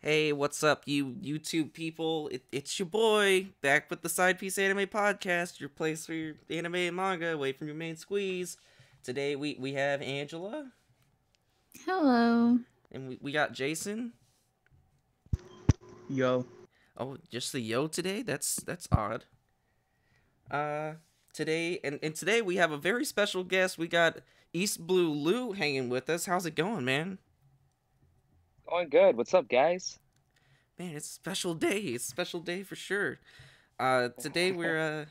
Hey, what's up, you YouTube people? It's your boy, back with the Side Piece Anime Podcast, your place for your anime and manga, away from your main squeeze. Today we have Angela, Hello. and we got Jason. Yo. Oh, just the yo today? That's odd. Uh, today we have a very special guest. We got EastBlueLou hanging with us. How's it going, man? Going good. What's up, guys? Man, it's a special day. It's a special day for sure. Today we're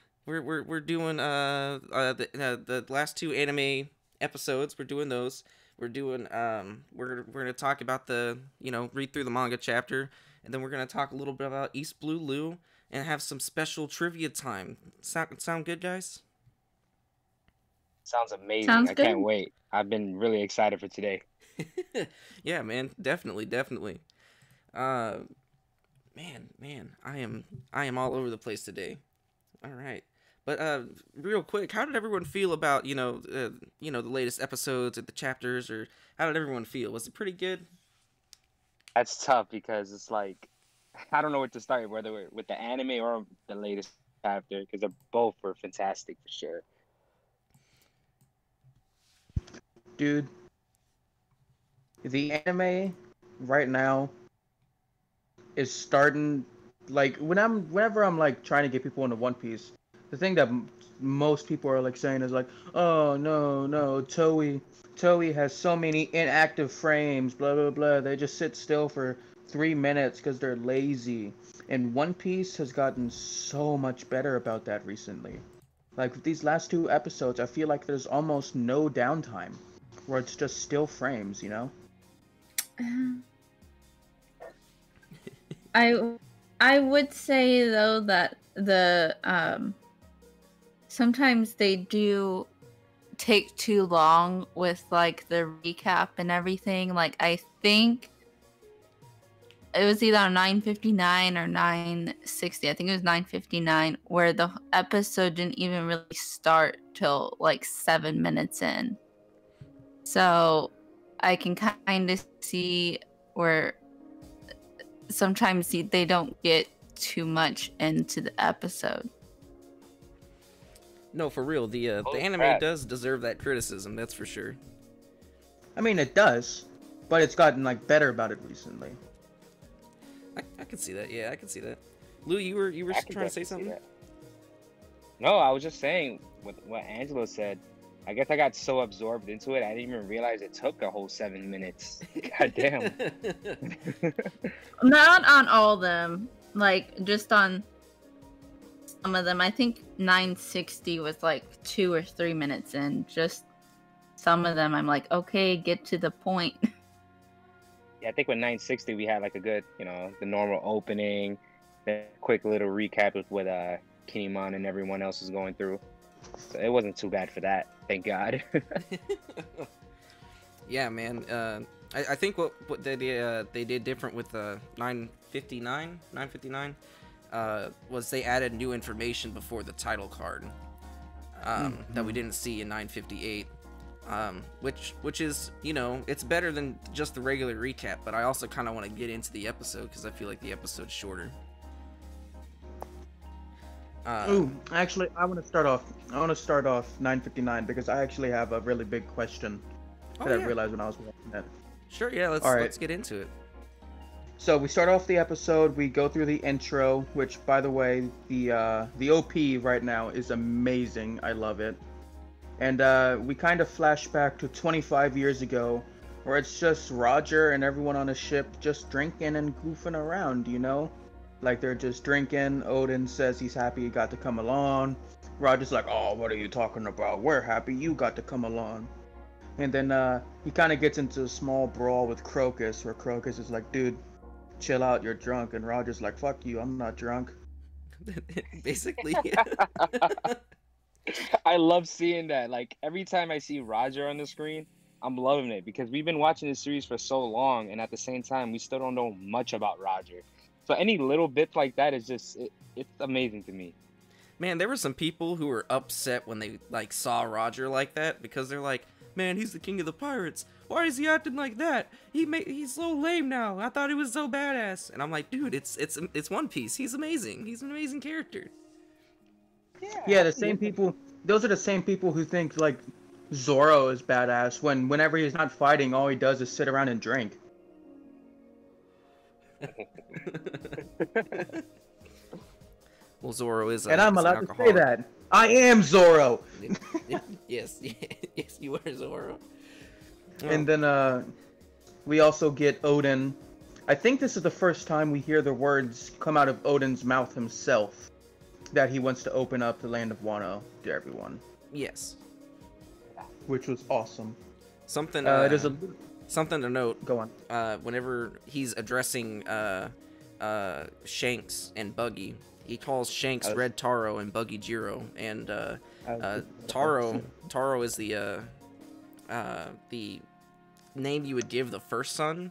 doing the last two anime episodes. We're doing those. We're gonna talk about read through the manga chapter, and then we're gonna talk a little bit about EastBlueLou and have some special trivia time. Sound good, guys? Sounds amazing. Sounds I good. can't wait. I've been really excited for today. Yeah, man, definitely. Man, I am all over the place today. All right, but real quick, how did everyone feel about the latest episodes of the chapters, or how did everyone feel? Was it pretty good? That's tough because it's like I don't know where to start, whether with the anime or the latest chapter, because they both were fantastic for sure. Dude, the anime right now is starting, like, whenever I'm like trying to get people into One Piece, the thing that most people are like saying is like, oh no, Toei has so many inactive frames, blah blah blah, they just sit still for 3 minutes because they're lazy. And One Piece has gotten so much better about that recently. Like with these last two episodes, I feel like there's almost no downtime where it's just still frames, you know? I would say though that the sometimes they do take too long with like the recap and everything. Like I think it was either on 9:59 or 9:60. I think it was 9:59 where the episode didn't even really start till like 7 minutes in. So I can kind of see where sometimes they don't get too much into the episode. No, for real, the anime crap. does deserve that criticism. That's for sure. I mean, it does, but it's gotten like better about it recently. I can see that. Yeah, I can see that. Lou, you were I can trying to say definitely see something? that. No, I was just saying what Angela said. I guess I got so absorbed into it, I didn't even realize it took a whole 7 minutes. God damn. Not on all of them, like just on some of them. I think 9:60 was like 2 or 3 minutes in. Just some of them, I'm like, okay, get to the point. Yeah, I think with 960 we had like a good, the normal opening, then a quick little recap of what Kinemon and everyone else is going through. So it wasn't too bad for that, thank God. Yeah, man. I think what they did different with 959 was they added new information before the title card that we didn't see in 958. Which is, it's better than just the regular recap, but I also kind of want to get into the episode because I feel like the episode's shorter. Actually, I want to start off 9:59 because I actually have a really big question that I realized when I was watching that. Sure, yeah, let's get into it. So we start off the episode, we go through the intro, which, by the way, the OP right now is amazing. I love it. And we kind of flash back to 25 years ago, where it's just Roger and everyone on a ship just drinking and goofing around, Like they're just drinking. Odin says he's happy he got to come along. Roger's like, oh, what are you talking about? We're happy you got to come along. And then he kind of gets into a small brawl with Crocus, where Crocus is like, dude, chill out, you're drunk. And Roger's like, fuck you, I'm not drunk. Basically. I love seeing that. Like every time I see Roger on the screen, I'm loving it because we've been watching this series for so long, and at the same time, we still don't know much about Roger. So any little bits like that is just it's amazing to me. Man, there were some people who were upset when they like saw Roger like that because they're like, man, he's the king of the pirates. Why is he acting like that? He's so lame now. I thought he was so badass. And I'm like, dude, it's One Piece. He's amazing. He's an amazing character. Yeah, the same people. Those are the same people who think like Zoro is badass whenever he's not fighting, all he does is sit around and drink. Well, Zoro is. And I'm allowed to say that. I am Zoro. Yes, yes, you are Zoro. And then we also get Odin. I think this is the first time we hear the words come out of Odin's mouth himself that he wants to open up the land of Wano to everyone. Yes. Which was awesome. Something. There's something to note. Go on. Whenever he's addressing Shanks and Buggy, he calls Shanks Red Taro and Buggy Jiro, and Taro is the name you would give the first son,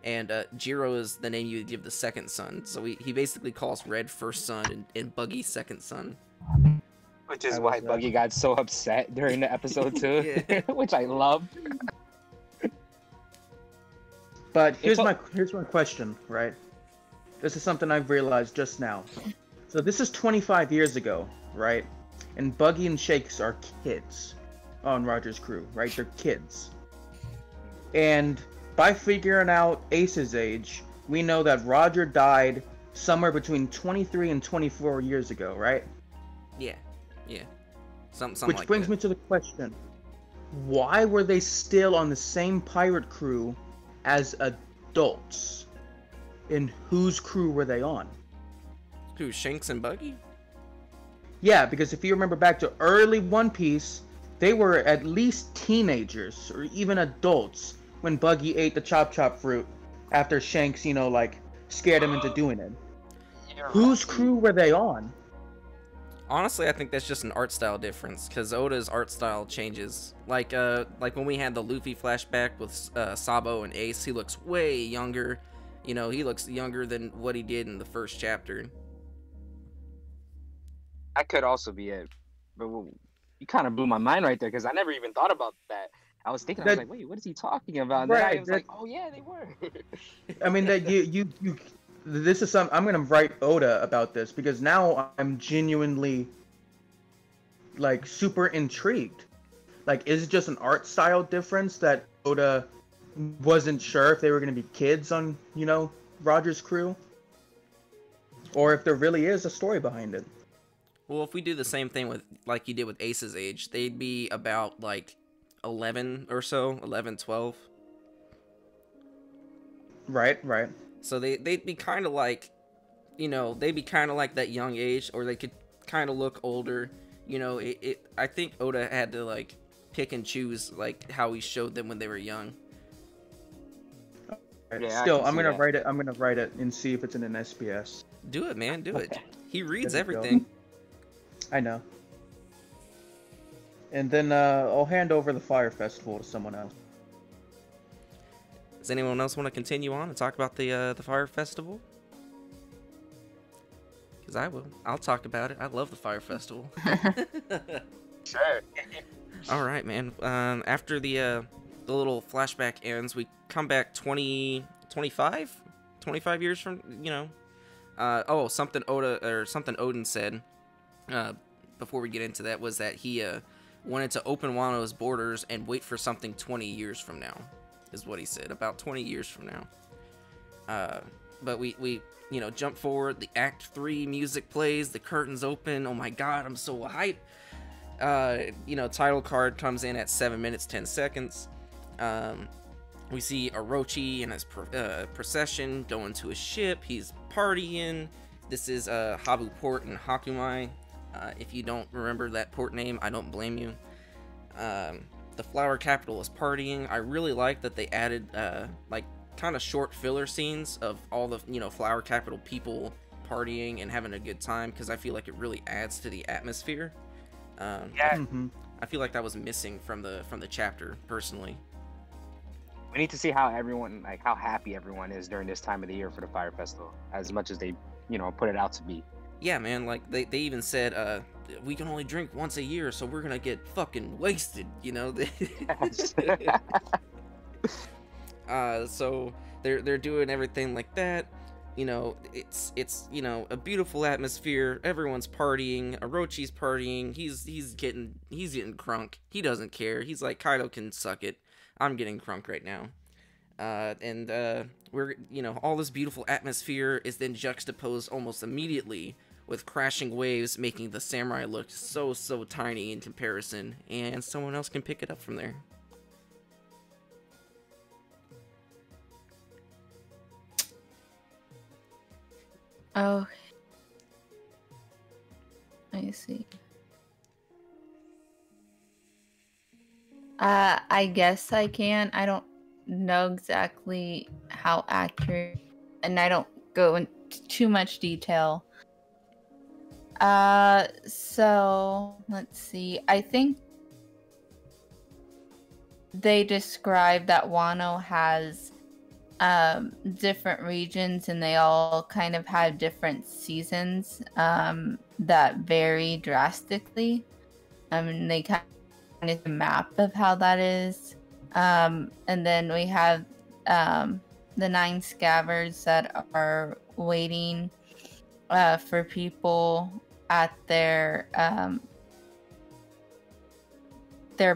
and Jiro is the name you would give the second son. So he basically calls Red first son and Buggy second son. Which is why Buggy got so upset during the episode too, which I loved. But here's my question, right? This is something I've realized just now. So this is 25 years ago, right? And Buggy and Shakes are kids on Roger's crew, right? They're kids. And by figuring out Ace's age, we know that Roger died somewhere between 23 and 24 years ago, right? Yeah. Something Which like brings that. me to the question. Why were they still on the same pirate crew as adults? And whose crew were they on? Who, Shanks and Buggy? Yeah, because if you remember back to early One Piece, they were at least teenagers or even adults when Buggy ate the chop fruit after Shanks, scared him into doing it. Whose crew were they on? Honestly, I think that's just an art style difference, because Oda's art style changes. Like when we had the Luffy flashback with Sabo and Ace, he looks way younger. He looks younger than what he did in the first chapter. That could also be it. But you kind of blew my mind right there, because I never even thought about that. I was thinking, I was like, wait, what is he talking about? And then I was like, oh yeah, they were. I mean, that you this is I'm gonna write Oda about this, because now I'm genuinely super intrigued. Is it just an art style difference that Oda wasn't sure if they were gonna be kids on Roger's crew, or if there really is a story behind it? Well, if we do the same thing with like you did with Ace's age, they'd be about 11 or so, 11, 12. Right. So they'd be kind of they'd be kind of like that young age, or they could kind of look older. I think Oda had to pick and choose how he showed them when they were young. Yeah, Still, I'm gonna write it. I'm gonna write it and see if it's in an SBS. Do it, man. Do it. He reads There we go. everything. I know. And then I'll hand over the Fire Festival to someone else. Does anyone else want to continue on and talk about the Fire Festival? Because I will. I'll talk about it. I love the Fire Festival. Sure. All right, man. After the little flashback ends, we come back 25 years from, something Odin said before we get into that was that he wanted to open Wano's borders and wait for something 20 years from now, is what he said, about 20 years from now. But we jump forward, the Act 3 music plays, the curtains open, oh my god, I'm so hyped. Title card comes in at 7 minutes 10 seconds. We see Orochi and his procession going to a ship. He's partying. This is Habu Port in Hakumai. If you don't remember that port name, I don't blame you. The Flower Capital is partying. I really like that they added kind of short filler scenes of all the Flower Capital people partying and having a good time, because I feel like it really adds to the atmosphere. Yeah. Mm-hmm. I feel like that was missing from the chapter personally. We need to see how everyone, how happy everyone is during this time of the year for the Fire Festival, as much as they, put it out to be. Yeah, man, they even said we can only drink once a year, so we're gonna get fucking wasted, you know. So they're doing everything like that. You know, it's you know, a beautiful atmosphere. Everyone's partying. Orochi's partying. He's getting crunk. He doesn't care. He's like, Kaido can suck it. I'm getting crunk right now. And we're, you know, all this beautiful atmosphere is then juxtaposed almost immediately with crashing waves, making the samurai look so tiny in comparison. And someone else can pick it up from there. Oh, I see. I guess I can. I don't know exactly how accurate, and I don't go into too much detail. So let's see. I think they describe that Wano has different regions, and they all kind of have different seasons that vary drastically. They kind of a map of how that is. And then we have the 9 scabbards that are waiting for people at their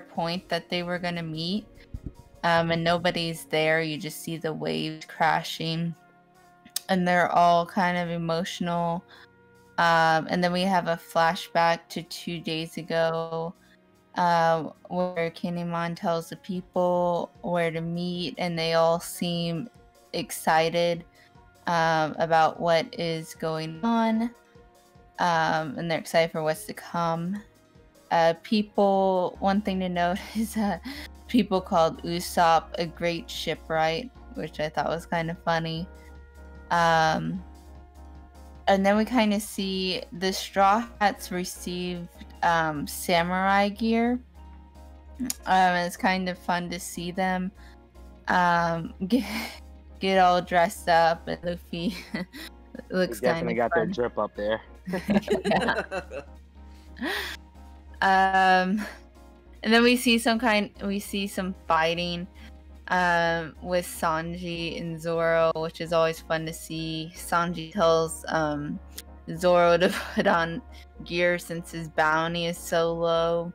point that they were going to meet. And nobody's there. You just see the waves crashing, and they're all kind of emotional. And then we have a flashback to 2 days ago, where Kinemon tells the people where to meet, and they all seem excited about what is going on, and they're excited for what's to come. One thing to note is that people called Usopp a great shipwright, which I thought was kind of funny. And then we kind of see the Straw Hats received samurai gear. It's kind of fun to see them get all dressed up, and Luffy looks kind of definitely got their fun. drip up there. And then we see some fighting with Sanji and Zoro, which is always fun to see. Sanji tells Zoro to put on gear since his bounty is so low,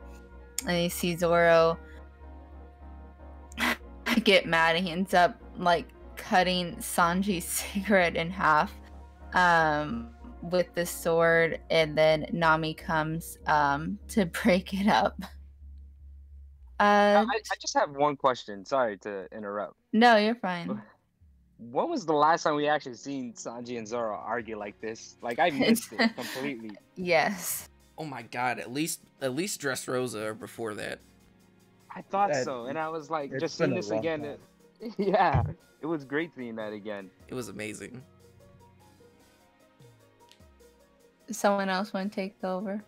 and you see Zoro get mad, and he ends up like cutting Sanji's cigarette in half with the sword, and then Nami comes to break it up. I just have one question. Sorry to interrupt. No, you're fine. When was the last time we actually seen Sanji and Zoro argue like this? Like, I missed it completely. Yes. Oh my god, at least Dressrosa or before that. I thought so, and I was like, It's just been seeing a this long again. time. Yeah, it was great seeing that again. It was amazing. Someone else want to take over?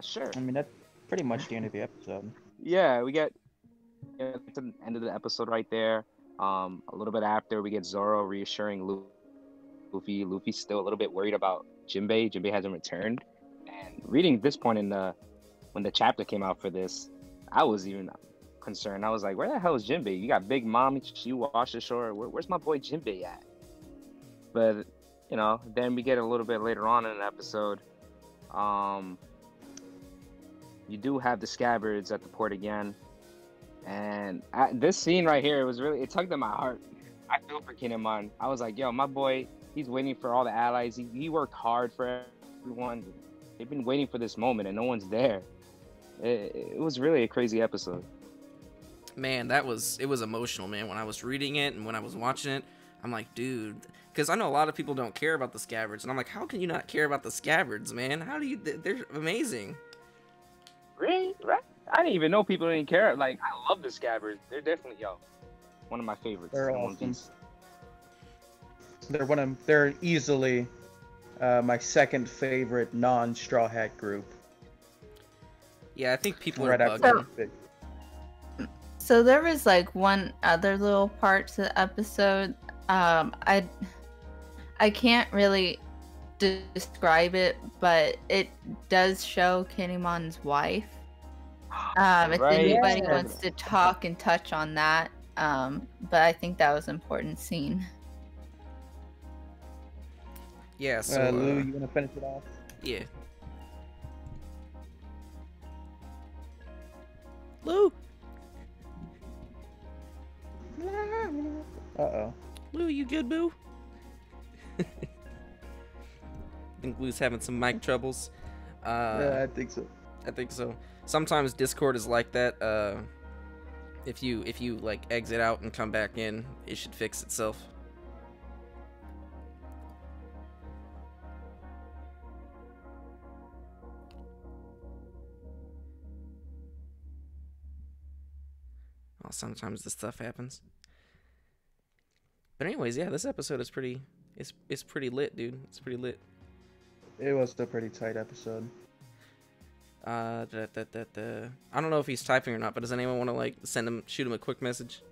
Sure. I mean, that's pretty much the end of the episode. Yeah, we get to the end of the episode right there. A little bit after, we get Zoro reassuring Luffy. Luffy's still a little bit worried about Jinbei. Jinbei hasn't returned. And reading this point when the chapter came out for this, I was even concerned. I was like, where the hell is Jinbei? You got Big Mom, she washed ashore. Where's my boy Jinbei at? But, you know, then we get a little bit later on in the episode. You do have the scabbards at the port again. And this scene right here, it tugged at my heart. I feel for Kinemon. I was like, yo, my boy, he's waiting for all the allies. He worked hard for everyone. They've been waiting for this moment, and no one's there. It was really a crazy episode. Man, it was emotional, man. When I was reading it and when I was watching it, I'm like, dude, because I know a lot of people don't care about the scabbards, and I'm like, how can you not care about the scabbards, man? They're amazing. Really? Right? I didn't even know people didn't care. Like, I love the scabbards. They're definitely, one of my favorites. They're in One awesome. Piece. They're easily my second favorite non-Straw Hat group. Yeah, I think people Right are after bugging. Big. So there was like one other little part to the episode. I can't really describe it, but it does show Kinemon's wife. If Right. anybody Yeah. wants to talk and touch on that, but I think that was an important scene. Yeah, so Lou, you wanna finish it off? yeah. Lou, Uh-oh. Lou, you good, boo? I think Lou's having some mic troubles. Yeah, I think so. I think so. Sometimes Discord is like that. If you like exit out and come back in, it should fix itself. Oh, sometimes this stuff happens. But anyways, yeah, this episode is pretty. It's pretty lit, dude. It's pretty lit. It was a pretty tight episode. I don't know if he's typing or not, but does anyone want to like shoot him a quick message?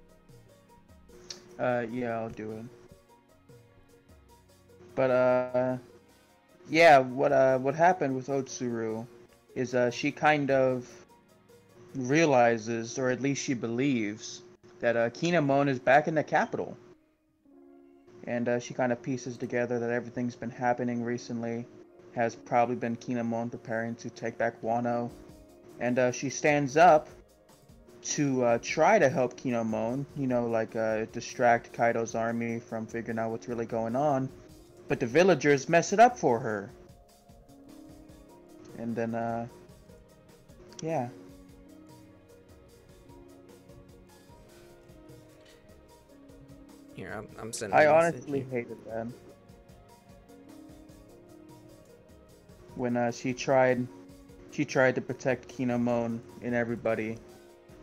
Yeah, I'll do it. But yeah, what happened with Otsuru is she kind of realizes, or at least she believes, that Kinemon is back in the capital. And she kind of pieces together that everything's been happening recently has probably been Kinemon preparing to take back Wano. And she stands up to try to help Kinemon, distract Kaido's army from figuring out what's really going on. But the villagers mess it up for her. And then, yeah. Here, I'm sending. I honestly hated that. When she tried to protect Kinemon and everybody,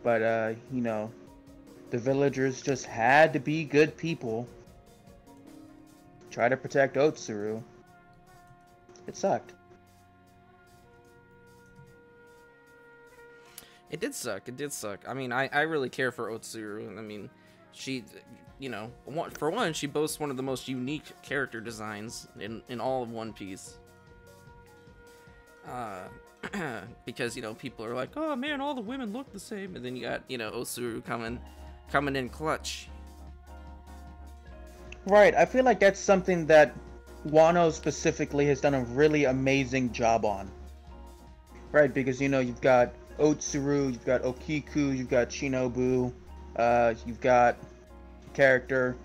but the villagers just had to be good people. Try to protect Otsuru. It sucked. It did suck. It did suck. I mean, I really care for Otsuru. I mean, she, for one, she boasts one of the most unique character designs in all of One Piece. Because people are like, oh man, all the women look the same, and then you got Otsuru coming in clutch. Right, I feel like that's something that Wano specifically has done a really amazing job on. Right, because you've got Otsuru, you've got Okiku, you've got Shinobu, you've got character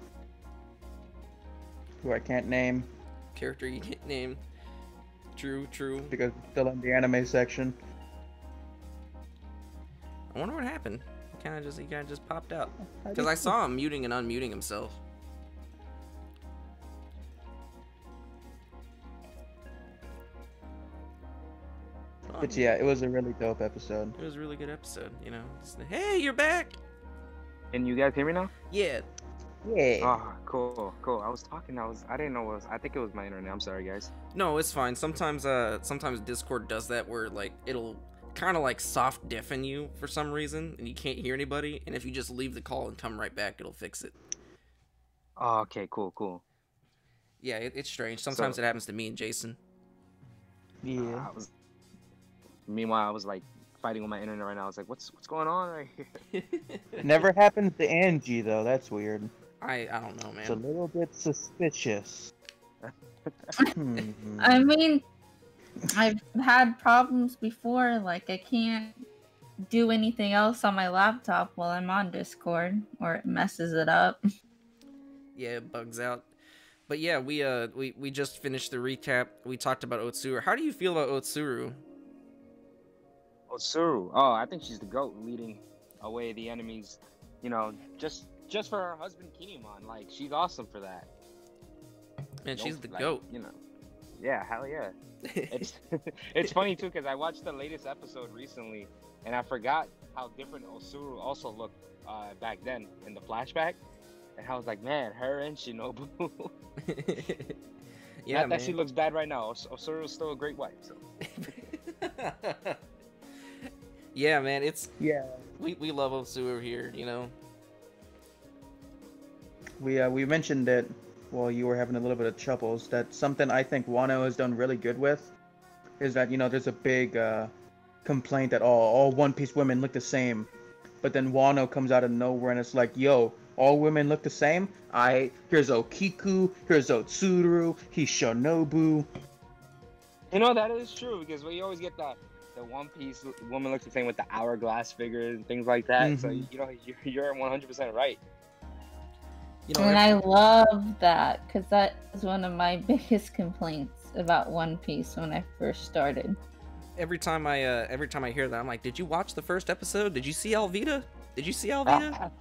who I can't name. Character you can't name. True. Because it's still in the anime section. I wonder what happened. He kind of just popped out. Because I saw him muting and unmuting himself. But yeah, it was a really dope episode. It was a really good episode, Just, hey, you're back! Can you guys hear me now? Yeah. Yeah. Oh, cool. I was talking. I didn't know I think it was my internet. I'm sorry, guys. No, it's fine. Sometimes Discord does that where like it'll kind of like soft deafen you for some reason, and you can't hear anybody. And if you just leave the call and come right back, it'll fix it. Oh, okay, cool. Yeah, it's strange. Sometimes it happens to me and Jason. Yeah. Meanwhile, I was like fighting with my internet right now. I was like, what's going on right here? Never happened to Angie though. That's weird. I don't know, man. It's a little bit suspicious. I mean, I've had problems before. Like, I can't do anything else on my laptop while I'm on Discord, or it messes it up. Yeah, it bugs out. But yeah, we just finished the recap. We talked about Otsuru. How do you feel about Otsuru? Otsuru. Oh, I think she's the GOAT, leading away the enemies. Just for her husband Kinemon. Like, she's awesome for that. Man, she's the GOAT. Yeah, hell yeah. It's funny too, because I watched the latest episode recently, and I forgot how different Otsuru also looked back then in the flashback. And I was like, man, her and Shinobu. Yeah, Not that she looks bad right now. Otsuru's still a great wife. So. Yeah, man, we love Otsuru here, We mentioned it while you were having a little bit of troubles, that something I think Wano has done really good with is that, there's a big complaint that all One Piece women look the same. But then Wano comes out of nowhere and it's like, yo, all women look the same? Here's Okiku, here's Otsuru, he's Shinobu. That is true because we always get the One Piece woman looks the same with the hourglass figure and things like that. So you're 100% right. And I love that because that is one of my biggest complaints about One Piece when I first started. Every time I hear that, I'm like, did you watch the first episode? Did you see Alvida? Did you see Alvida?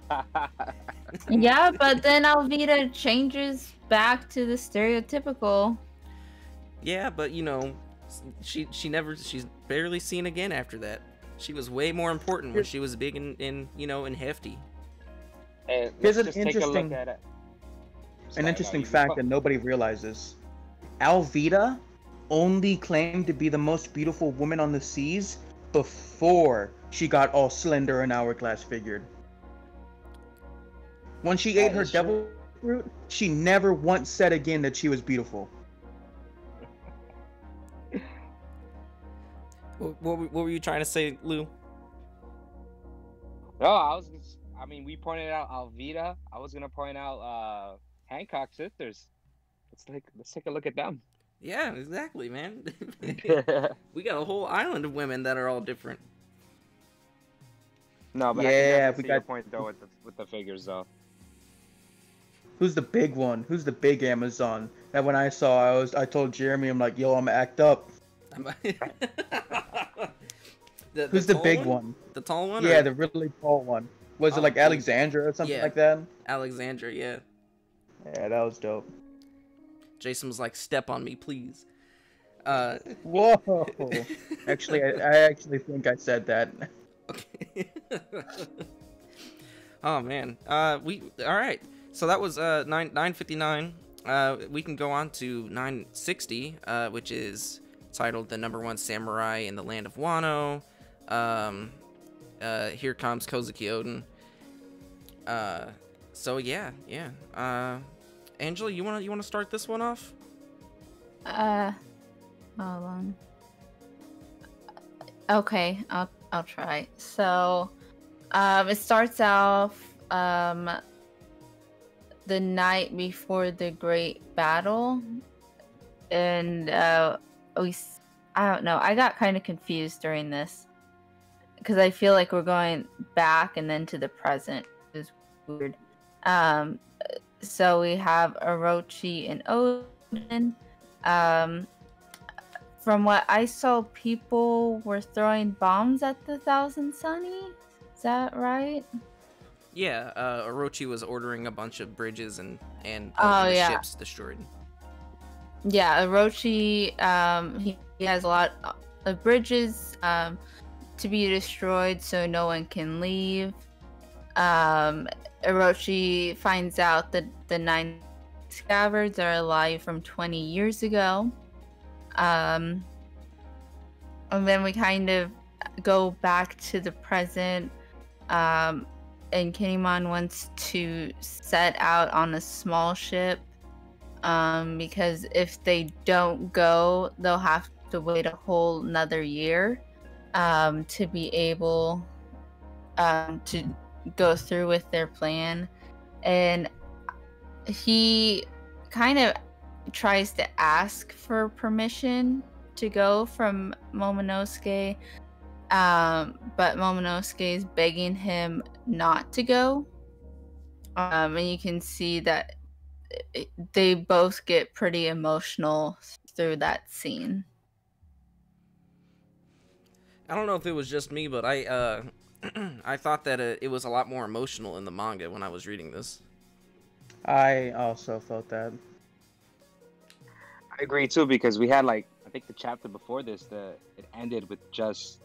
Yeah, but then Alvida changes back to the stereotypical. Yeah, but she's barely seen again after that. She was way more important when she was big and hefty. Hey, here's an interesting fact that nobody realizes. Alvida only claimed to be the most beautiful woman on the seas before she got all slender and hourglass figured. When she ate her devil fruit, she never once said again that she was beautiful. What were you trying to say, Lou? No, we pointed out Alvida. I was gonna point out Hancock sisters. Let's take a look at them. Yeah, exactly, man. We got a whole island of women that are all different. No, but yeah, we got your point though with the figures though. Who's the big one? Who's the big Amazon? That when I saw, I told Jeremy, I'm like, yo, I'm gonna act up. Who's the big one? The tall one? Yeah, the really tall one. Was it like Alexandra or something like that? Alexandra, yeah. Yeah, that was dope. Jason was like, step on me, please. Whoa. Actually, I actually think I said that. Okay. Oh, man. All right. So that was 959. We can go on to 960, which is titled The Number One Samurai in the Land of Wano. Here comes Kozuki Oden. So yeah. Angela, you wanna start this one off? Hold on. Okay, I'll try. So, it starts off the night before the great battle, and I don't know. I got kind of confused during this because I feel like we're going back and then to the present. It's weird. So we have Orochi and Odin. From what I saw, people were throwing bombs at the Thousand Sunny. Is that right? Yeah, Orochi was ordering a bunch of bridges and ships destroyed. Yeah, Orochi, he has a lot of bridges to be destroyed so no one can leave. Orochi finds out that the 9 scabbards are alive from 20 years ago. And then we kind of go back to the present. And Kinemon wants to set out on a small ship. Because if they don't go, they'll have to wait a whole another year to be able to go through with their plan. And he kind of tries to ask for permission to go from Momonosuke, but Momonosuke is begging him not to go. And you can see that they both get pretty emotional through that scene. I don't know if it was just me, but I thought that it was a lot more emotional in the manga when I was reading this. I also felt that. I agree too, because we had I think the chapter before this, it ended with just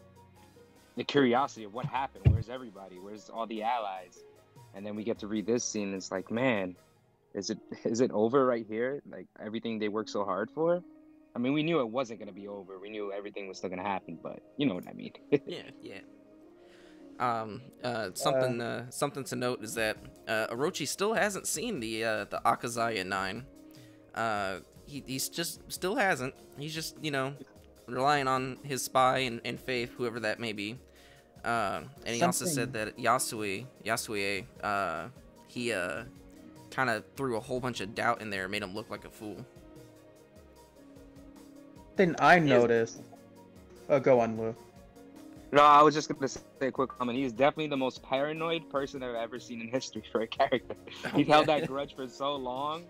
the curiosity of what happened. Where's everybody? Where's all the allies? And then we get to read this scene. And it's like, man, is it over right here? Like everything they worked so hard for. I mean, we knew it wasn't gonna be over. We knew everything was still gonna happen, but you know what I mean. Yeah. Something to note is that Orochi still hasn't seen the Akazaya 9. He's just still hasn't. He's just, you know, relying on his spy and Faith, whoever that may be. And he also said that Yasue, he kind of threw a whole bunch of doubt in there and made him look like a fool. Then I noticed. Oh, go on, Lou. No, I was just gonna say a quick comment. He's definitely the most paranoid person I've ever seen in history for a character. He's held that grudge for so long,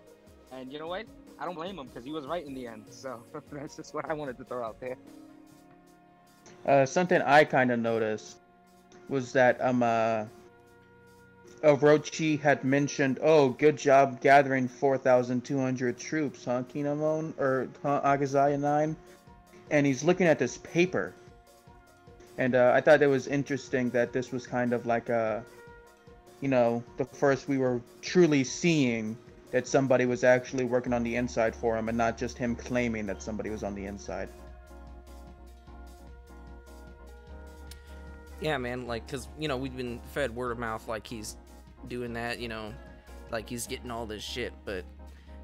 and you know what? I don't blame him because he was right in the end. So that's just what I wanted to throw out there. Something I kind of noticed was that Orochi had mentioned, "Oh, good job gathering 4,200 troops, huh, Kinemon or Akazaya 9?" And he's looking at this paper. And I thought it was interesting that this was kind of like you know, the first we were truly seeing that somebody was actually working on the inside for him and not just him claiming that somebody was on the inside. Yeah, man, like, because, you know, we've been fed word of mouth like he's doing that, you know, like he's getting all this shit, but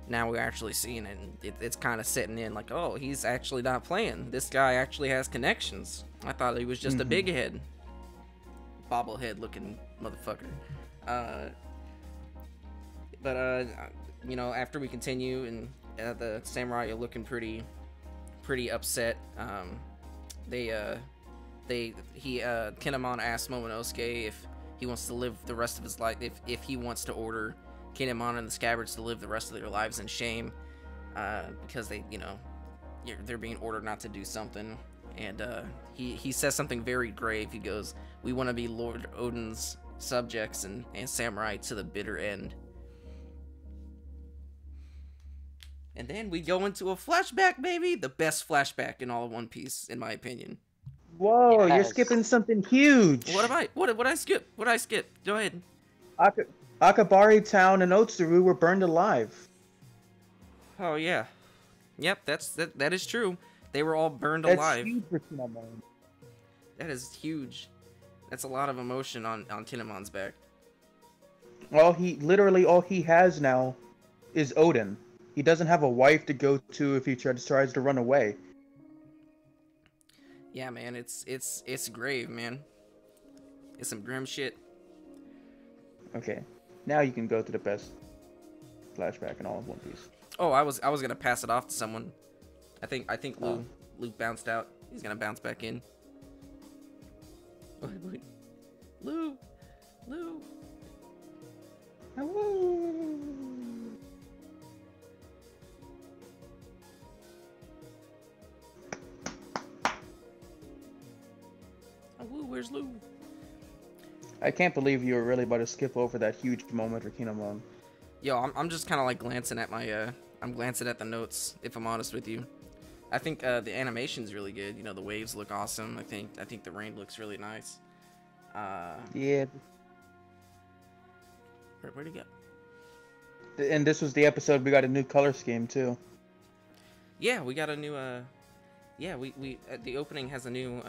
now we're actually seeing it, and it's kind of setting in like, oh, he's actually not playing. This guy actually has connections. I thought he was just a big head. Bobblehead looking motherfucker. But you know, after we continue, and the samurai are looking pretty upset. Kinemon asked Momonosuke if he wants to live the rest of his life, if he wants to order Kinemon and the Scabbards to live the rest of their lives in shame, because they, you know, they're being ordered not to do something. And he says something very grave. He goes, "We want to be Lord Odin's subjects and samurai to the bitter end." And then we go into a flashback, baby. The best flashback in all of One Piece, in my opinion. Whoa, Yes. you're skipping something huge. What I skip? What I skip? Go ahead. Akabari Town and Otsuru were burned alive. Oh yeah. Yep, that is true. They were all burned That's alive. huge for Kinemon. That is huge. That's a lot of emotion on Kinemon's back. All he has now is Odin. He doesn't have a wife to go to if he tries to run away. Yeah, man, it's grave, man. It's some grim shit. Okay, now you can go to the best flashback in all of One Piece. Oh, I was gonna pass it off to someone. I think Luke bounced out. He's gonna bounce back in. Wait. Lou. Hello. Oh, Lou, where's Lou? I can't believe you were really about to skip over that huge moment for Kinemon. Yo, I'm just kind of like glancing at my I'm glancing at the notes, if I'm honest with you. I think the animation's really good. You know, the waves look awesome. I think the rain looks really nice. Yeah. Where'd he go? And this was the episode we got a new color scheme too. Yeah, we got a new we the opening has a new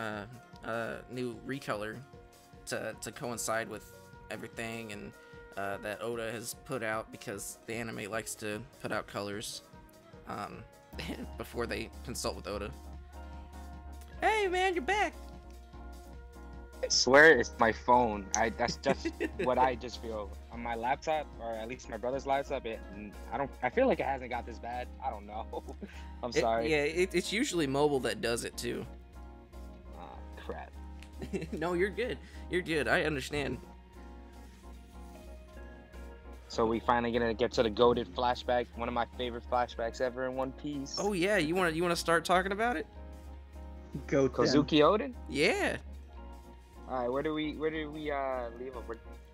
new recolor to coincide with everything, and that Oda has put out, because the anime likes to put out colors before they consult with Oda. Hey man, you're back. I swear it's my phone. That's just what I just feel on my laptop, or at least my brother's laptop. I feel like it hasn't got this bad. I don't know. I'm sorry. It's usually mobile that does it too. Oh, crap. No, you're good. You're good. I understand. So we finally gonna get to the goated flashback, one of my favorite flashbacks ever in One Piece. Oh yeah, you wanna start talking about it? Go Kozuki Oden? Yeah. All right, where do we leave off?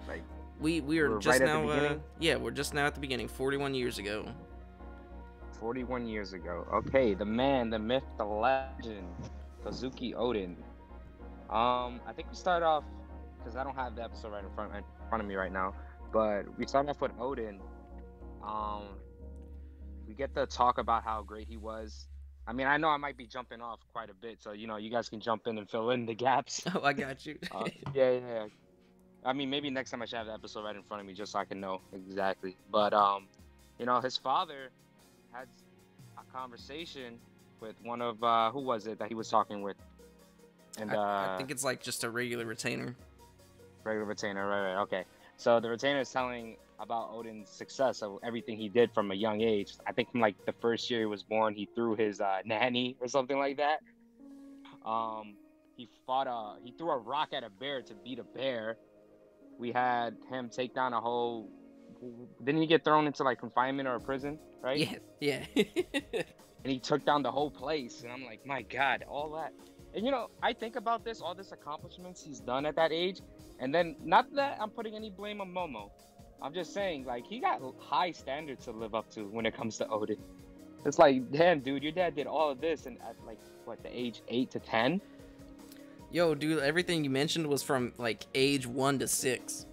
Like, we are we're just right at the now. beginning? Yeah, we're just now at the beginning. 41 years ago. 41 years ago. Okay, the man, the myth, the legend, Kozuki Oden. I think we start off, because I don't have the episode right in front of me right now, but we start off with Odin. We get to talk about how great he was I mean, I know I might be jumping off quite a bit, so you guys can jump in and fill in the gaps. Oh, I got you. Yeah. I mean, maybe next time I should have the episode right in front of me just so I can know exactly. But his father had a conversation with one of who was it that he was talking with? And I think it's like just a regular retainer. Regular retainer, right, okay. So the retainer is telling about Odin's success of everything he did from a young age. I think from like the first year he was born, he threw his nanny or something like that. He threw a rock at a bear to beat a bear. We had him take down a whole. Didn't he get thrown into like confinement or a prison, right? Yeah. And he took down the whole place, and I'm like, my God, all that. And I think about all this accomplishments he's done at that age, and then not that I'm putting any blame on Momo. I'm just saying, like, he got high standards to live up to when it comes to Odin. It's like, damn, dude, your dad did all of this, and at like what, the age 8 to 10? Yo, dude, everything you mentioned was from like age 1 to 6.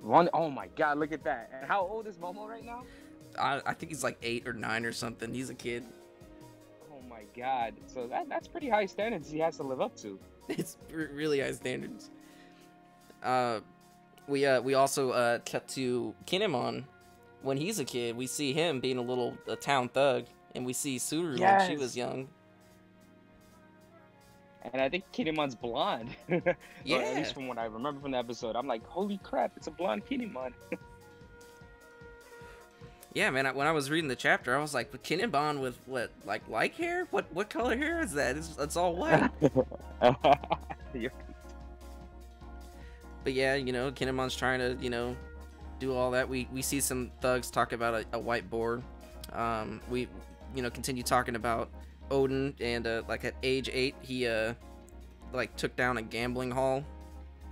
Oh my God, look at that! And how old is Momo right now? I think he's like 8 or 9 or something. He's a kid. Oh my God! So that's pretty high standards he has to live up to. It's really high standards. We also cut to Kinemon. When he's a kid, we see him being a town thug, and we see Suru when she was young. And I think Kinemon's blonde. Yeah. Or at least from what I remember from the episode, I'm like, holy crap, it's a blonde Kinemon. Yeah, man. When I was reading the chapter, I was like, Kinemon with what, like hair? What color hair is that? It's all white. But yeah, Kinemon's trying to, do all that. We see some thugs talk about a white boar. We, continue talking about Odin, and like at age 8, he like took down a gambling hall.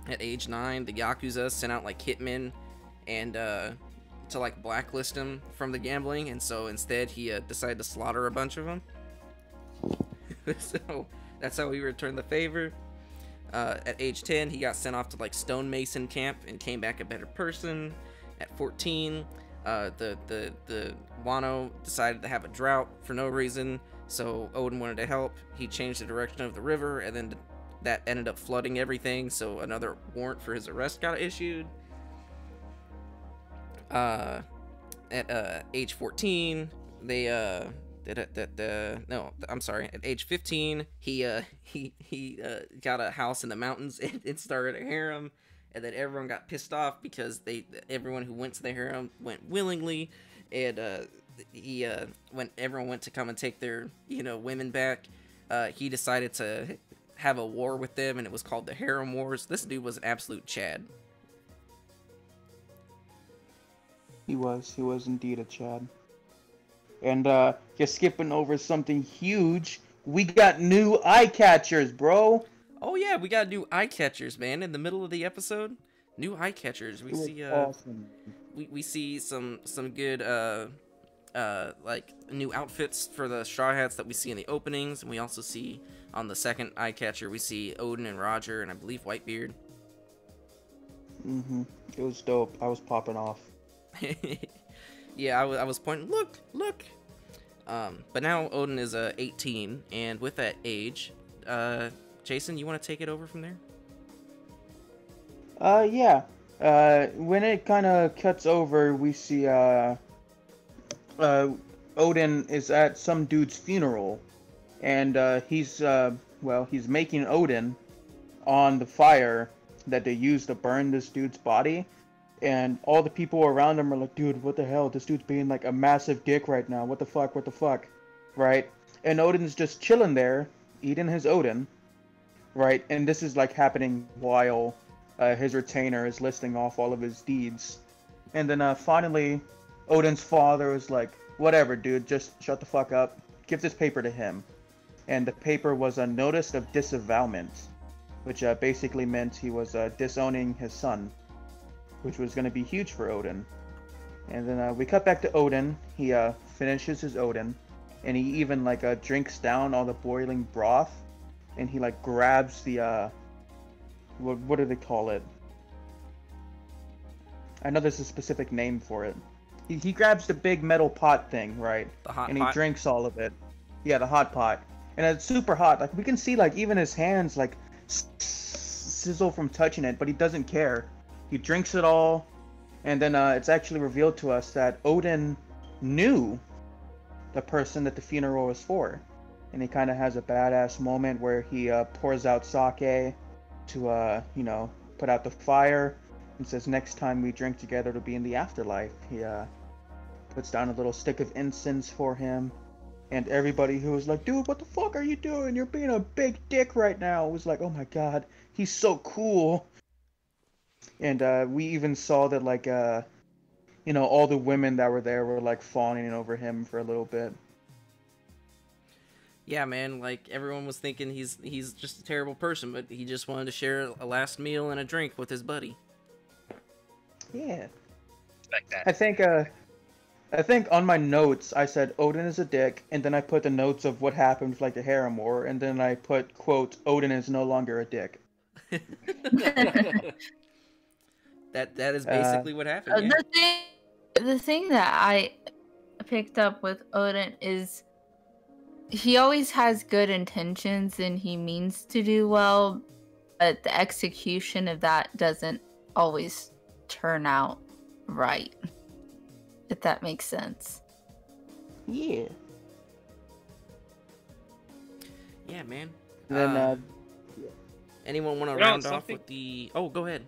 At age 9, the Yakuza sent out like hitmen and to like blacklist him from the gambling, and so instead he decided to slaughter a bunch of them. So that's how he returned the favor. At age 10, he got sent off to like stonemason camp and came back a better person. At 14, the Wano decided to have a drought for no reason, so Odin wanted to help. He changed the direction of the river, and then that ended up flooding everything, so another warrant for his arrest got issued. At age 14, they at age 15, he got a house in the mountains and started a harem, and then everyone got pissed off because everyone who went to the harem went willingly, and when everyone went to come and take their women back, he decided to have a war with them, and it was called the Harem Wars. This dude was an absolute Chad. He was indeed a Chad. And you're skipping over something huge. We got new eye catchers, bro. Oh yeah, we got new eye catchers, man. In the middle of the episode, new eye catchers. We see awesome. we see some good like new outfits for the Straw Hats that we see in the openings, and we also see on the second eye catcher we see Odin and Roger and I believe Whitebeard. It was dope. I was popping off. Yeah, I was pointing. Look. But now Odin is 18, and with that age, Jason, you want to take it over from there? Yeah. When it kind of cuts over, we see Odin is at some dude's funeral, and he's making Odin on the fire that they used to burn this dude's body. And all the people around him are like, dude, what the hell? This dude's being like a massive dick right now. What the fuck? Right? And Odin's just chilling there, eating his Odin. Right? And this is like happening while his retainer is listing off all of his deeds. And then finally, Odin's father is like, whatever, dude, just shut the fuck up. Give this paper to him. And the paper was a notice of disavowment, which basically meant he was disowning his son, which was going to be huge for Odin. And then we cut back to Odin. He finishes his Odin, and he even like drinks down all the boiling broth, and he like grabs the what do they call it? I know there's a specific name for it. He grabs the big metal pot thing, right? The hot and pot. He drinks all of it. Yeah, the hot pot, and it's super hot. Like we can see, like even his hands like sizzle from touching it, but he doesn't care. He drinks it all, and then it's actually revealed to us that Odin knew the person that the funeral was for, and he kind of has a badass moment where he pours out sake to put out the fire, and says next time we drink together it'll be in the afterlife. He puts down a little stick of incense for him, and everybody who was like, dude, what the fuck are you doing? You're being a big dick right now. Was like, oh my god, he's so cool. And we even saw that like all the women that were there were like fawning over him for a little bit. Yeah, man, like everyone was thinking he's just a terrible person, but he just wanted to share a last meal and a drink with his buddy. Yeah. Like that. I think on my notes I said Odin is a dick, and then I put the notes of what happened with like the harem war, and then I put quote Odin is no longer a dick. That is basically what happened. Yeah. The thing that I picked up with Odin is he always has good intentions and he means to do well, but the execution of that doesn't always turn out right. If that makes sense. Yeah. Yeah, man. Then anyone want to round off with the? Oh, go ahead.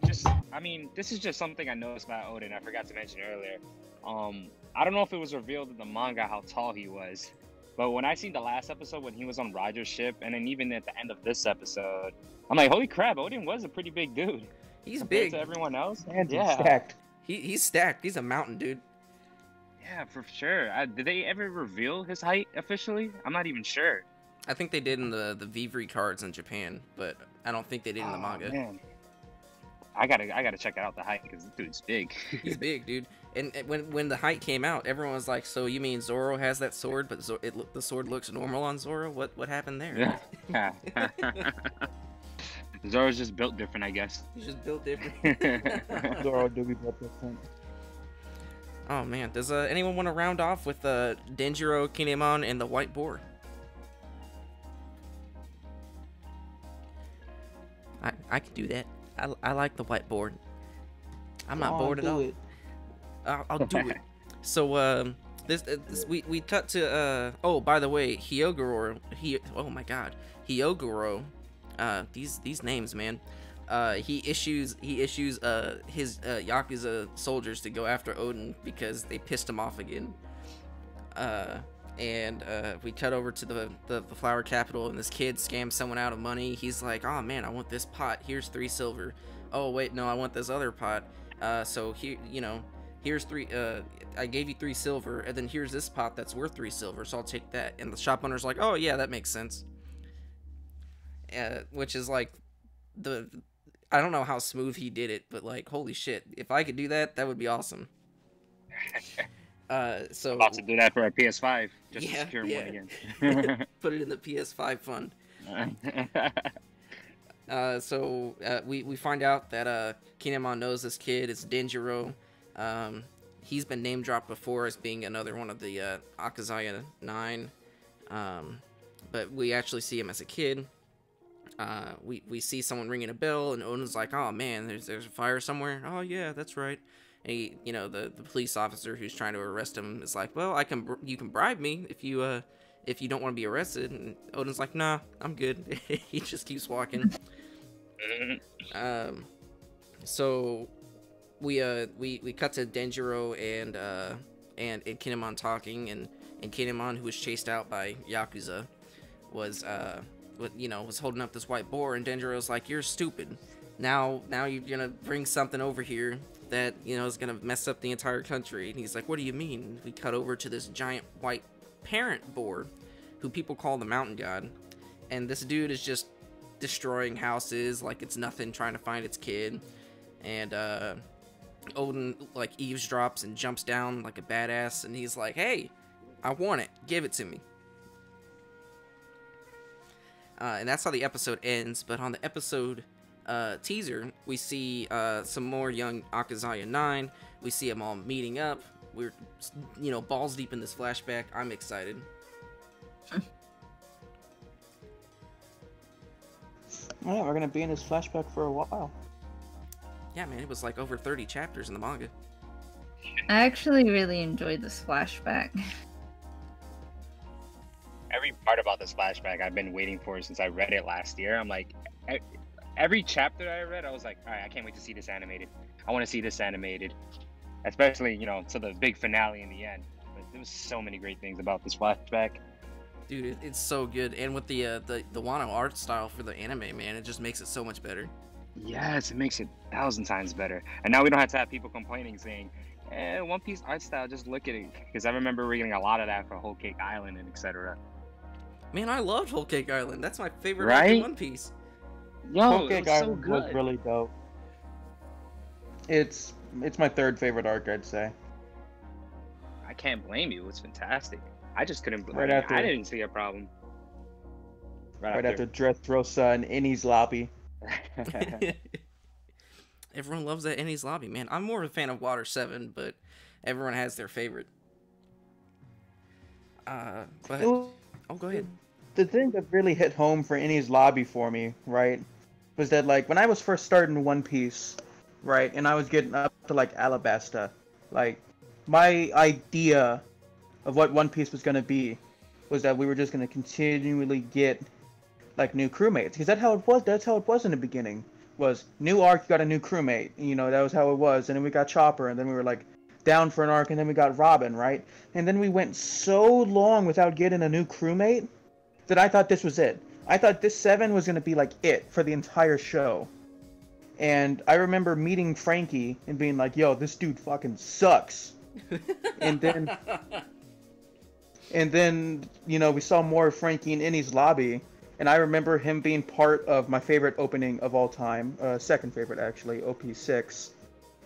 This is just something I noticed about Odin. I forgot to mention earlier. I don't know if it was revealed in the manga how tall he was, but when I seen the last episode when he was on Roger's ship, and then even at the end of this episode, I'm like, holy crap, Odin was a pretty big dude. He's big to everyone else. And he's stacked. He's stacked. He's a mountain, dude. Yeah, for sure. Did they ever reveal his height officially? I'm not even sure. I think they did in the Vivre cards in Japan, but I don't think they did in the manga. Man. I gotta check out the height because this dude's big. He's big, dude. And when the height came out, everyone was like, "So you mean Zoro has that sword, but the sword looks normal on Zoro? What happened there?" Yeah. Zoro's just built different, I guess. He's just built different. Zoro do be built different. Oh man, does anyone want to round off with Denjiro, Kinemon, and the White Boar? I could do that. I like the White Boar. I'm not bored at all. I'll do it. So we cut to oh, by the way, Hyogoro. Oh my God, Hyogoro. These names, man. He issues his Yakuza soldiers to go after Odin because they pissed him off again. And we cut over to the flower capital, and this kid scams someone out of money. He's like, oh man, I want this pot, here's 3 silver. Oh wait, no, I want this other pot. So here, here's 3, I gave you 3 silver, and then here's this pot that's worth 3 silver, so I'll take that. And the shop owner's like, oh yeah, that makes sense. Which is like I don't know how smooth he did it, but like, holy shit, if I could do that, that would be awesome. So about to do that for a PS5, just to secure one again. Put it in the PS5 fund. So we find out that Kinemon knows this kid. It's Denjiro. He's been name dropped before as being another one of the Akazaya 9. But we actually see him as a kid. We see someone ringing a bell, and Odin's like, oh man, there's a fire somewhere. Oh yeah, that's right. And he, the police officer who's trying to arrest him is like, well, you can bribe me if you don't want to be arrested. And Odin's like, nah, I'm good. He just keeps walking. So we cut to Denjiro and Kinemon talking, and Kinemon, who was chased out by Yakuza, was holding up this white boar, and Denjiro's like, you're stupid. Now you're gonna bring something over here that is gonna mess up the entire country. And he's like, what do you mean? We cut over to this giant white parent boar, who people call the mountain god, and this dude is just destroying houses like it's nothing, trying to find its kid. And Odin like eavesdrops and jumps down like a badass, and he's like, hey, I want it, give it to me. And that's how the episode ends. But on the episode teaser, we see some more young Akazaya 9. We see them all meeting up. we're balls deep in this flashback. I'm excited. Yeah, we're gonna be in this flashback for a while. Yeah, man, it was like over 30 chapters in the manga. I actually really enjoyed this flashback. Every part about this flashback I've been waiting for since I read it last year. I'm like, every chapter I read, I was like, all right, I can't wait to see this animated. I want to see this animated, especially to the big finale in the end. But there was so many great things about this flashback. Dude, it's so good, and with the Wano art style for the anime, man, it just makes it so much better. Yes, it makes it 1,000 times better. And now we don't have to have people complaining saying, One Piece art style, just look at it. Because I remember reading a lot of that for Whole Cake Island and etc. Man, I loved Whole Cake Island. That's my favorite Right? arc in One Piece. Yo, Whole Cake it was so Island good. was really dope. It's my third favorite arc, I'd say. I can't blame you. It was fantastic. I just couldn't believe Right it. after- I didn't see a problem. Right after Dressrosa and Innie's lobby. Everyone loves that Ennie's lobby, man. I'm more of a fan of Water 7, but everyone has their favorite. But It go ahead. The thing that really hit home for Innie's lobby for me, right, was that like when I was first starting One Piece, right, and I was getting up to like Alabasta, like my idea of what One Piece was gonna be was that we were just gonna continually get like new crewmates, because that's how it was. That's how it was in the beginning. Was new arc, you got a new crewmate. That was how it was. And then we got Chopper, and then we were like down for an arc, and then we got Robin, right? And then we went so long without getting a new crewmate that I thought this was it. I thought this 7 was gonna be like it for the entire show. And I remember meeting Frankie and being like, "Yo, this dude fucking sucks." and then we saw more of Frankie in Innie's lobby. And I remember him being part of my favorite opening of all time, second favorite actually, OP6.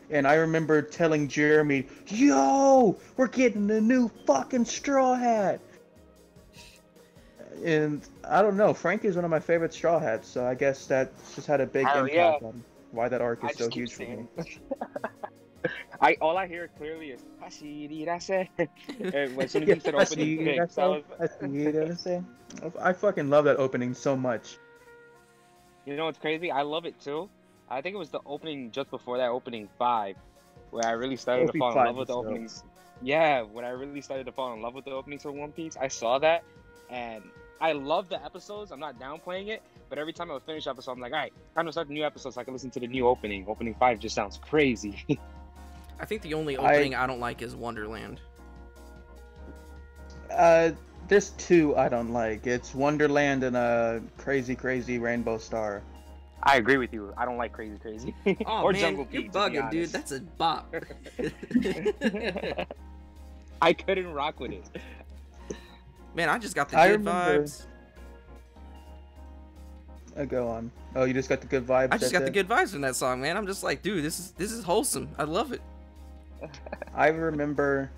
And I remember telling Jeremy, "Yo, we're getting a new fucking Straw Hat." And I don't know, Frankie is one of my favorite Straw Hats, so I guess that just had a big impact on why that arc is so huge for me. All I hear clearly is "Hashirase." When soon as you said opening six, I fucking love that opening so much. You know what's crazy? I love it too. I think it was the opening just before that, opening 5, where I really started to fall in love with the openings. Yeah, when I really started to fall in love with the openings for One Piece, I saw that, and I love the episodes. I'm not downplaying it, but every time I would finish episode, I'm like, all right, time to start the new episode so I can listen to the new opening. Opening 5 just sounds crazy. I think the only opening I don't like is Wonderland. There's 2 I don't like. It's Wonderland and Crazy Crazy Rainbow Star. I agree with you. I don't like Crazy Crazy. Oh, or man, Jungle you're Beat, bugging, dude. That's a bop. I couldn't rock with it. Man, I just got the good vibes. Go on. Oh, you just got the good vibes. I just got the good vibes from that song, man. I'm just like, dude, this is wholesome. I love it. I remember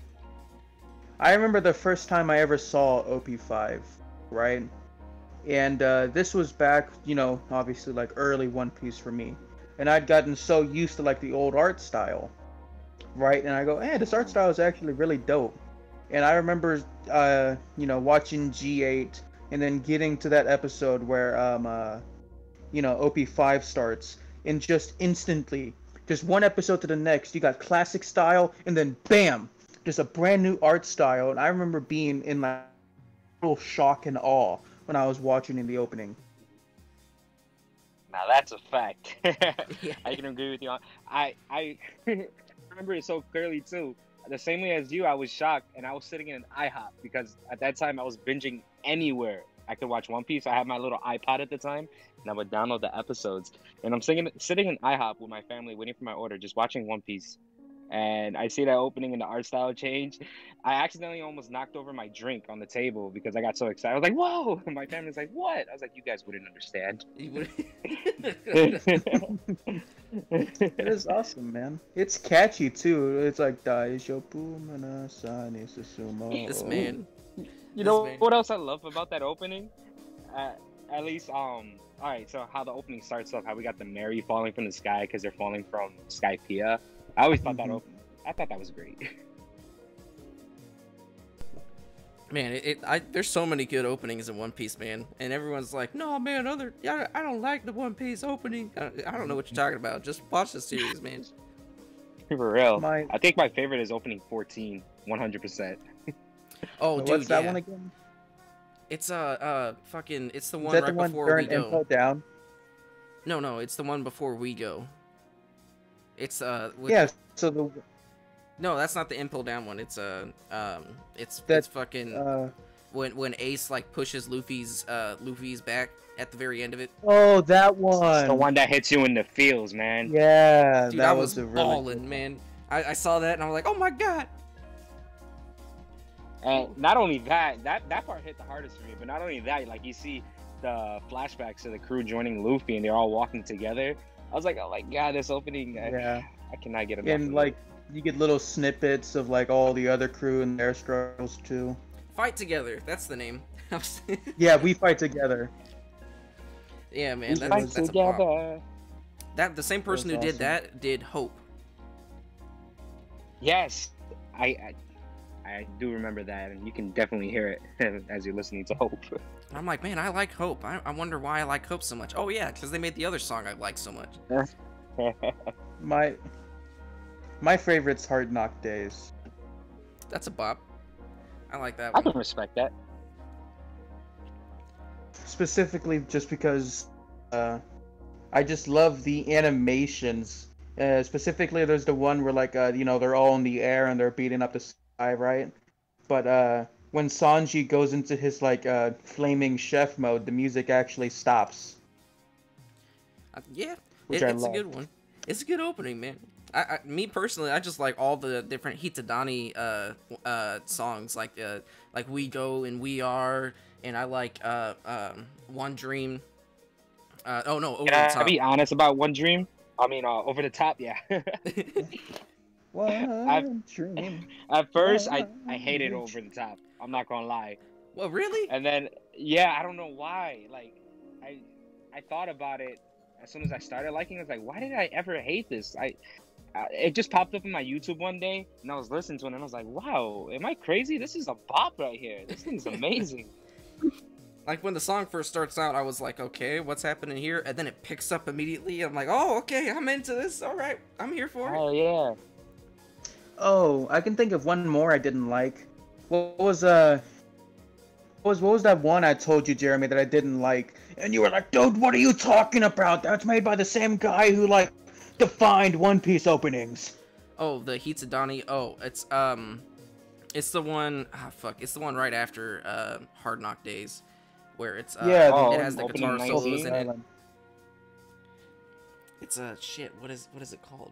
the first time I ever saw OP5, right? And this was back, obviously like early One Piece for me. And I'd gotten so used to like the old art style, right? And I go, this art style is actually really dope. And I remember, watching G8 and then getting to that episode where, OP5 starts, and just instantly, just one episode to the next, you got classic style, and then bam, just a brand new art style. And I remember being in like total shock and awe when I was watching in the opening. Now that's a fact. Yeah. I can agree with you on. I remember it so clearly too. The same way as you, I was shocked, and I was sitting in an IHOP because at that time I was binging anywhere I could watch One Piece. I had my little iPod at the time, and I would download the episodes. And I'm sitting in IHOP with my family, waiting for my order, just watching One Piece. And I see that opening and the art style change. I accidentally almost knocked over my drink on the table because I got so excited. I was like, "Whoa!" And my family's like, "What?" I was like, "You guys wouldn't understand." It is awesome, man. It's catchy too. It's like Daishopu Manasani Susumo. This man. You know what else I love about that opening? At least, all right. So how the opening starts off, how we got the Mary falling from the sky because they're falling from Skypiea. I always thought I thought that was great. Man, there's so many good openings in One Piece, man, and everyone's like, "No, man, I don't like the One Piece opening." I don't know what you're talking about. Just watch the series, man. For real. My- I think my favorite is opening 14, 100%. Oh, dude, What's that yeah. one again? It's fucking, it's the Is one that right the one before we burn go. info down? No, it's the one before we go. It's Yeah. So the No, that's not the impel down one. It's it's That, fucking when Ace like pushes Luffy's back at the very end of it. oh, that It's one. the one that hits you in the feels, man. Yeah, Dude, that I was was a really balling, good man. I saw that and I was like, oh my god. And not only that part hit the hardest for me, but not only that, like you see the flashbacks of the crew joining Luffy and they're all walking together. I was like, oh my god, this opening, Yeah. I cannot get enough And of like it. you get little snippets of like all the other crew and their struggles too. Fight Together, that's the name. Yeah, we fight together. Yeah, man, We fight that's a pop. That the same person who That's did awesome. that did Hope. Yes, I do remember that, and you can definitely hear it as you're listening to Hope. I'm like, man, I like Hope. I wonder why I like Hope so much. Oh yeah, because they made the other song I like so much. My favorite's Hard Knock Days. That's a bop. I like that I one. can respect that. Specifically just because I just love the animations. Specifically there's the one where like you know, they're all in the air and they're beating up the sky, right? But when Sanji goes into his like flaming chef mode, the music actually stops. Yeah, Which it's I a good love. one. It's a good opening, man. Me personally, I just like all the different Hitadani songs, like We Go and We Are, and I like One Dream. Oh no, Over the Can I Top. be honest about One Dream? I mean, Over the Top, yeah. One dream. At first, I One hated wish. Over the Top. I'm not gonna lie. Well, really? And then, yeah, I don't know why. Like, I thought about it as soon as I started liking it. I was like, why did I ever hate this? It just popped up in my YouTube one day, and I was listening to it, and I was like, wow, am I crazy? This is a bop right here. This thing's amazing. Like when the song first starts out, I was like, okay, what's happening here? And then it picks up immediately. I'm like, oh, okay, I'm into this. All right, I'm here for it. Oh, yeah. Oh, I can think of one more I didn't like. What was that one I told you, Jeremy, that I didn't like? And you were like, dude, what are you talking about? That's made by the same guy who like defined One Piece openings. Oh, the Hitadani. Oh, it's the one. Ah, fuck, it's the one right after Hard Knock Days, where it's Yeah, it has the opening guitar solos in 19. it. It's shit. What is it called?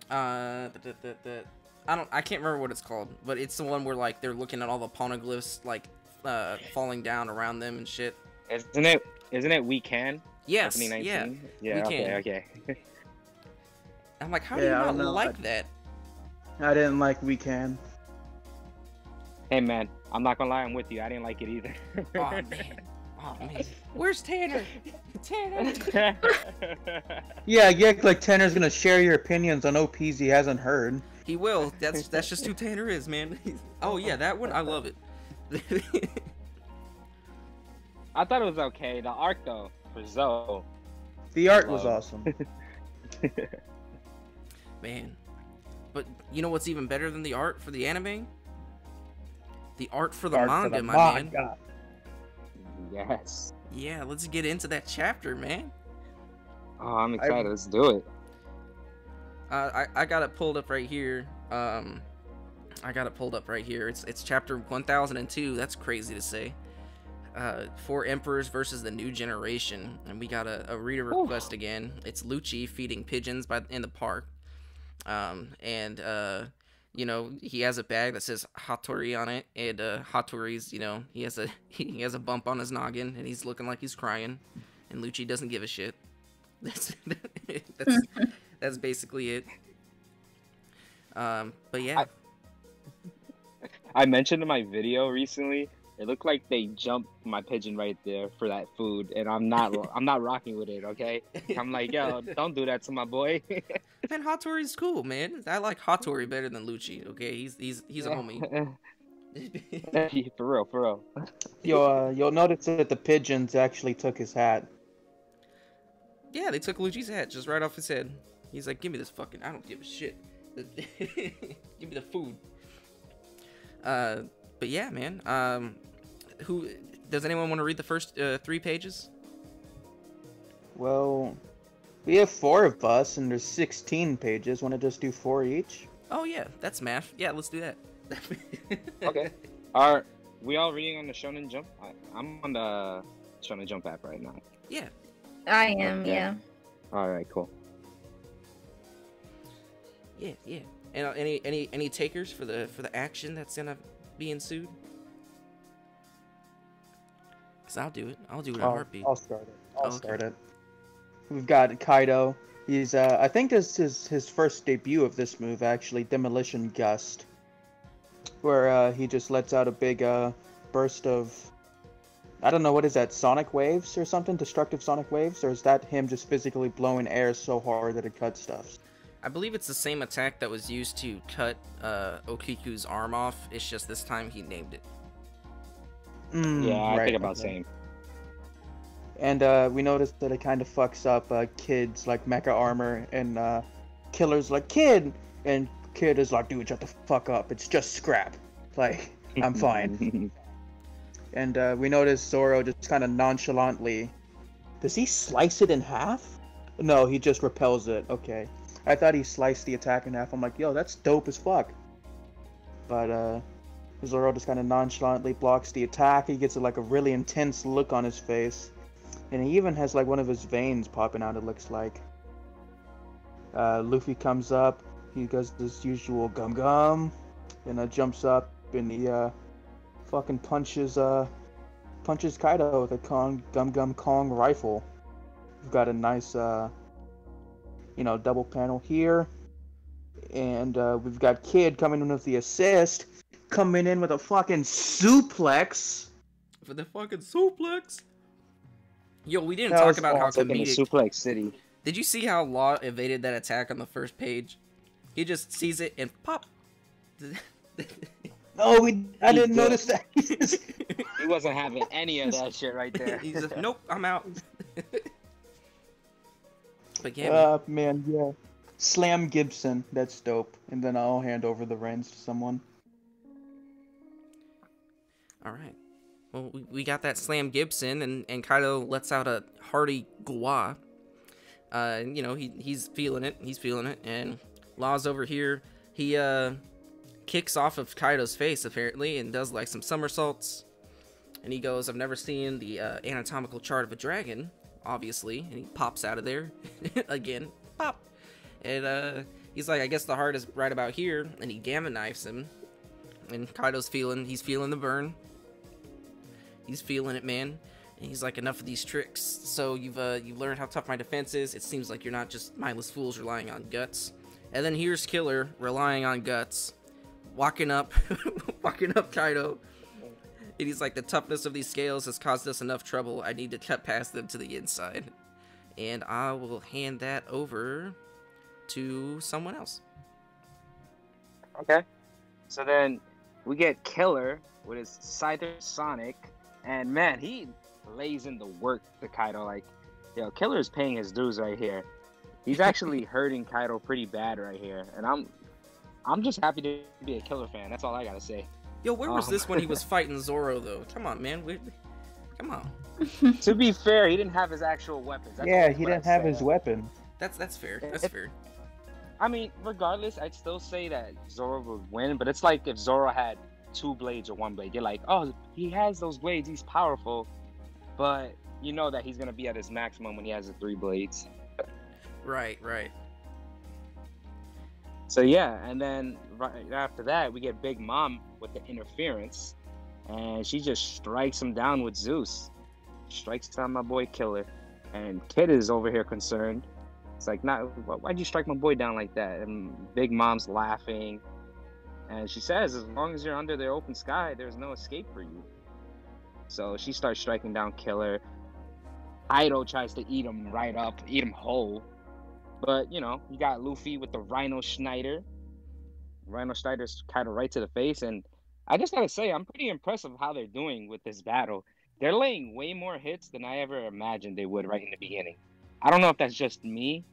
I can't remember what it's called, but it's the one where like they're looking at all the poneglyphs like falling down around them and shit. Isn't it We Can? Yes, Opening 19? yeah. Yeah, We okay, Can. okay. I'm like, how do Yeah, I you don't not know. like that? I didn't like We Can. Hey, man, I'm not gonna lie, I'm with you. I didn't like it either. Oh man, oh man. Where's Tanner? Tanner. Yeah, like Tanner's gonna share your opinions on OPs he hasn't heard. He will. That's just who Tanner is, man. Oh yeah, that one. I love it. I thought it was okay. The arc, though, for Zoe. The art was Love. awesome. Man, but you know what's even better than the art for the anime? The art for the Art manga, for the my man. manga. Yes. Yeah, let's get into that chapter, man. Oh, I'm excited. Let's do it. I got it pulled up right here. It's chapter 1002. That's crazy to say. Four emperors versus the new generation, and we got a reader request again. It's Lucci feeding pigeons in the park, you know, he has a bag that says Hattori on it, and Hattori's, you know, he has a bump on his noggin, and he's looking like he's crying, and Lucci doesn't give a shit. That's basically it. But yeah. I mentioned in my video recently It looked like they jumped my pigeon right there for that food, and I'm not rocking with it. Okay, I'm like, yo, don't do that to my boy. Man, Hattori's cool, man. I like Hattori better than Lucci. Okay, he's a homie. For real, for real. You'll notice that the pigeons actually took his hat. Yeah, they took Lucci's hat just right off his head. He's like, give me this fucking, I don't give a shit. Give me the food. But yeah, man. Who does anyone want to read the first 3 pages? Well, we have 4 of us, and there's 16 pages. Want to just do 4 each? Oh yeah, that's math. Yeah, let's do that. Okay. Are we all reading on the Shonen Jump? I'm on the Shonen Jump app right now. Yeah. I am, Okay. yeah. All right, cool. Yeah, yeah. And any takers for the action that's gonna be ensued? Cause I'll do it. I'll do it in a heartbeat. I'll start it. I'll Okay. start it. We've got Kaido. He's I think this is his first debut of this move actually, Demolition Gust, where he just lets out a big burst of, I don't know, what is that, sonic waves or something, destructive sonic waves, or is that him just physically blowing air so hard that it cuts stuff? I believe it's the same attack that was used to cut Okiku's arm off. It's just this time he named it. Yeah, I right, think about okay. same. And we noticed that it kind of fucks up Kid's like mecha armor, and Killer's like, Kid, and Kid is like, dude, shut the fuck up, it's just scrap, like, I'm fine. And we noticed Zoro just kind of nonchalantly, does he slice it in half? No, he just repels it. Okay, I thought he sliced the attack in half. I'm like, yo, that's dope as fuck. But Zoro just kind of nonchalantly blocks the attack. He gets like a really intense look on his face, and he even has like one of his veins popping out, it looks like. Luffy comes up, he does this usual gum gum, and jumps up, and he fucking punches Kaido with a gum gum Kong rifle. We've got a nice double panel here, and we've got Kid coming in with the assist, coming in with a fucking suplex. For the fucking suplex. Yo, we didn't That talk was about how awesome. In the comedic. Suplex City. Did you see how Law evaded that attack on the first page? He just sees it and pop. Oh, I didn't did. notice that. He wasn't having any of that shit right there. He's just, nope, I'm out. But yeah, Man, yeah. Slam Gibson, that's dope. And then I'll hand over the reins to someone. all right. Well, we got that Slam Gibson, and Kaido lets out a hearty gwa. He's feeling it. He's feeling it. And Law's over here. He kicks off of Kaido's face, apparently, and does like some somersaults. And he goes, I've never seen the anatomical chart of a dragon, obviously. And he pops out of there. Again. Pop. And he's like, I guess the heart is right about here. And he gamma knifes him. And Kaido's he's feeling the burn. He's feeling it, man. And he's like, enough of these tricks. So you've learned how tough my defense is. It seems like you're not just mindless fools relying on guts. And then here's Killer relying on guts, walking up Kaido. And he's like, the toughness of these scales has caused us enough trouble. I need to cut past them to the inside. And I will hand that over to someone else. Okay. So then we get Killer with his Scyther Sonic, and man, he lays in the work to Kaido. Like, yo, Killer is paying his dues right here. He's actually hurting Kaido pretty bad right here, and I'm just happy to be a Killer fan. That's all I gotta say. Yo, where was this when he was fighting Zoro, though? Come on, man. Come on. To be fair, he didn't have his actual weapons. That's Yeah, what he I didn't have say. his weapon. That's fair. That's fair. I mean, regardless, I'd still say that Zoro would win, but it's like if Zoro had 2 blades or 1 blade. You're like, oh, he has those blades, he's powerful, but you know that he's gonna be at his maximum when he has the 3 blades. Right. So yeah, and then right after that, we get Big Mom with the interference, and she just strikes him down with Zeus. Strikes down my boy Killer, and Kid is over here concerned. It's like, why'd you strike my boy down like that? And Big Mom's laughing, and she says, as long as you're under the open sky, there's no escape for you. So she starts striking down Killer. Kaido tries to eat him right up, eat him whole. But, you know, you got Luffy with the Rhino Schneider. Rhino Schneider's Kaido right to the face. And I just gotta say, I'm pretty impressed with how they're doing with this battle. They're laying way more hits than I ever imagined they would right in the beginning. I don't know if that's just me,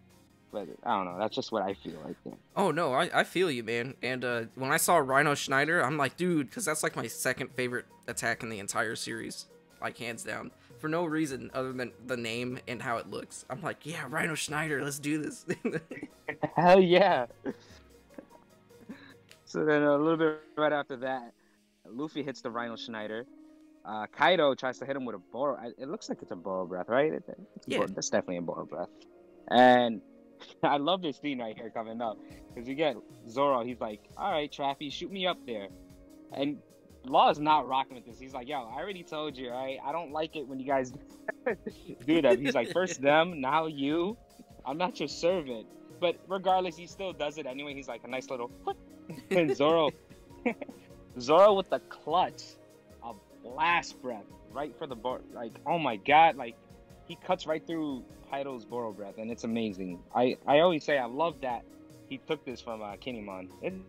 but I don't know. That's just what I feel like. Yeah. Oh no, I feel you, man. And when I saw Rhino Schneider, I'm like, dude, because that's like my second favorite attack in the entire series, like hands down, for no reason other than the name and how it looks. I'm like, yeah, Rhino Schneider, let's do this. Hell yeah. So then a little bit right after that, Luffy hits the Rhino Schneider. Kaido tries to hit him with a Boro. It looks like it's a Boro breath, right? Yeah. That's definitely a Boro breath. And I love this scene right here coming up. Because you get Zoro, he's like, all right, Traffy, shoot me up there. And Law is not rocking with this. He's like, yo, I already told you, all right? I don't like it when you guys do that. He's like, first them, now you. I'm not your servant. But regardless, he still does it anyway. He's like a nice little... And Zoro with the clutch. A blast breath right for the bar. Like, oh my god, like he cuts right through Kaido's Boro breath, and it's amazing. I always say I love that he took this from Kinemon.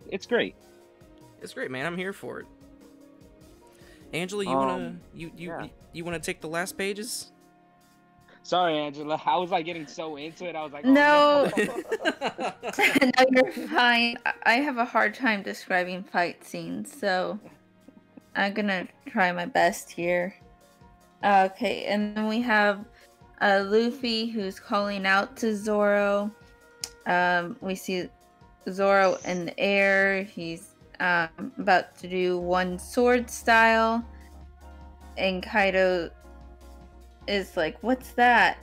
It's great. It's great, man. I'm here for it. Angela, you wanna take the last pages? Sorry, Angela. I was like getting so into it. I was like, oh, No. No, you're fine. I have a hard time describing fight scenes, so I'm gonna try my best here. Okay, and then we have Luffy who's calling out to Zoro. We see Zoro in the air. He's about to do one sword style, and Kaido is like, what's that?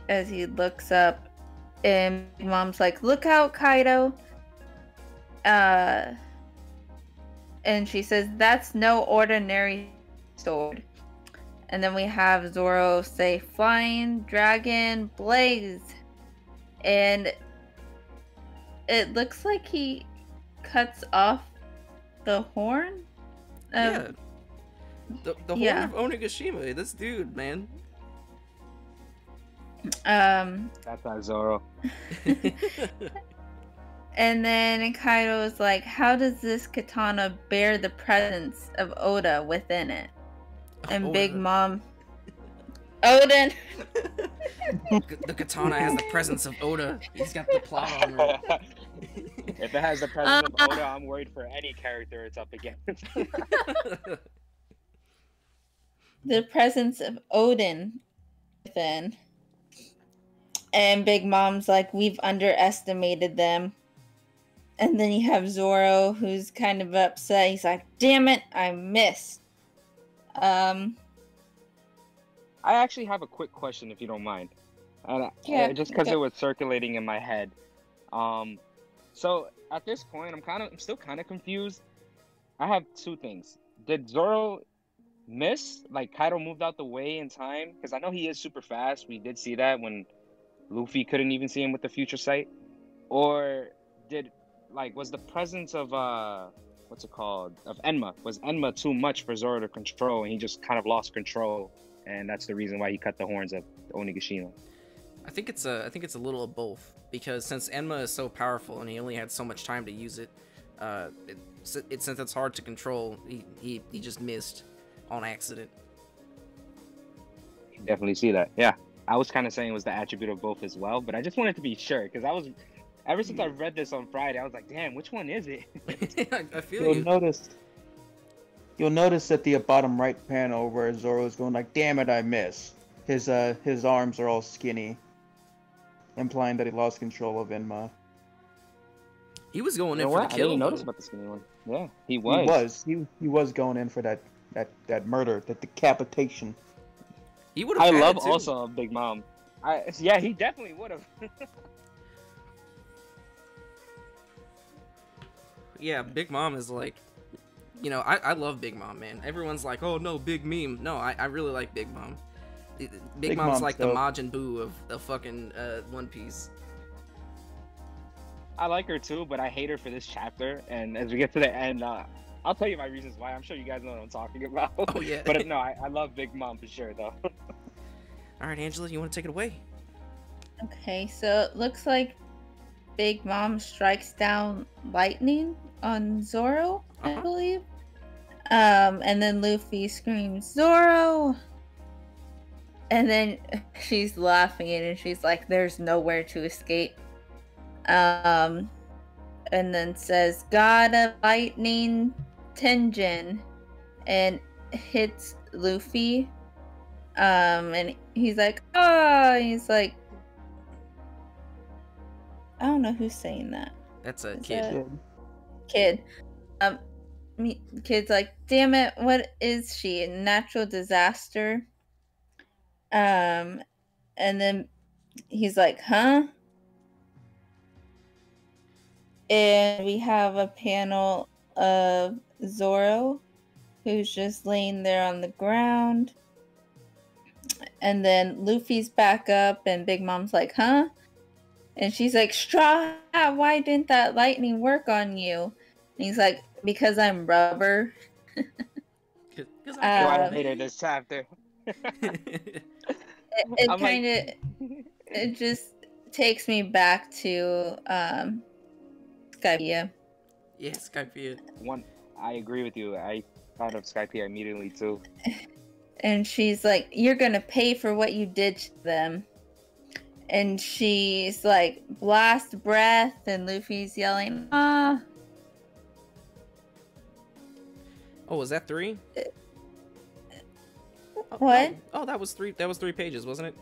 As he looks up, and Mom's like, look out, Kaido. And she says, that's no ordinary sword. And then we have Zoro say, flying dragon blaze. And it looks like he cuts off the horn. Yeah. The horn of Onigashima, this dude, man. That's not Zoro. And then Kaido is like, how does this katana bear the presence of Oda within it? And Oda. Big Mom... Odin! The katana has the presence of Oda. He's got the plot armor. If it has the presence of Oda, I'm worried for any character it's up against. The presence of Odin within. And Big Mom's like, we've underestimated them. And then you have Zoro, who's kind of upset. He's like, damn it, I missed. I actually have a quick question, if you don't mind. Just because it was circulating in my head. So at this point, I'm still kind of confused. I have two things. Did Zoro miss? Like Kaido moved out the way in time? Because I know he is super fast. We did see that when Luffy couldn't even see him with the future sight. Or was the presence of what's it called? Of Enma. Was Enma too much for Zoro to control, and he just kind of lost control, and that's the reason why he cut the horns of Onigashima? I think it's a little of both, because since Enma is so powerful and he only had so much time to use it, since it's hard to control, he just missed on accident. You definitely see that. Yeah, I was kind of saying it was the attribute of both as well, but I just wanted to be sure, because ever since I read this on Friday, I was like, damn, which one is it? I feel You'll notice at the bottom right panel where Zoro's going like, damn it, I missed. His arms are all skinny, implying that he lost control of Enma. He was going in for the kill. I didn't notice about the skinny one. Yeah, he was. He was going in for that murder, that decapitation. He would have. I love also Big Mom. Yeah, he definitely would have. Yeah, Big Mom is like, you know, I love Big Mom, man. Everyone's like, oh no, Big Meme. No, I really like Big Mom. Big Mom's like the Majin Buu of the fucking One Piece. I like her too, but I hate her for this chapter. And as we get to the end, I'll tell you my reasons why. I'm sure you guys know what I'm talking about. Oh yeah. But no, I love Big Mom for sure though. All right, Angela, you want to take it away? Okay, so it looks like Big Mom strikes down lightning on Zoro, I believe. And then Luffy screams, Zoro! And then she's laughing and she's like, there's nowhere to escape. And then says, God of Lightning Tenjin, and hits Luffy. And he's like, oh, he's like, I don't know who's saying that. That's a Is kid. that- Kid. Kid's like, damn it, what is she? A natural disaster? And then he's like, huh? And we have a panel of Zoro, who's just laying there on the ground. And then Luffy's back up, and Big Mom's like, huh? And she's like, Straw Hat, why didn't that lightning work on you? And he's like, because I'm rubber. Because I hated this chapter. It I'm kind of, it just takes me back to Skypiea. Yeah, Skypiea. I agree with you. I thought of Skypiea immediately too. And she's like, you're gonna pay for what you did to them. And she's like, blast breath, and Luffy's yelling, ah. Oh, was that 3? What? Oh, that was 3. That was 3 pages, wasn't it?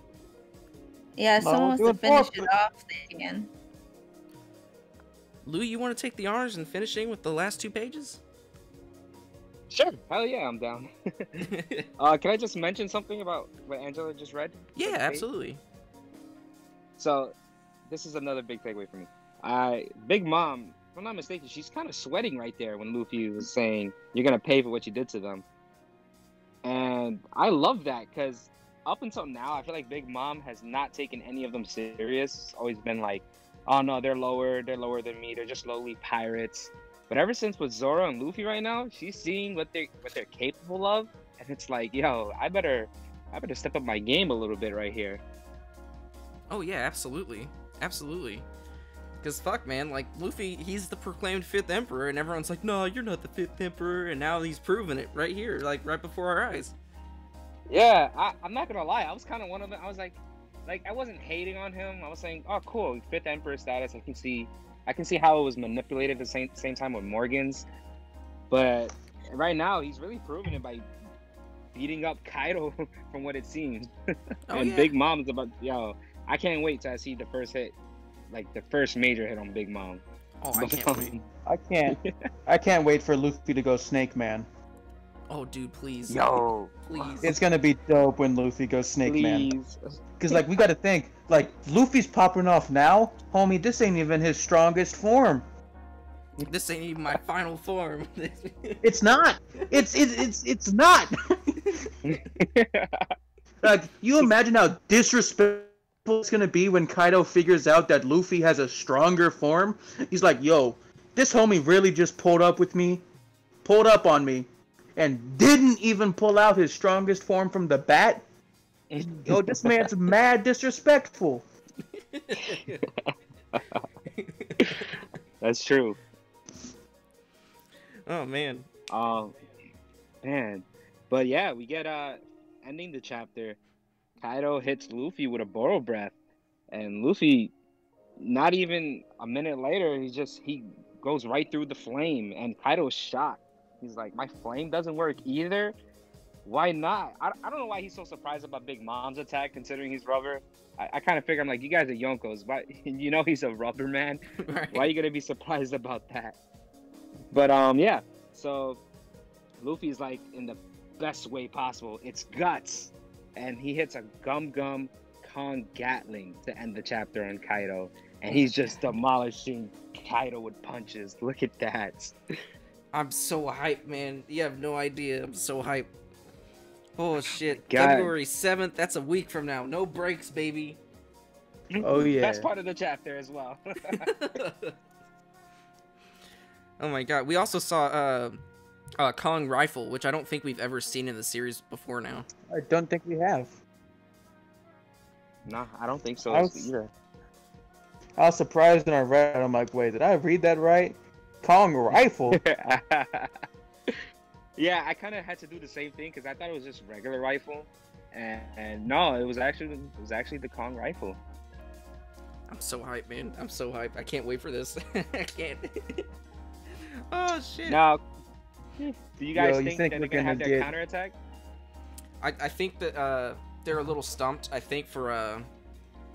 Yeah, someone wants to finish it off again. Lou, you want to take the honors in finishing with the last 2 pages? Sure. Hell yeah, I'm down. Can I just mention something about what Angela just read? Yeah, absolutely. So, this is another big takeaway for me. Big Mom, if I'm not mistaken, she's kind of sweating right there when Luffy was saying, you're going to pay for what you did to them. And I love that, because up until now, I feel like Big Mom has not taken any of them serious. It's always been like, oh no, they're lower than me, they're just lowly pirates. But ever since with Zoro and Luffy right now, she's seeing what they're capable of, and it's like, yo, I better step up my game a little bit right here. Oh yeah, absolutely. Absolutely. Because fuck, man, like, Luffy, he's the proclaimed 5th Emperor, and everyone's like, no, you're not the 5th Emperor, and now he's proven it right here, like, right before our eyes. Yeah, I'm not gonna lie, I was kind of one of them. I was like, I wasn't hating on him. I was saying, oh, cool, 5th Emperor status. I can see how it was manipulated at the same time with Morgan's. But right now, he's really proving it by beating up Kaido from what it seems. And yeah. Big Mom's about, yo, I can't wait till I see the first hit, like the first major hit on Big Mom. Oh, I can't wait. I can't wait for Luffy to go Snake Man. Oh, dude, please. Yo. Please. It's gonna be dope when Luffy goes Snake Man. Because, like, we gotta think, like, Luffy's popping off now. Homie, this ain't even his strongest form. This ain't even my final form. It's not. It's not. Like, you imagine how disrespectful it's gonna be when Kaido figures out that Luffy has a stronger form? He's like, yo, this homie really just pulled up on me, and didn't even pull out his strongest form from the bat? Yo, this man's mad disrespectful. That's true. Oh, man. Man. But yeah, we get, ending the chapter, Kaido hits Luffy with a Boro Breath, and Luffy, not even a minute later, he goes right through the flame, and Kaido's shocked. He's like, my flame doesn't work either? Why not? I don't know why he's so surprised about Big Mom's attack, considering he's rubber. I kind of figure, I'm like, you guys are Yonkos, but you know he's a rubber man. Right. Why are you going to be surprised about that? But, yeah. So, Luffy's like, in the best way possible, it's guts. And he hits a Gum Gum Kong Gatling to end the chapter on Kaido. And he's just demolishing Kaido with punches. Look at that. I'm so hyped, man. You have no idea. I'm so hyped. Oh, shit. God. February 7th. That's a week from now. No breaks, baby. Oh, yeah. That's part of the chapter as well. Oh, my God. We also saw Kong Rifle, which I don't think we've ever seen in the series before now. I don't think we have. No, I don't think so either. I was surprised when I read it. I'm like, wait, did I read that right? Kong Rifle? Yeah, I kind of had to do the same thing because I thought it was just regular rifle, and no, it was actually the Kong Rifle. I'm so hyped, man. I'm so hyped. I can't wait for this. I can't. Oh shit. Now, do you guys think think that we're they're gonna have gonna their get- counterattack? I think that they're a little stumped. I think for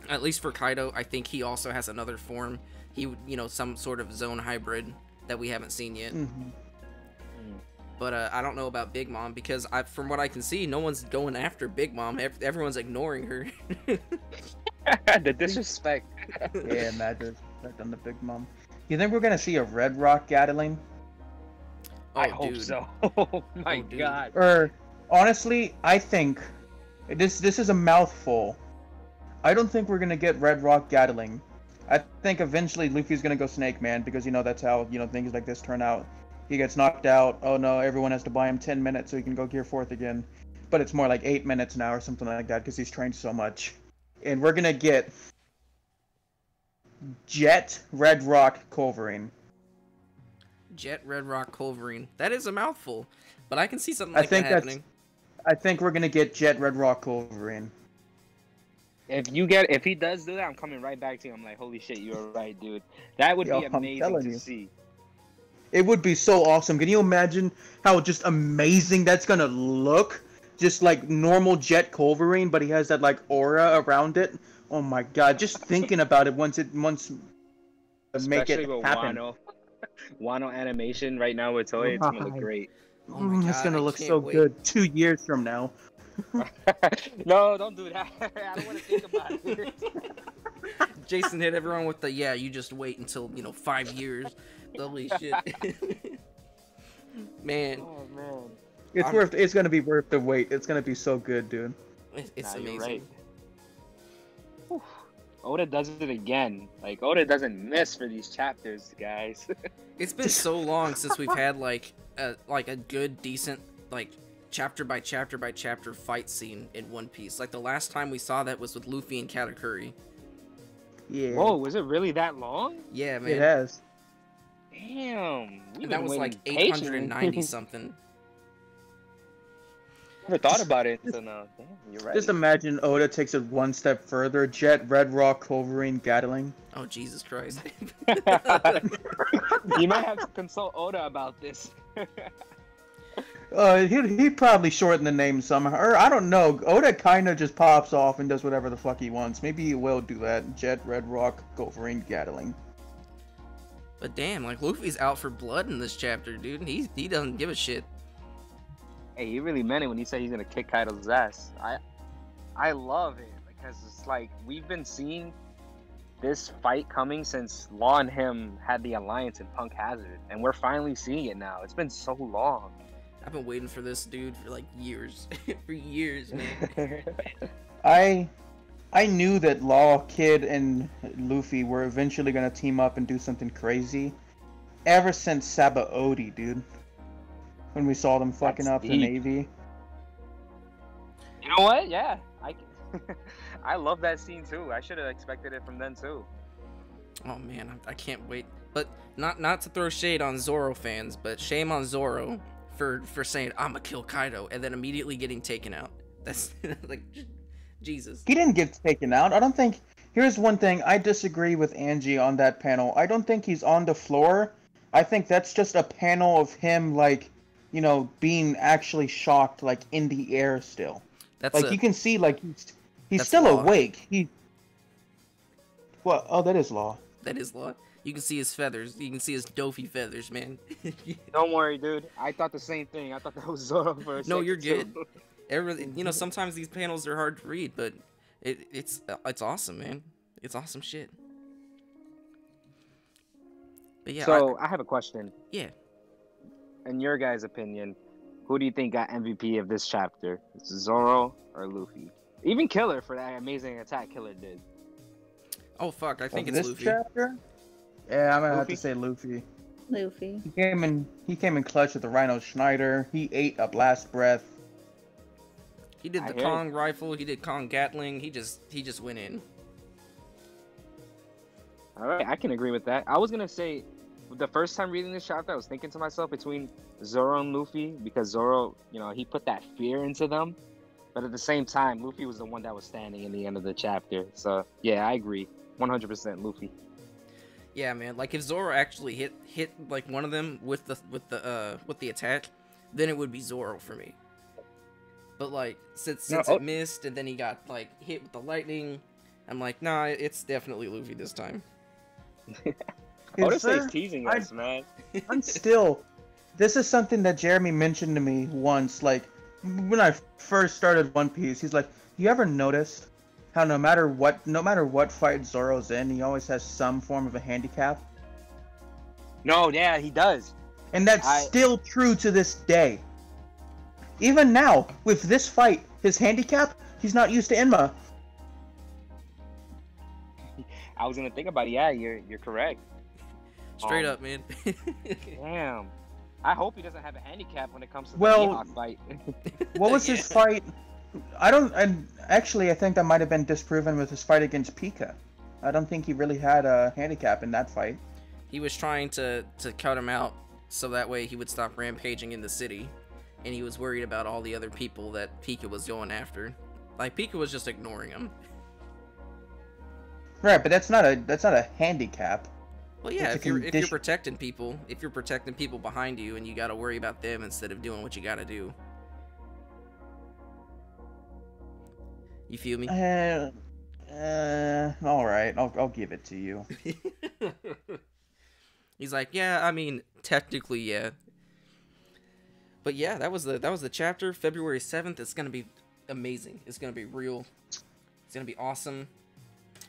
at least for Kaido, I think he also has another form. He some sort of zone hybrid that we haven't seen yet. Mm-hmm. But I don't know about Big Mom because from what I can see, no one's going after Big Mom. Everyone's ignoring her. The disrespect. Yeah, imagine that on the Big Mom. You think we're gonna see a Red Rock Gatling? I hope so. Oh my dude. god. Or honestly, I think this is a mouthful. I don't think we're gonna get Red Rock Gatling. I think eventually Luffy's gonna go Snake Man because that's how things like this turn out. He gets knocked out. Oh no, everyone has to buy him 10 minutes so he can go Gear 4th again. But it's more like 8 minutes now or something like that because he's trained so much. And we're gonna get Jet Red Rock Culverine. Jet Red Rock Culverine. That is a mouthful, but I can see something like that happening. I think we're gonna get Jet Red Rock Culverine. If he does do that, I'm coming right back to you. I'm like, holy shit, you're right, dude. That would be I'm amazing telling to you. see. It would be so awesome. Can you imagine how just amazing that's gonna look? Just like normal Jet Culverine, but he has that like aura around it. Oh my god! Just thinking about it once make Especially it with happen. Wano animation right now with Toei, it's gonna look great. Oh my It's God, gonna I look can't so wait. good 2 years from now. No, don't do that. I don't want to think about it. Jason hit everyone with the you just wait until 5 years. Holy shit. Man, Oh man. It's gonna be worth the wait. It's gonna be so good, dude. it's Nah, you're amazing. right. Whew. Oda does it again. Like Oda doesn't miss for these chapters, guys. It's been so long since we've had like a good decent chapter by chapter by chapter fight scene in One Piece. Like the last time we saw that was with Luffy and Katakuri. Yeah. Whoa, was it really that long? Yeah, man. It has. Damn. And that was like 890 something. Never thought about it until now. Damn, you're right. Just imagine Oda takes it one step further. Jet Red Rock Culverine Gatling. Oh Jesus Christ. You might have to consult Oda about this. He probably shortened the name somehow, or I don't know. Oda kind of just pops off and does whatever the fuck he wants. Maybe he will do that. Jet Red Rock Culverine Gatling. But damn, like Luffy's out for blood in this chapter, dude. He doesn't give a shit. Hey, he really meant it when he said he's gonna kick Kaido's ass. I love it because it's like we've been seeing this fight coming since Law and him had the alliance in Punk Hazard, and we're finally seeing it now. It's been so long. I've been waiting for this dude for like years. For years, man. I knew that Law, Kid, and Luffy were eventually gonna team up and do something crazy. Ever since Sabaody, dude. When we saw them fucking That's up the deep. Navy. You know what? Yeah, I love that scene too. I should have expected it from then too. Oh man, I can't wait. But not to throw shade on Zoro fans, but shame on Zoro for saying I'ma kill Kaido and then immediately getting taken out. That's like Jesus. He didn't get taken out. I don't think. Here's one thing. I disagree with Angie on that panel. I don't think he's on the floor. I think that's just a panel of him, like, being actually shocked, like, in the air still. That's Like, you can see, like, he's That's still Law. awake. What? Oh, that is Law. That is Law. You can see his feathers. You can see his dopey feathers, man. Don't worry, dude. I thought the same thing. I thought that was Zoro for a No, second, you're too. good. Sometimes these panels are hard to read, but it's awesome, man. It's awesome shit. But yeah, So I have a question. yeah. In your guys' opinion, who do you think got MVP of this chapter? It's Zoro or Luffy? Even Killer for that amazing attack Killer did. Oh fuck, I think Of it's this Luffy. chapter? Yeah, I'm gonna have Luffy? to say Luffy. Luffy. He came in clutch with the Rhino Schneider. He ate up last breath. He did the Kong rifle. He did Kong Gatling. He just went in. All right, I can agree with that. I was gonna say, the first time reading this chapter, I was thinking to myself between Zoro and Luffy, because Zoro, you know, he put that fear into them, but at the same time, Luffy was the one that was standing in the end of the chapter. So yeah, I agree, 100% Luffy. Yeah, man. Like if Zoro actually hit like one of them with the attack, then it would be Zoro for me. But like since it missed and then he got like hit with the lightning, I'm like, nah, it's definitely Luffy this time. Odyssey's teasing us, man. I'm still. This is something that Jeremy mentioned to me once. Like when I first started One Piece, he's like, "You ever noticed how no matter what fight Zoro's in, he always has some form of a handicap?" No, yeah, he does. And that's still true to this day. Even now, with this fight, his handicap, he's not used to Enma. I was gonna think about it. Yeah, you're correct. Straight up, man. Damn. I hope he doesn't have a handicap when it comes to the Mihawk fight. What was his fight? I think that might have been disproven with his fight against Pika. I don't think he really had a handicap in that fight. He was trying to cut him out so that way he would stop rampaging in the city. And he was worried about all the other people that Pika was going after. Like, Pika was just ignoring him. Right, but that's not a handicap. Well, yeah, if you're protecting people, behind you and you gotta worry about them instead of doing what you gotta do. You feel me? All right, I'll give it to you. He's like, yeah, I mean, technically, yeah. But yeah, that was the chapter, February 7th. It's gonna be amazing. It's gonna be real. It's gonna be awesome.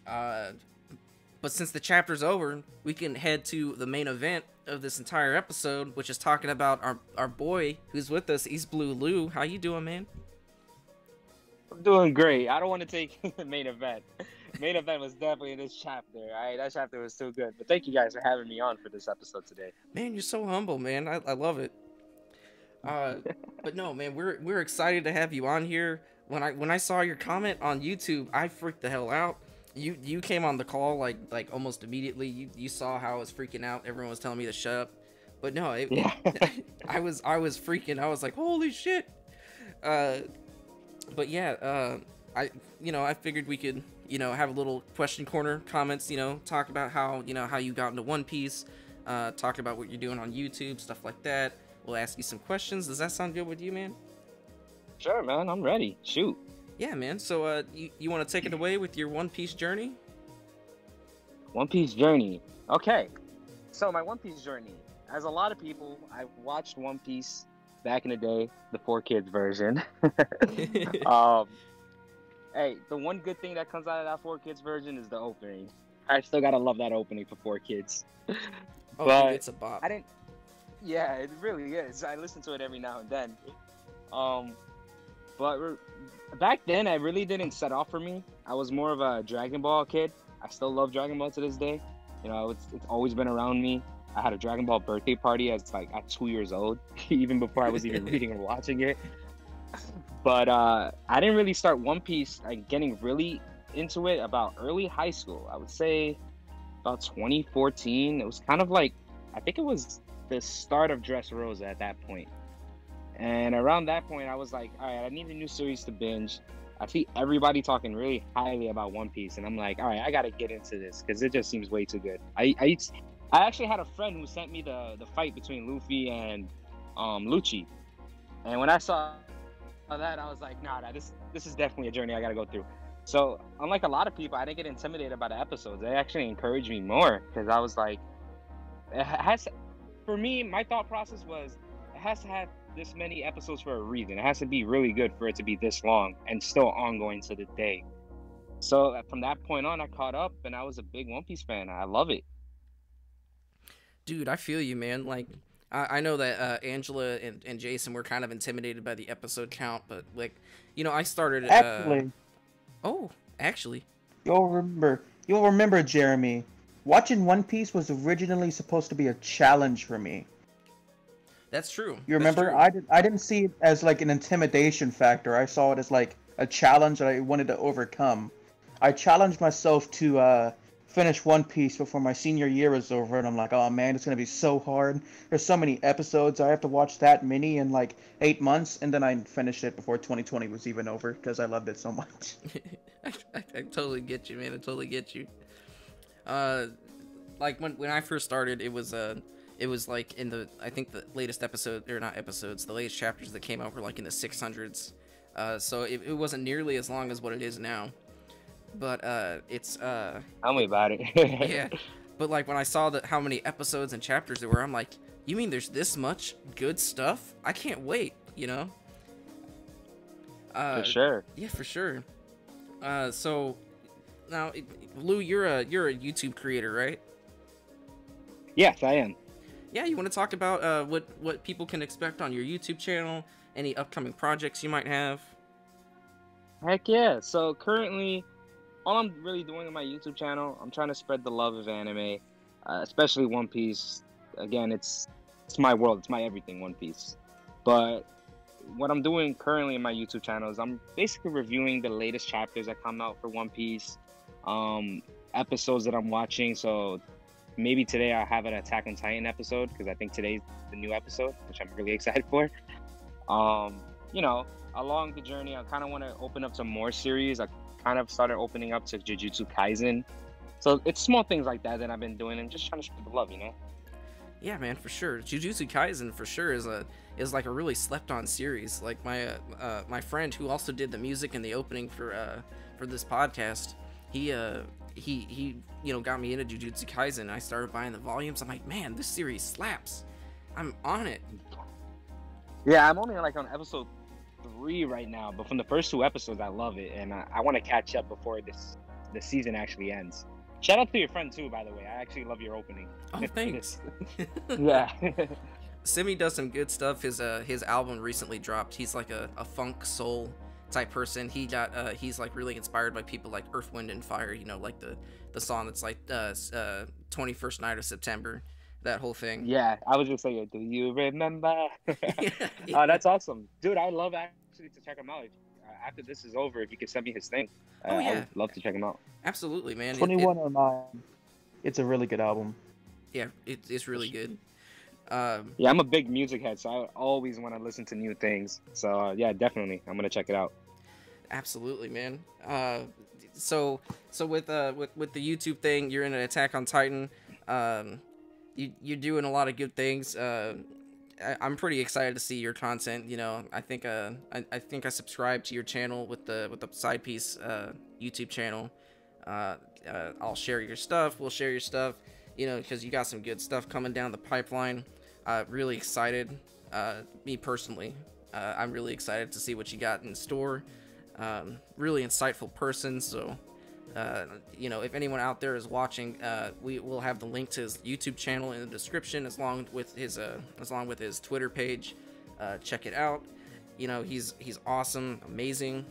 But since the chapter's over, we can head to the main event of this entire episode, which is talking about our boy who's with us, EastBlueLou. How you doing, man? I'm doing great. I don't want to take the main event. Main event was definitely in this chapter. All right, that chapter was so good. But thank you guys for having me on for this episode today. Man, you're so humble, man. I love it. But no, man, we're excited to have you on here. When I saw your comment on YouTube, I freaked the hell out. You came on the call like almost immediately. You saw how I was freaking out. Everyone was telling me to shut up. But no, I was freaking. I was like, holy shit. But yeah, I figured we could, have a little question corner comments, talk about how you got into One Piece, talk about what you're doing on YouTube, stuff like that. We'll ask you some questions. Does that sound good with you, man? Sure, man. I'm ready. Shoot. Yeah, man. So, you want to take it away with your One Piece journey? One Piece journey. Okay. So, my One Piece journey. As a lot of people, I watched One Piece back in the day, the 4Kids version. Hey, the one good thing that comes out of that 4Kids version is the opening. I still gotta love that opening for 4Kids. Oh, but dude, it's a bop. Yeah, it really is. I listen to it every now and then. But back then, I really didn't set off for me. I was more of a Dragon Ball kid. I still love Dragon Ball to this day. It's always been around me. I had a Dragon Ball birthday party at 2 years old, even before I was even reading or watching it. But I didn't really start One Piece, getting really into it about early high school. I would say about 2014. It was kind of I think it was the start of Dressrosa at that point. And around that point, I was like, all right, I need a new series to binge. I see everybody talking really highly about One Piece, and I'm like, all right, I gotta get into this because it just seems way too good. I actually had a friend who sent me the fight between Luffy and Lucci, and when I saw that, I was like, nah, this is definitely a journey I gotta go through. So unlike a lot of people, I didn't get intimidated by the episodes. They actually encouraged me more because I was like, for me, my thought process was it has to have this many episodes for a reason. It has to be really good for it to be this long and still ongoing to the day. So from that point on, I caught up and I was a big One Piece fan. I love it. Dude, I feel you, man. I know that Angela and Jason were kind of intimidated by the episode count, but I started actually. Oh, actually. You'll remember, Jeremy. watching One Piece was originally supposed to be a challenge for me. That's true. You remember? I didn't see it as like an intimidation factor. I saw it as like a challenge that I wanted to overcome. I challenged myself to finish One Piece before my senior year was over, and I'm like, oh man, it's gonna be so hard. There's so many episodes. I have to watch that many in like 8 months, and then I finished it before 2020 was even over because I loved it so much. I totally get you, man. I totally get you. Like when I first started, it was like in the, I think the latest episode, or not episodes, the latest chapters that came out were like in the 600s. So it wasn't nearly as long as what it is now. But it's Tell me about it. yeah. But like when I saw how many episodes and chapters there were, I'm like, you mean there's this much good stuff? I can't wait, you know? For sure. Yeah, for sure. So now, Lou, you're a YouTube creator, right? Yes, I am. Yeah, you want to talk about what people can expect on your YouTube channel, any upcoming projects you might have? Heck yeah. So currently, all I'm really doing on my YouTube channel, I'm trying to spread the love of anime, especially One Piece. Again, it's my world, it's my everything, One Piece. But what I'm doing currently in my YouTube channel is I'm basically reviewing the latest chapters that come out for One Piece, episodes that I'm watching. So maybe today I'll have an Attack on Titan episode, because I think today's the new episode, which I'm really excited for. You know, along the journey, I kind of want to open up some more series. I kind of started opening up to Jujutsu Kaisen. So it's small things like that I've been doing and just trying to spread the love, you know? Yeah, man, for sure. Jujutsu Kaisen for sure is like a really slept on series. Like my friend who also did the music and the opening for this podcast, he you know, got me into Jujutsu Kaisen. I started buying the volumes. I'm like, man, this series slaps. I'm on it. Yeah, I'm only like on episode 3 right now, but from the first 2 episodes, I love it, and I want to catch up before the season actually ends. Shout out to your friend too, by the way. I actually love your opening. Oh, thanks. Yeah. Simi does some good stuff. His album recently dropped. He's like a funk soul type person. He's like really inspired by people like Earth, Wind, and Fire. You know, like the song that's like 21st Night of September. That whole thing. Yeah, I was just saying, do you remember? Yeah. That's awesome. Dude, I love actually to check him out. After this is over, if you could send me his thing, Oh, yeah. I would love to check him out. Absolutely, man. 2109. It's a really good album. Yeah, it's really good. Yeah, I'm a big music head, so I always want to listen to new things. So yeah, definitely, I'm gonna check it out. Absolutely, man. So with the YouTube thing, you're in an Attack on Titan. You're doing a lot of good things. I'm pretty excited to see your content. You know, I think I subscribed to your channel with the side piece YouTube channel. I'll share your stuff. We'll share your stuff. You know, because you got some good stuff coming down the pipeline. Really excited. Me personally, I'm really excited to see what you got in store. Really insightful person. So, you know, if anyone out there is watching, we will have the link to his YouTube channel in the description, along with his Twitter page. Check it out. You know, he's awesome, amazing.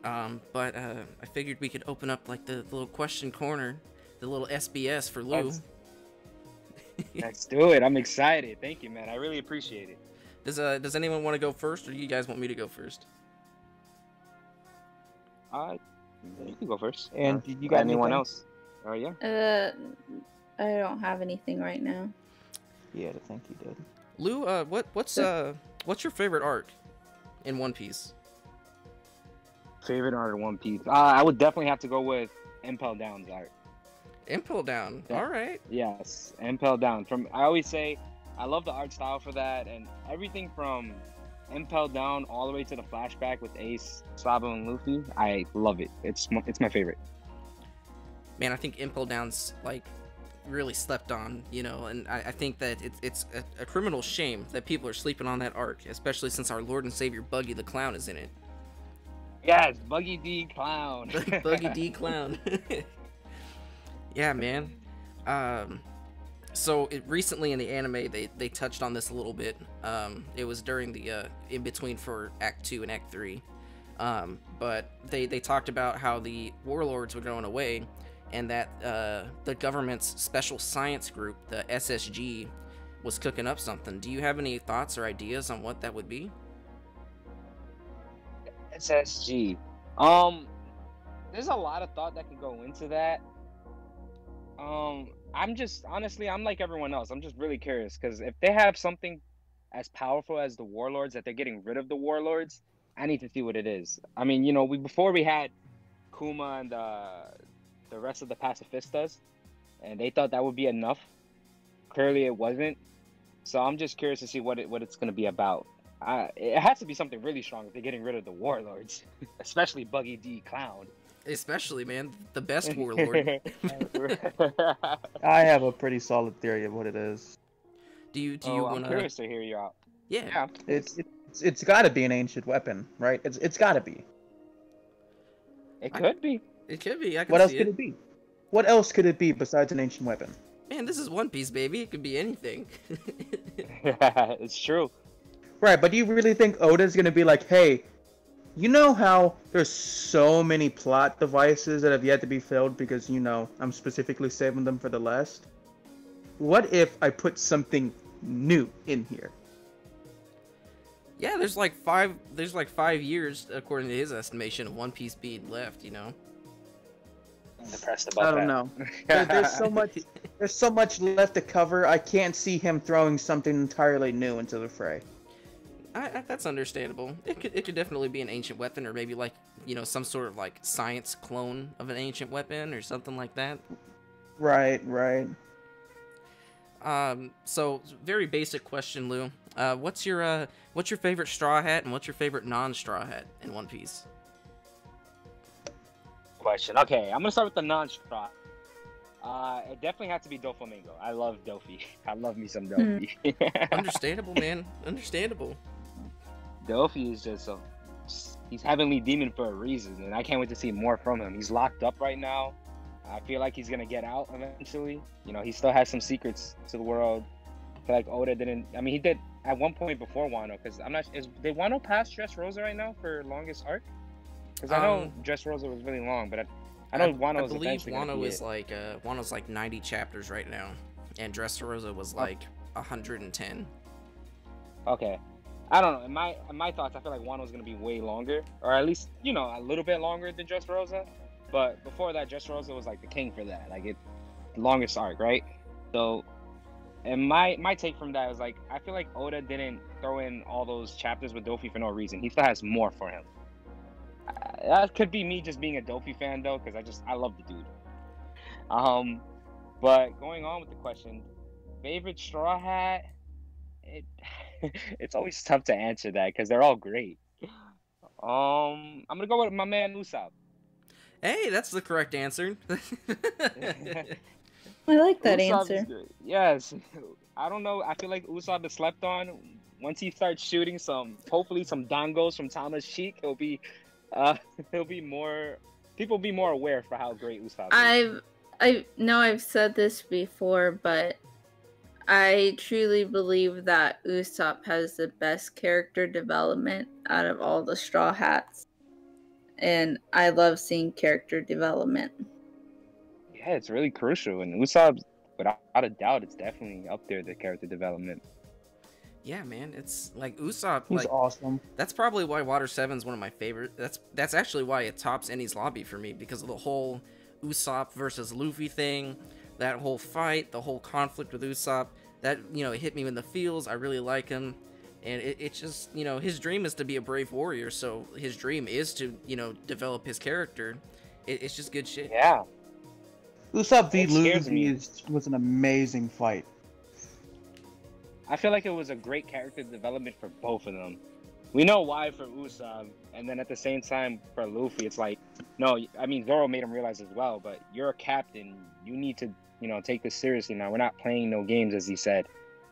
But I figured we could open up like the little question corner, the little SBS for Lou. Let's do it. I'm excited. Thank you, man. I really appreciate it. Does anyone want to go first, or do you guys want me to go first? You can go first. And you got anyone anything? else? Oh yeah. I don't have anything right now. Yeah, I think you did. Lou, what's your favorite arc in One Piece? Favorite art of One Piece? I would definitely have to go with Impel Down's art. Impel Down. Yeah. All right. Yes, Impel Down. I always say I love the art style for that, and everything from Impel Down all the way to the flashback with Ace, Sabo, and Luffy. I love it. It's my favorite. Man, I think Impel Down's like really slept on, you know, and I think that it's a criminal shame that people are sleeping on that arc, especially since our Lord and Savior Buggy the Clown is in it. Yes, Buggy D Clown. Buggy D Clown. Yeah, man. So recently in the anime, they touched on this a little bit. It was during the in between for Act 2 and Act 3. But they talked about how the warlords were going away, and that the government's special science group, the SSG, was cooking up something. Do you have any thoughts or ideas on what that would be? SSG. There's a lot of thought that can go into that. I'm just honestly, I'm like everyone else. I'm just really curious because if they have something as powerful as the warlords, that they're getting rid of the warlords, I need to see what it is. I mean, you know, before we had Kuma and the rest of the pacifistas, and they thought that would be enough. Clearly, it wasn't. So I'm just curious to see what it's going to be about. It has to be something really strong if they're getting rid of the warlords, especially Buggy D Clown. Especially, man, the best warlord. I have a pretty solid theory of what it is. Do you want I'm curious to hear you out. Yeah. It's got to be an ancient weapon, right? It's got to be. It could be. It could be. I can What else see could it be? What else could it be besides an ancient weapon? Man, this is One Piece, baby. It could be anything. It's true. Right, but do you really think Oda's gonna be like, hey, you know how there's so many plot devices that have yet to be filled because, you know, I'm specifically saving them for the last? What if I put something new in here? Yeah, there's like 5 years, according to his estimation, of One Piece being left, you know? I'm depressed about I don't know. There's so much left to cover. I can't see him throwing something entirely new into the fray. That's understandable. It could definitely be an ancient weapon, or maybe like, you know, some sort of like science clone of an ancient weapon or something like that. Right. So very basic question, Lou. What's your favorite Straw Hat and what's your favorite non-Straw Hat in One Piece? Question. Okay, I'm gonna start with the non-straw. It definitely has to be Doflamingo. I love Dofi. I love me some Dofi. Understandable, man. Understandable. Dofi is just he's Heavenly Demon for a reason, and I can't wait to see more from him. He's locked up right now. I feel like he's gonna get out eventually. You know, he still has some secrets to the world. I feel like Oda didn't. I mean, he did at one point before Wano, because I'm not. Did Wano pass Dressrosa right now for longest arc? Because I know Dressrosa was really long, but I know Wano was eventually gonna be it. Wano's like 90 chapters right now, and Dressrosa was like 110. Okay, I don't know. In my thoughts, I feel like Wano's gonna be way longer, or at least, you know, a little bit longer than Dressrosa. But before that, Dressrosa was like the king for that, like the longest arc, right? So, and my take from that was like, I feel like Oda didn't throw in all those chapters with Dofi for no reason. He still has more for him. That could be me just being a Dofi fan though, because I love the dude. But going on with the question, favorite Straw Hat, it's always tough to answer that because they're all great. I'm gonna go with my man Usopp. Hey, that's the correct answer. I like that Usopp answer. Yes, I don't know. I feel like Usopp is slept on. Once he starts shooting hopefully some dongos from Tama's cheek, he'll be more. People will be more aware for how great Usopp is. I know I've said this before, but I truly believe that Usopp has the best character development out of all the Straw Hats. And I love seeing character development. Yeah, it's really crucial. And Usopp, without a doubt, it's definitely up there, the character development. Yeah, man, it's like Usopp. He's awesome. That's probably why Water 7 is one of my favorite. That's actually why it tops Enies Lobby for me, because of the whole Usopp versus Luffy thing, that whole fight, the whole conflict with Usopp. That, you know, it hit me in the feels. I really like him, and it's just, you know, his dream is to be a brave warrior. So his dream is to, you know, develop his character. It's just good shit. Yeah. Usopp v. Luffy was an amazing fight. I feel like it was a great character development for both of them. We know why for Usopp, and then at the same time for Luffy, it's like, no, I mean, Zoro made him realize as well, but you're a captain. You need to, you know, take this seriously now. We're not playing no games, as he said.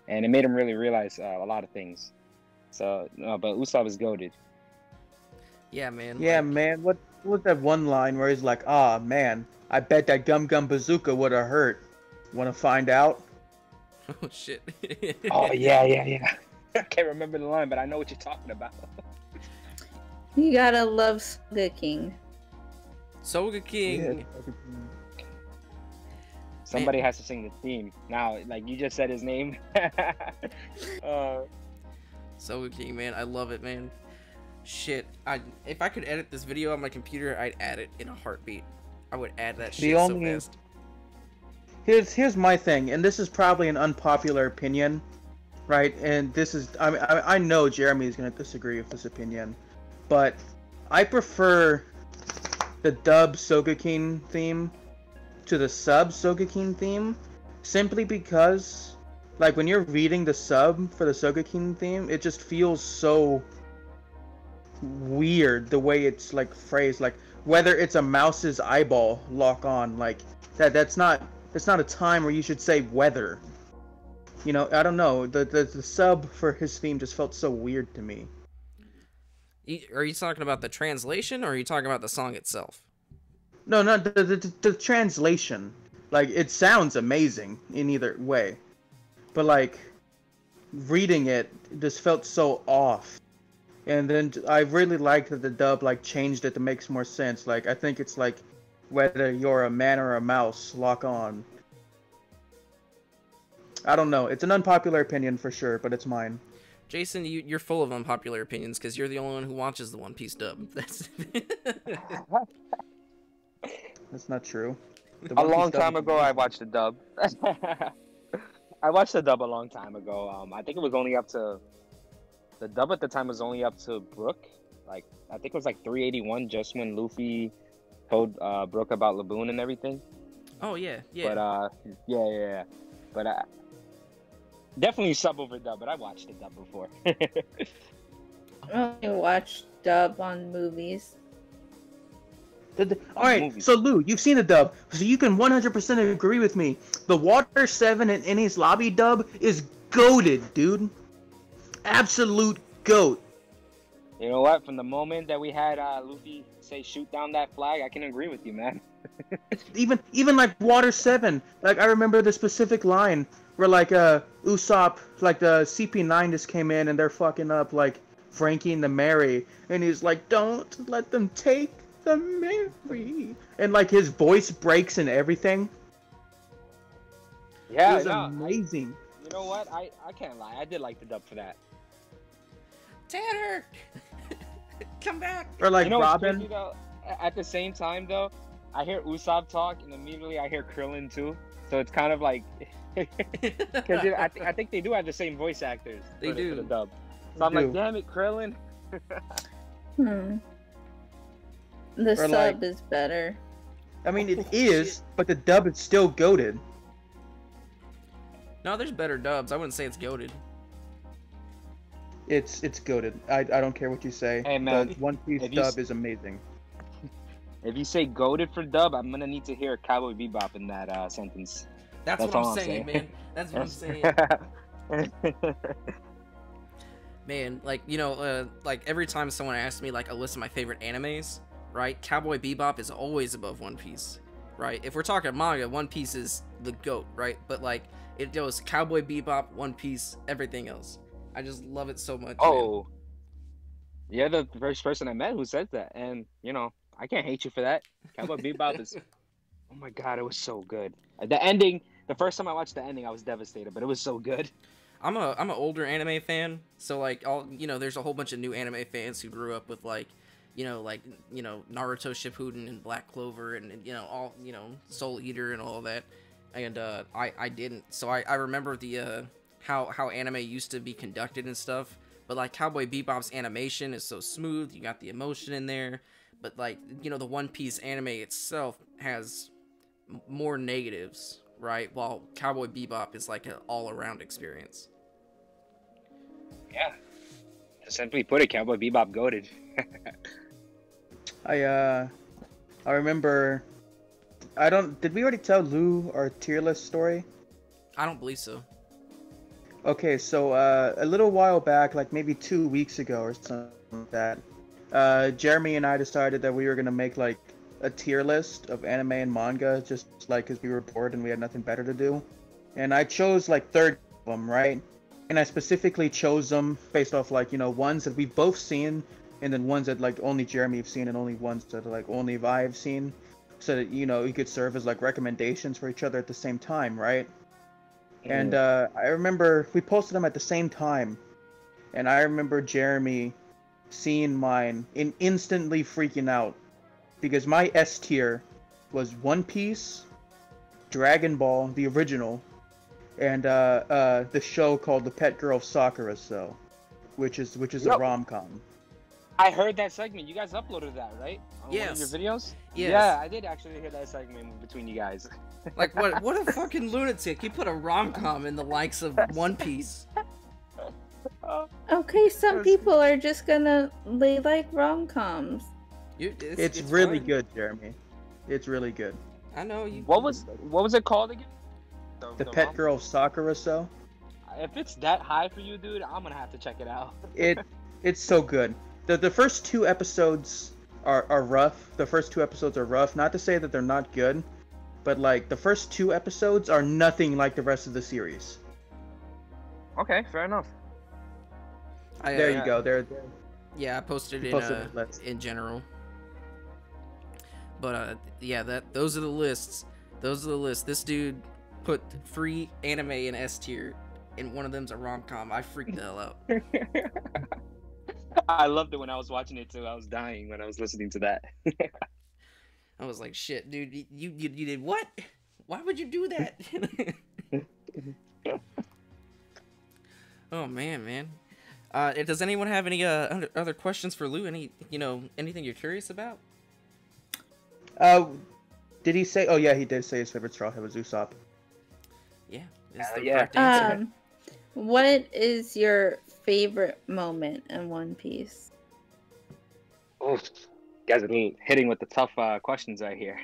And it made him really realize a lot of things. So, but Usopp is goated. Yeah, man. Yeah, man. What was that one line where he's like, "Ah, man, I bet that Gum Gum Bazooka would have hurt. Want to find out?" Oh shit. Oh yeah. I can't remember the line, but I know what you're talking about. You gotta love Soga King. Soga King. Yeah. Somebody has to sing the theme. Now, like you just said his name. Soga King, man, I love it, man. Shit, if I could edit this video on my computer, I'd add it in a heartbeat. I would add that shit so fast. Here's my thing, and this is probably an unpopular opinion, right? And this is, I know Jeremy is gonna disagree with this opinion, but I prefer the dub Sogeking theme to the sub Sogeking theme, simply because, like, when you're reading the sub for the Sogeking theme, it just feels so weird the way it's like phrased, like whether it's a mouse's eyeball lock on, like that's not a time where you should say weather. You know, I don't know. The sub for his theme just felt so weird to me. Are you talking about the translation, or are you talking about the song itself? No, not the translation. Like, it sounds amazing in either way, but like reading it just felt so off. And then I really liked that the dub like changed it to make more sense. Like, I think it's like whether you're a man or a mouse, lock on. I don't know. It's an unpopular opinion for sure, but it's mine. Jason, you're full of unpopular opinions because you're the only one who watches the One Piece dub. That's not true. A long time ago, I watched the dub. I watched the dub a long time ago. I think it was only up to... The dub at the time was only up to Brook. Like, I think it was like 381, just when Luffy told Brook about Laboon and everything. Oh, yeah, yeah. But, yeah. But, definitely sub over dub, but I watched the dub before. I only watched dub on movies. Alright, so Lou, you've seen the dub, so you can 100% agree with me. The Water 7 and Enies Lobby dub is goated, dude. Absolute goat. You know what? From the moment that we had Luffy say shoot down that flag, I can agree with you, man. even like Water 7, like I remember the specific line where like Usopp, like the CP9 just came in and they're fucking up like Frankie and the Mary, and he's like, don't let them take the Mary, and like his voice breaks and everything. Yeah, it was amazing. You know what? I can't lie. I did like the dub for that. Tanner, come back. Or like, you know, Robin. Crazy, though? At the same time, though, I hear Usopp talk, and immediately I hear Krillin too. So it's kind of like, because I think they do have the same voice actors. They do. For the dub. So I'm like, damn it, Krillin. The sub is better. I mean, it is, but the dub is still goated. No, there's better dubs. I wouldn't say it's goated. It's goated. I don't care what you say. Hey, man, the One Piece dub is amazing. If you say goated for dub, I'm gonna need to hear Cowboy Bebop in that sentence. That's what I'm saying, man. That's what I'm saying. Man, like, you know, like every time someone asks me like a list of my favorite animes, right? Cowboy Bebop is always above One Piece, right? If we're talking manga, One Piece is the GOAT, right? But like, it goes Cowboy Bebop, One Piece, everything else. I just love it so much. Oh, man. You're the first person I met who said that, and you know, I can't hate you for that. Cowboy Bebop is, oh my god, it was so good. The ending, the first time I watched the ending, I was devastated, but it was so good. I'm an older anime fan, so like there's a whole bunch of new anime fans who grew up with like Naruto Shippuden and Black Clover and all Soul Eater and all that, and I didn't, so I remember the how anime used to be conducted and stuff, but like Cowboy Bebop's animation is so smooth, you got the emotion in there, but like the One Piece anime itself has more negatives, right, while Cowboy Bebop is like an all-around experience. Yeah, to simply put it, Cowboy Bebop goated. I remember, did we already tell Lou our tier list story? I don't believe so. Okay, so a little while back, like maybe 2 weeks ago or something like that, Jeremy and I decided that we were gonna make like a tier list of anime and manga, just like because we were bored and we had nothing better to do. And I chose like 30 of them, right? And I specifically chose them based off like ones that we've both seen, and then ones that like only Jeremy have seen, and only ones that like only I've seen. so that you could serve as like recommendations for each other at the same time, right? And I remember we posted them at the same time, and I remember Jeremy seeing mine and instantly freaking out because my S tier was One Piece, Dragon Ball, the original, and the show called The Pet Girl of Sakura, which is a rom-com. I heard that segment. You guys uploaded that, right? On Yes. one of your videos? Yes. Yeah, I did actually hear that segment between you guys. Like, what a fucking lunatic. You put a rom-com in the likes of One Piece. Okay, some people are just gonna they like rom-coms. It's really fine. good, Jeremy. It's really good. I know you. What was it called again? The Pet Girl of Sakura, If it's that high for you, dude, I'm gonna have to check it out. It's so good. The first 2 episodes are rough. The first 2 episodes are rough. Not to say that they're not good, but like the first 2 episodes are nothing like the rest of the series. Okay, fair enough. There you go. There. Yeah, I posted it in general. But yeah, those are the lists. This dude put free anime in S tier, and one of them's a rom-com. I freaked the hell out. I loved it when I was watching it too. I was dying when I was listening to that. I was like, shit, dude, you did what? Why would you do that? Oh man. Does anyone have any other questions for Lou? Anything you're curious about? Did he say? Oh yeah, he did say his favorite Straw Hat was Usopp. Yeah, it's the yeah. correct answer. What is your favorite moment in One Piece? Oh, you guys are hitting with the tough questions right here.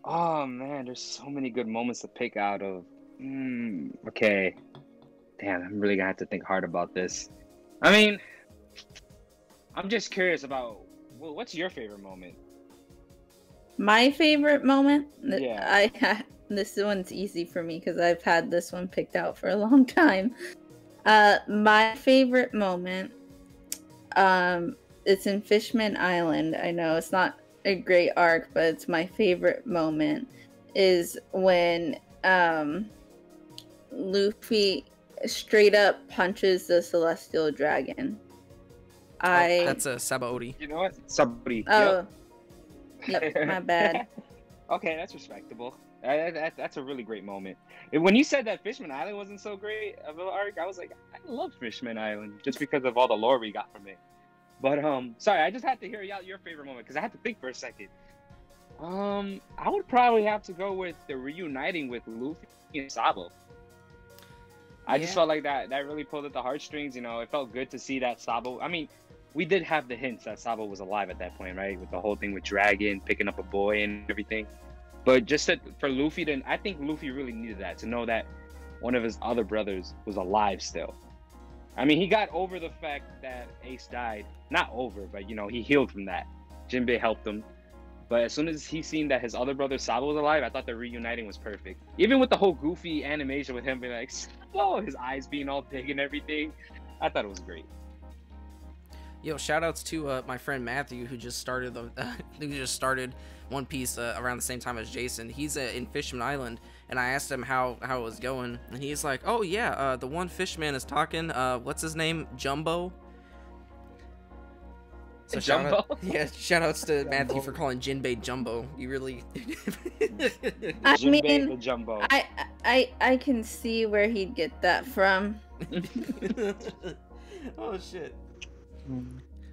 Oh man, there's so many good moments to pick out of. Okay. Damn, I'm really gonna have to think hard about this. I mean, I'm just curious about what's your favorite moment? My favorite moment? Yeah. This one's easy for me because I've had this one picked out for a long time. My favorite moment, it's in Fishman Island. I know it's not a great arc, but it's my favorite moment, is when Luffy straight up punches the Celestial Dragon. That's a Sabaody. You know what? Somebody. Oh, yep, my bad. Okay, that's respectable. That's a really great moment. When you said that Fishman Island wasn't so great of an arc, I was like, I love Fishman Island just because of all the lore we got from it. But sorry, I just had to hear out your favorite moment because I had to think for a second. I would probably have to go with the reuniting with Luffy and Sabo. I just felt like that really pulled at the heartstrings. It felt good to see that Sabo. I mean, we did have the hints that Sabo was alive at that point, right? With the whole thing with Dragon picking up a boy and everything. But just for Luffy, I think Luffy really needed that, to know that one of his other brothers was alive still. I mean, he got over the fact that Ace died. Not over, but, he healed from that. Jinbei helped him. But as soon as he seen that his other brother Sabo was alive, I thought the reuniting was perfect. Even with the whole goofy animation with him being like, Sabo, his eyes being all big and everything, I thought it was great. Yo, shoutouts to my friend Matthew who just started One Piece around the same time as Jason. He's in Fishman Island, and I asked him how it was going, and he's like, "Oh yeah, the one fishman is talking. What's his name? Jumbo." So Jumbo? Shoutouts to Matthew for calling Jinbei Jumbo. You really. I Jinbei mean, the Jumbo. I can see where he'd get that from. Oh shit.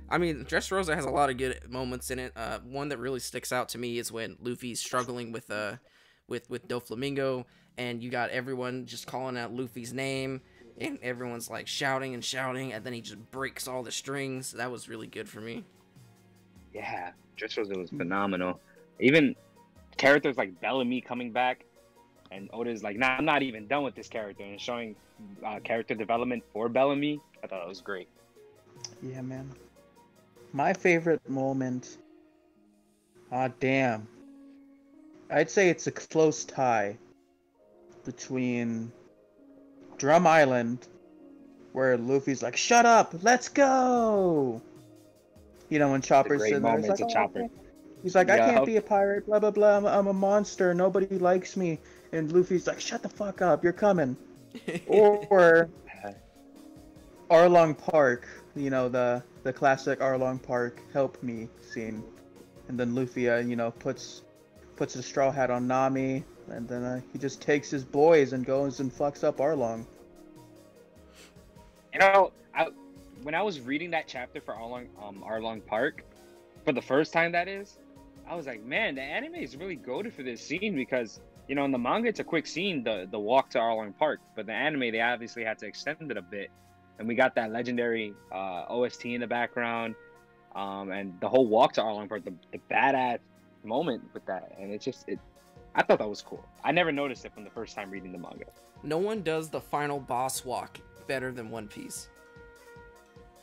I mean, Dressrosa has a lot of good moments in it. One that really sticks out to me is when Luffy's struggling with Doflamingo, and you got everyone just calling out Luffy's name, and everyone's like shouting, and then he just breaks all the strings. That was really good for me. Yeah, Dressrosa was phenomenal. Even characters like Bellamy coming back, and Oda's like, nah, I'm not even done with this character, and showing character development for Bellamy. I thought it was great. Yeah, man. My favorite moment. Damn. I'd say it's a close tie between Drum Island, where Luffy's like, "Shut up, let's go." When Chopper's Great sitting there, moment it's to like, Chopper. He's like, I Yeah. can't be a pirate, blah blah blah. I'm a monster. Nobody likes me. And Luffy's like, shut the fuck up. You're coming. Or Arlong Park. You know, the classic Arlong Park help me scene. And then Luffy, puts a straw hat on Nami, and then he just takes his boys and goes and fucks up Arlong. You know, when I was reading that chapter for Arlong Park, for the first time that is, I was like, man, the anime is really goated for this scene because, in the manga it's a quick scene, the walk to Arlong Park, but the anime they obviously had to extend it a bit, and we got that legendary OST in the background, and the whole walk to Arlong Park, the badass moment with that, and I thought that was cool. I never noticed it from the first time reading the manga. No one does the final boss walk better than One Piece.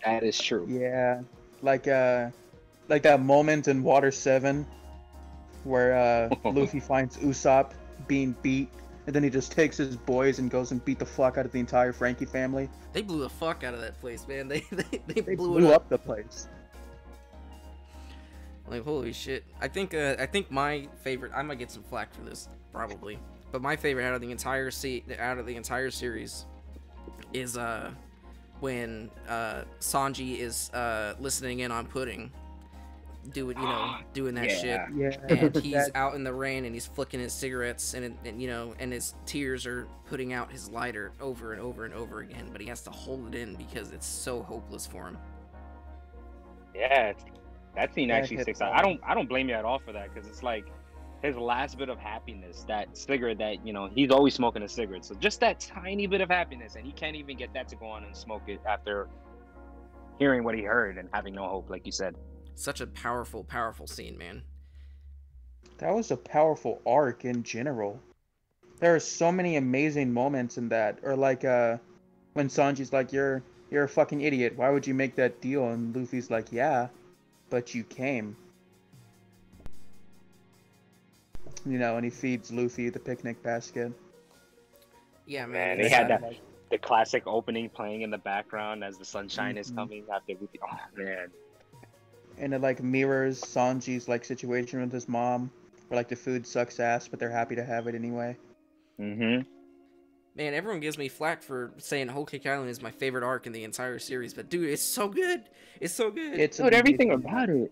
That is true. Yeah, like that moment in Water 7 where Luffy finds Usopp being beat, and then he just takes his boys and goes and beat the fuck out of the entire Frankie family. They blew the fuck out of that place, man. They They blew blew it up the place. Like, holy shit. I think my favorite, I might get some flack for this, probably, but my favorite out of the entire series is when Sanji is listening in on Pudding doing that shit, Yeah. and he's out in the rain and he's flicking his cigarettes and his tears are putting out his lighter over and over and over again, but he has to hold it in because it's so hopeless for him. Yeah, that scene That actually hit sticks out. I don't blame you at all for that, because it's like his last bit of happiness, that cigarette that, he's always smoking a cigarette. So just that tiny bit of happiness, and he can't even get that to go on and smoke it after hearing what he heard and having no hope, like you said. Such a powerful, powerful scene, man. That was a powerful arc in general. There are so many amazing moments in that. Or like when Sanji's like, you're a fucking idiot. Why would you make that deal? And Luffy's like, yeah, but you came. And he feeds Luffy the picnic basket. Yeah, man. They had the classic opening playing in the background as the sunshine is coming after Luffy. Oh man. And it like mirrors Sanji's like situation with his mom, where like the food sucks ass, but they're happy to have it anyway. Mm-hmm. Man, everyone gives me flack for saying Whole Cake Island is my favorite arc in the entire series, but dude, it's so good. It's so good. Dude, everything about it.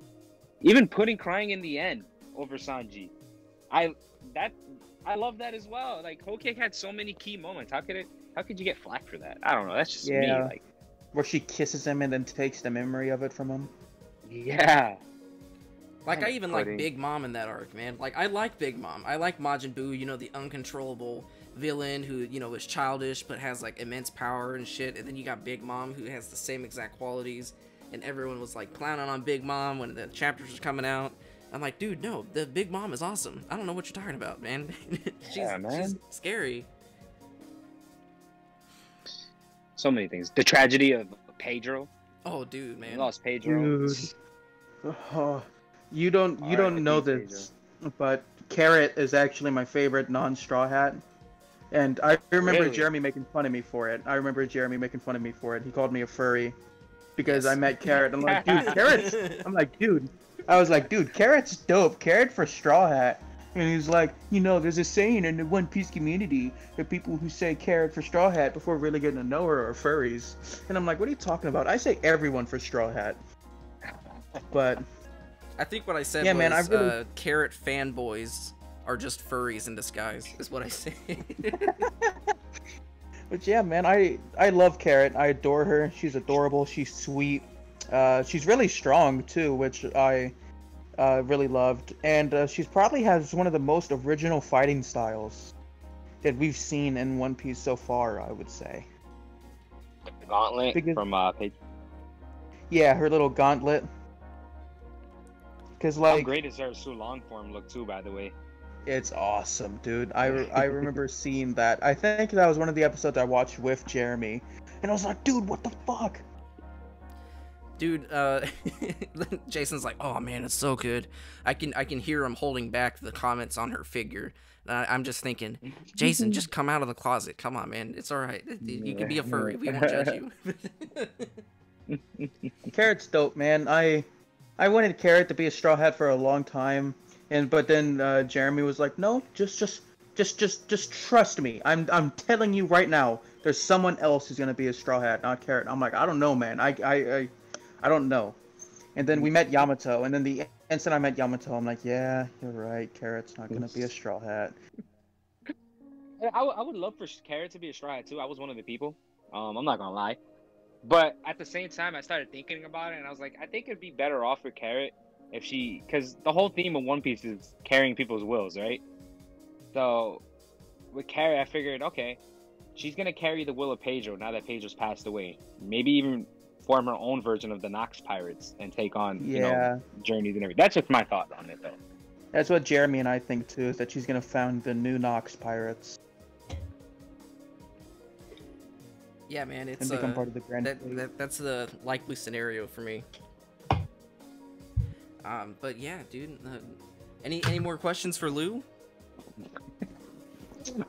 Even Pudding crying in the end over Sanji. I love that as well. Like, Whole Cake had so many key moments. How could you get flack for that? I don't know. That's just me. Like, where she kisses him and then takes the memory of it from him. Yeah. Like, I even like Big Mom in that arc, man. Like, I like Big Mom. I like Majin Buu, the uncontrollable villain who, is childish but has, like, immense power and shit. And then you got Big Mom who has the same exact qualities. And everyone was, like, clowning on Big Mom when the chapters were coming out. I'm like, dude, no, the Big Mom is awesome. I don't know what you're talking about, man. She's scary. So many things. The tragedy of Pedro. Oh, dude, man. We lost Pedro. Dude. Oh, you don't know this, but Carrot is actually my favorite non-Straw Hat. And I remember Jeremy making fun of me for it. He called me a furry because I met Carrot. I'm like, dude, Carrot's... I was like, dude, Carrot's dope. Carrot for Straw Hat. And he's like, there's a saying in the One Piece community that people who say Carrot for Straw Hat before really getting to know her are furries. And I'm like, what are you talking about? I say everyone for Straw Hat. But I think what I said was man, really... Carrot fanboys are just furries in disguise, is what I say. But yeah, man, I love Carrot. I adore her. She's adorable. She's sweet. She's really strong too, which I really loved. And she probably has one of the most original fighting styles that we've seen in One Piece so far, I would say. The gauntlet from Page. Yeah, her little gauntlet. Because how great is her Sulong form look too, by the way? It's awesome, dude. I remember seeing that. I think that was one of the episodes I watched with Jeremy, and I was like, dude, what the fuck? Dude, Jason's like, oh man, it's so good. I can hear him holding back the comments on her figure. I'm just thinking, Jason, just come out of the closet. Come on, man. It's all right. You can be a furry. We won't judge you. Carrot's dope, man. I I wanted Carrot to be a Straw Hat for a long time, but then Jeremy was like, no, just trust me. I'm telling you right now, there's someone else who's gonna be a Straw Hat, not Carrot. I'm like, I don't know, man. I don't know. And then we met Yamato, and then the instant I met Yamato, I'm like, yeah, you're right. Carrot's not gonna be a Straw Hat. I would love for Carrot to be a Straw Hat too. I was one of the people. I'm not gonna lie. But at the same time, I started thinking about it, and I was like, I think it'd be better off for Carrot if she, because the whole theme of One Piece is carrying people's wills, right? So with Carrot, I figured, okay, she's gonna carry the will of Pedro now that Pedro's passed away. Maybe even form her own version of the Nox Pirates and take on, you know, journeys and everything. That's just my thought on it, though. That's what Jeremy and I think too, is that she's gonna found the new Nox Pirates. Yeah, man, it's and become part of the grand that's the likely scenario for me. But yeah, dude. Any more questions for Lou?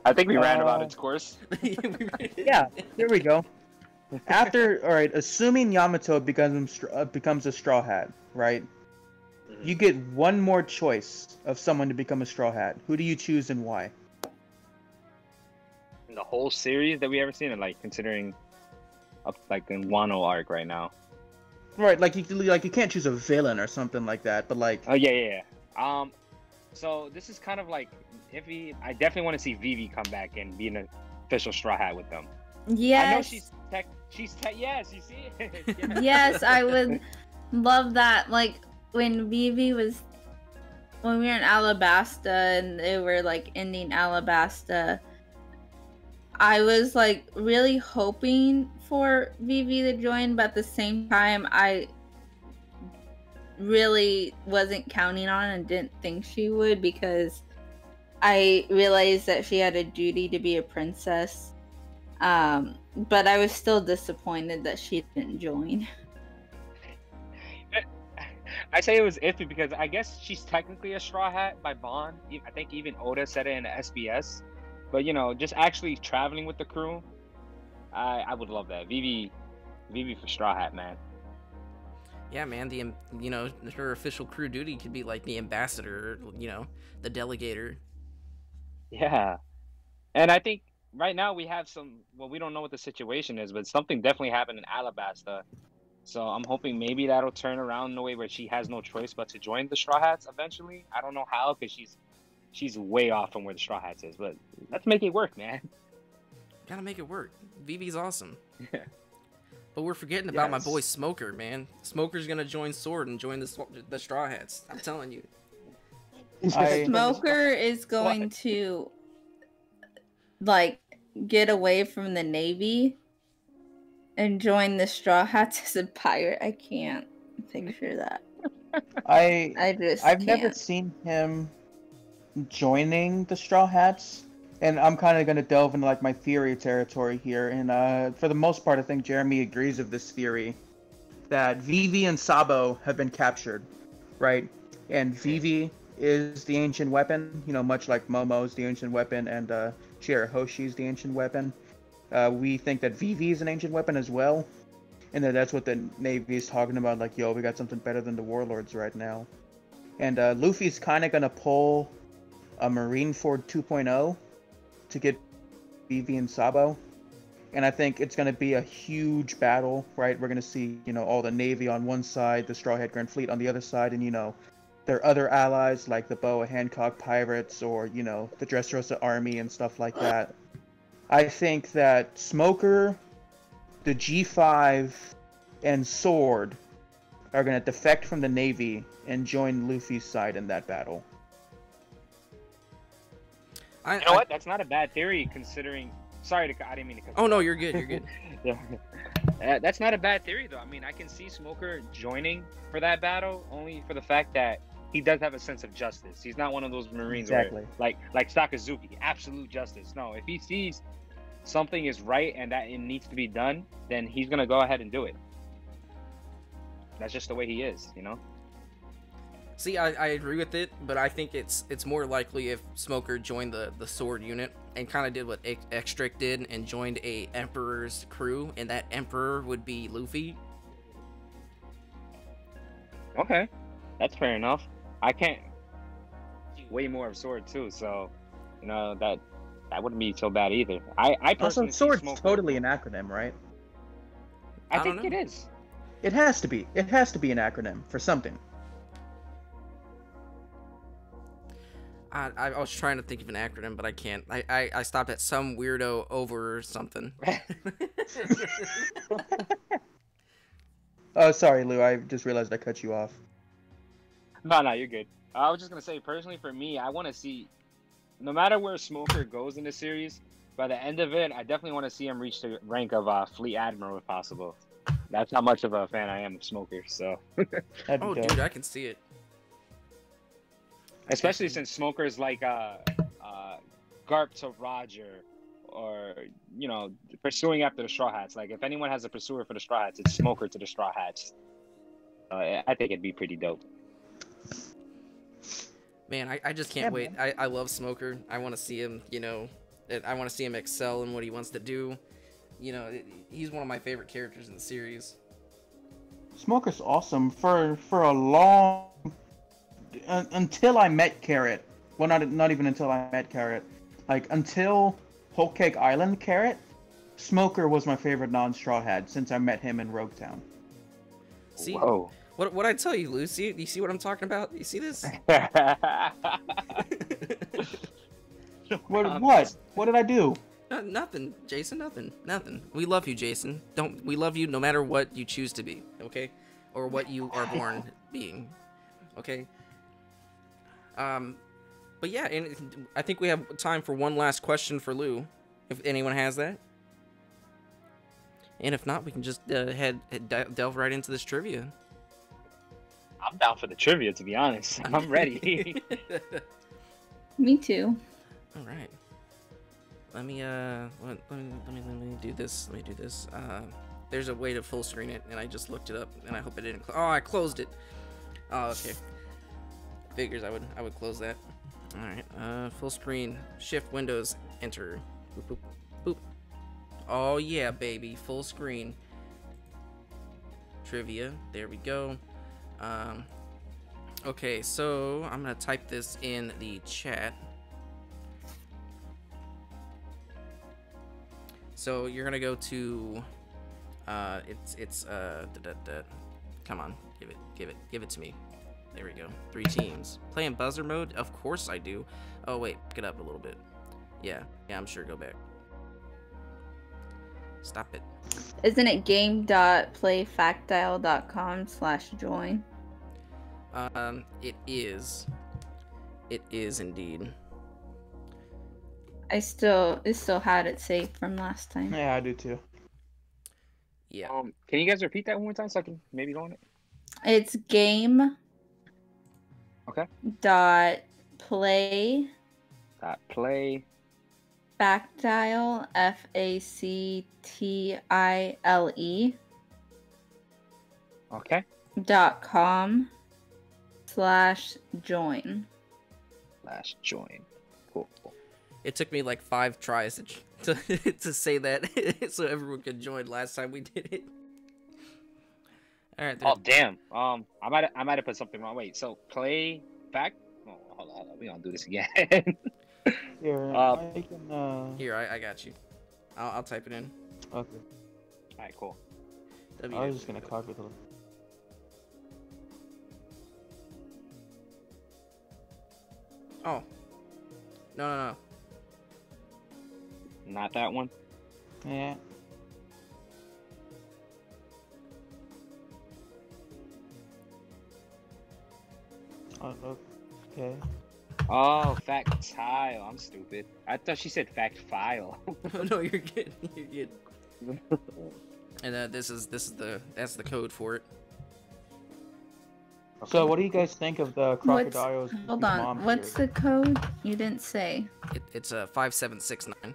I think we ran about its course. Yeah, there we go. All right, assuming Yamato becomes a Straw Hat, right? You get one more choice of someone to become a Straw Hat. Who do you choose and why? In the whole series that we ever seen, and like considering like in Wano arc right now. Right, like you can't choose a villain or something like that, but like. Oh yeah. So this is kind of like iffy. I definitely want to see Vivi come back and be an official Straw Hat with them. Yes. I know she's tech. Yes, you see. Yes, I would love that. Like when Vivi was, when we were in Alabasta and they were like ending Alabasta, I was like really hoping for Vivi to join, but at the same time, I really wasn't counting on and didn't think she would, because I realized that she had a duty to be a princess. But I was still disappointed that she didn't join. I say it was iffy because I guess she's technically a Straw Hat by bond. I think even Oda said it in the SBS. But you know, just actually traveling with the crew, I would love that. Vivi for Straw Hat, man. Yeah, man. Her official crew duty could be like the ambassador, the delegator. Yeah, and I think right now we have some. Well, we don't know what the situation is, but something definitely happened in Alabasta. So I'm hoping maybe that'll turn around in a way where she has no choice but to join the Straw Hats eventually. I don't know how, because she's way off from where the Straw Hats is, but let's make it work, man. Gotta make it work. Vivi's awesome. Yeah. But we're forgetting about my boy Smoker, man. Smoker's gonna join Sword and join the Straw Hats. I'm telling you. Smoker is going to like get away from the Navy and join the Straw Hats as a pirate. I can't picture that. I've never seen him joining the Straw Hats, and I'm kind of going to delve into like my theory territory here, and for the most part I think Jeremy agrees with this theory that Vivi and Sabo have been captured, right? And Vivi is the ancient weapon, much like Momo's the ancient weapon and Shirahoshi's the ancient weapon. We think that Vivi is an ancient weapon as well, and that's what the Navy is talking about, like, yo, we got something better than the Warlords right now. And Luffy's kind of going to pull a Marineford 2.0 to get Vivi and Sabo. And I think it's going to be a huge battle, right? We're going to see, all the Navy on one side, the Straw Hat Grand Fleet on the other side, and, their other allies like the Boa Hancock Pirates or, the Dressrosa Army and stuff like that. I think that Smoker, the G5, and Sword are going to defect from the Navy and join Luffy's side in that battle. You know what? That's not a bad theory, considering... Sorry, I didn't mean to cut you. Oh, no, you're good, you're good. Yeah. That's not a bad theory, though. I mean, I can see Smoker joining for that battle, only for the fact that he does have a sense of justice. He's not one of those Marines where, like Sakazuki, absolute justice. No, if he sees something is right and that it needs to be done, then he's going to go ahead and do it. That's just the way he is, See, I agree with it, but I think it's more likely if Smoker joined the Sword unit and kind of did what Extric did and joined a Emperor's crew, and that Emperor would be Luffy. Okay. That's fair enough. I can't way more of Sword too, so you know that wouldn't be so bad either. I Also, personally see Sword's Smoker. totally an acronym, right? I I don't think know. it is. It has to be. It has to be an acronym for something. I was trying to think of an acronym, but I can't. I stopped at some weirdo over something. Oh, sorry, Lou. I just realized I cut you off. No, you're good. I was just gonna say, personally, for me, I want to see, no matter where Smoker goes in the series, by the end of it, I definitely want to see him reach the rank of Fleet Admiral if possible. That's how much of a fan I am of Smoker. So, That'd be Oh, dope. dude, I can see it. especially since Smoker is like Garp to Roger, or you know, pursuing after the Straw Hats. Like, if anyone has a pursuer for the Straw Hats, it's Smoker to the Straw Hats. I think it'd be pretty dope. Man, I just can't wait. I love Smoker. I want to see him, you know, I want to see him excel in what he wants to do. You know, he's one of my favorite characters in the series. Smoker's awesome for a long until I met Carrot. Well, not even until I met Carrot. Like until Whole Cake Island Carrot, Smoker was my favorite non-Straw Hat since I met him in Roguetown. See, Whoa. what I tell you, Lucy? You see what I'm talking about? You see this? What did I do? Nothing, Jason. Nothing. We love you, Jason. We love you no matter what you choose to be, okay? Or what you are born being, okay? But yeah, and I think we have time for one last question for Lou, if anyone has that. And if not, we can just delve right into this trivia. I'm down for the trivia, to be honest. I'm ready. Me too. All right. Let me do this. Let me do this. There's a way to full screen it, and I just looked it up, and I hope it didn't. Oh, I closed it. Oh, okay. Figures I would close that. All right. Full screen. Shift Windows. Enter. Boop boop boop. Oh yeah, baby. Full screen. Trivia. There we go. Okay, so I'm gonna type this in the chat. So you're gonna go to, come on, give it to me. There we go. 3 teams. Playing buzzer mode? Of course I do. Oh wait, pick it up a little bit. Yeah, I'm sure. Go back. Stop it. Isn't it game.playfactile.com/join? It is. It is indeed. I still had it saved from last time. Yeah, I do too. Yeah. Can you guys repeat that one more time so I can maybe go on it? It's game. Okay. Play Play factile FACTILE Okay. .com/join. /join. Cool. It took me like 5 tries to to say that so everyone could join last time we did it. All right. Oh damn. I might have put something wrong. Wait. So play back. Oh, hold on. We gonna do this again. Here, I can. Here, I got you. I'll type it in. Okay. All right. Cool. I was just gonna copy the. Oh. No. Not that one. Yeah. Oh, okay. Oh, factile. I'm stupid. I thought she said fact file. No, you're good. You're good. And that's the code for it. So, what do you guys think of the crocodiles? Hold on. What's the code? You didn't say. It's a 5769.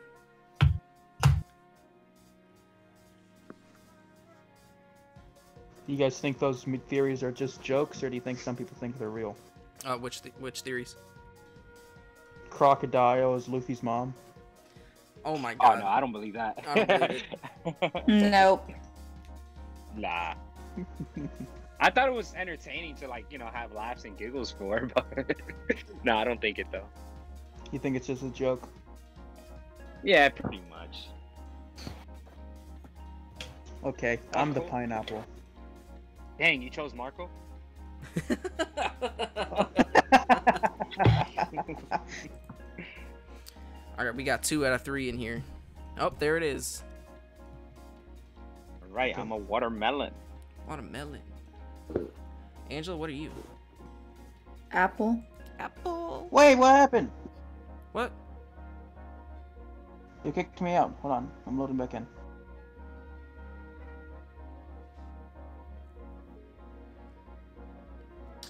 Do you guys think those theories are just jokes, or do you think some people think they're real? Which theories? Crocodile is Luffy's mom. Oh my Oh god. no, I don't believe that. I don't believe Nope. Nah. I thought it was entertaining to like, you know, have laughs and giggles for, but no, I don't think it though. You think it's just a joke? Yeah, pretty much. Okay, I'm the pineapple. Dang, you chose Marco? Alright, we got 2 out of 3 in here. Oh, there it is. Right, I'm a watermelon. Watermelon. Angela, what are you? Apple. Apple. Wait, what happened? What? You kicked me out. Hold on, I'm loading back in.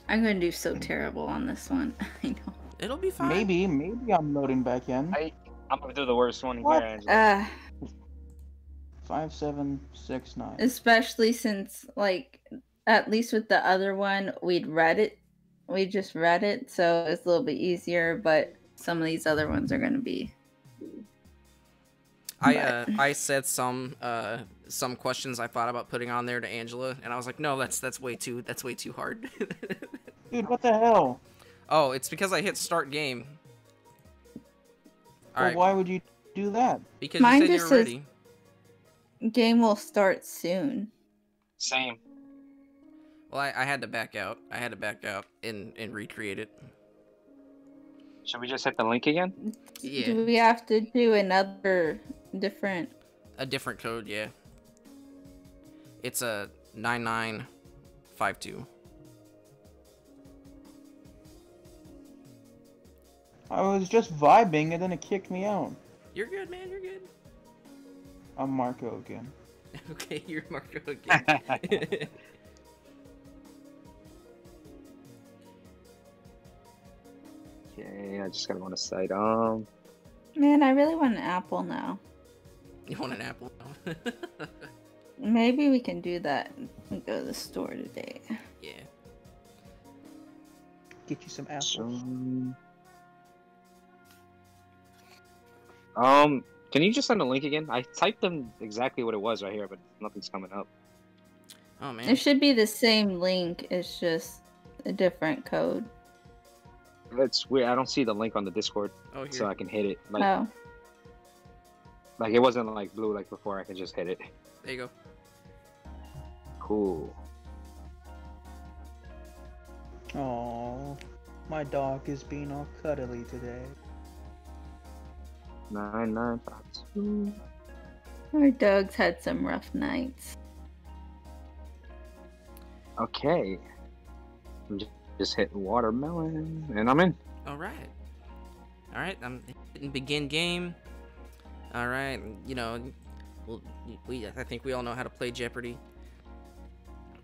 I'm gonna do so terrible on this one. I know. It'll be fine. Maybe I'm loading back in. I'm gonna do the worst one What? here, Angela. 5769. Especially since, like, at least with the other one, we'd read it. We just read it, so it's a little bit easier. But some of these other ones are gonna be. I said some questions I thought about putting on there to Angela, and I was like, no, that's way too hard. Dude, what the hell? Oh, it's because I hit start game. All Well, right, why would you do that? because Mine you said just you're says- ready. Game will start soon. Same. Well, I had to back out. I had to back out and recreate it. Should we just hit the link again? Yeah, Do we have to do another different? a different code. Yeah, it's a 9952. I was just vibing and then it kicked me out. You're good, man. You're good. I'm Marco again. Okay, you're Marco again. Okay, I just gotta go on a site. Man, I really want an apple now. You want an apple? Maybe we can do that and go to the store today. Yeah. Get you some apples. Can you just send a link again? I typed them exactly what it was right here, but nothing's coming up. Oh man. It should be the same link. It's just a different code. It's weird. I don't see the link on the Discord, Oh, here. so I can hit it. Like, Oh, like it wasn't like blue like before. I can just hit it. There you go. Cool. Oh, my dog is being all cuddly today. 9952. our dogs had some rough nights. Okay. Just hit watermelon, and I'm in. All right. All right. I'm hitting begin game. All right. You know, I think we all know how to play Jeopardy.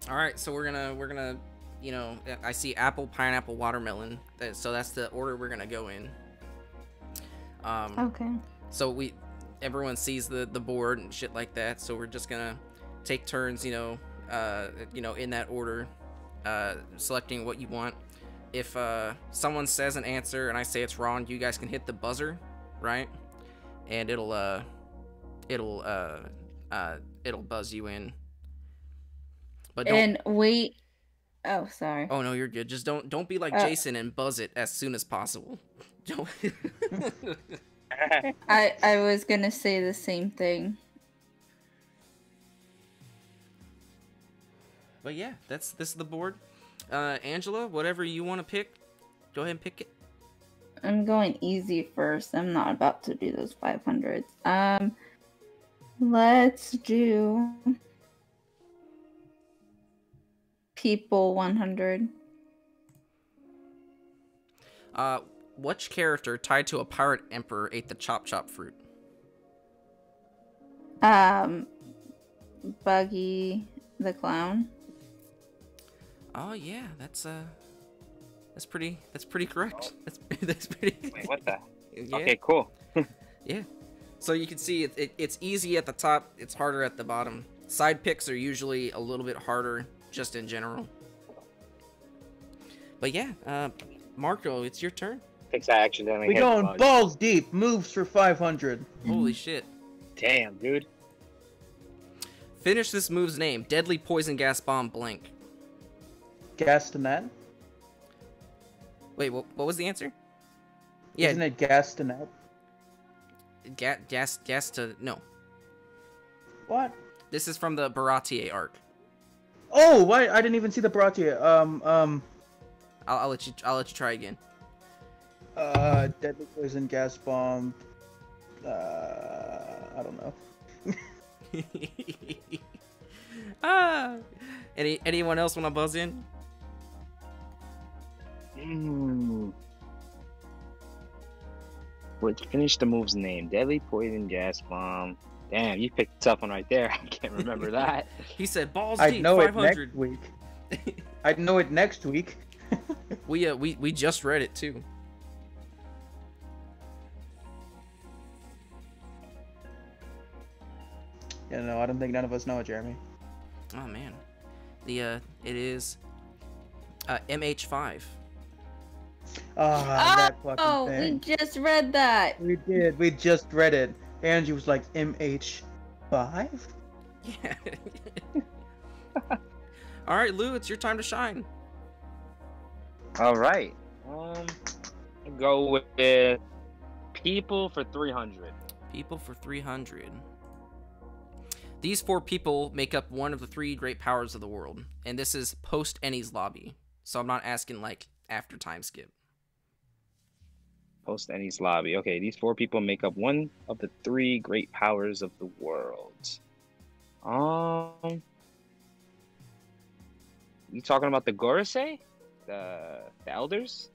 All right. So we're gonna, you know, I see apple, pineapple, watermelon. So that's the order we're gonna go in. Okay. So everyone sees the board and shit like that. So we're just gonna take turns, you know, in that order, selecting what you want. If someone says an answer and I say it's wrong, you guys can hit the buzzer, right? And it'll buzz you in. But don't. And wait. Oh, sorry. Oh no, you're good. Just don't be like Jason and buzz it as soon as possible. Don't. I was gonna say the same thing. But yeah, this is the board. Angela, whatever you want to pick, go ahead and pick it. I'm going easy first. I'm not about to do those 500s. Let's do people 100. Which character tied to a pirate emperor ate the chop chop fruit? Buggy the clown. Oh yeah, that's pretty correct. That's pretty. Wait, what the? Yeah. Okay, cool. Yeah. So you can see it's easy at the top, it's harder at the bottom. Side picks are usually a little bit harder, just in general. But yeah, Marco, it's your turn. Thinks I accidentally We hit going buzz. balls deep. Moves for 500. Holy shit. Damn, dude. Finish this move's name. Deadly poison gas bomb blank. Gastanet? Wait, what was the answer? Yeah. Isn't it Gastanet? Gas to... No. What? This is from the Baratier arc. Oh, why? I didn't even see the Baratier. I'll let you try again. Deadly poison gas bomb. I don't know. Anyone else want to buzz in? Let's finish the move's name. Deadly poison gas bomb. Damn, you picked a tough one right there. I can't remember that. He said balls I'd deep. know 500. it next week. I'd know it next week. We just read it too. Yeah, no, I don't think none of us know it, Jeremy. Oh man, it is MH5. That fucking thing. We just read that. We did. We just read it. Angie was like, MH5? Yeah. All right, Lou, it's your time to shine. All right. Go with people for 300. People for 300. These 4 people make up one of the 3 great powers of the world, and this is post Ennie's lobby. So I'm not asking like after time skip. Post Ennie's lobby. Okay, these 4 people make up one of the 3 great powers of the world. You talking about the Gorosei? The elders?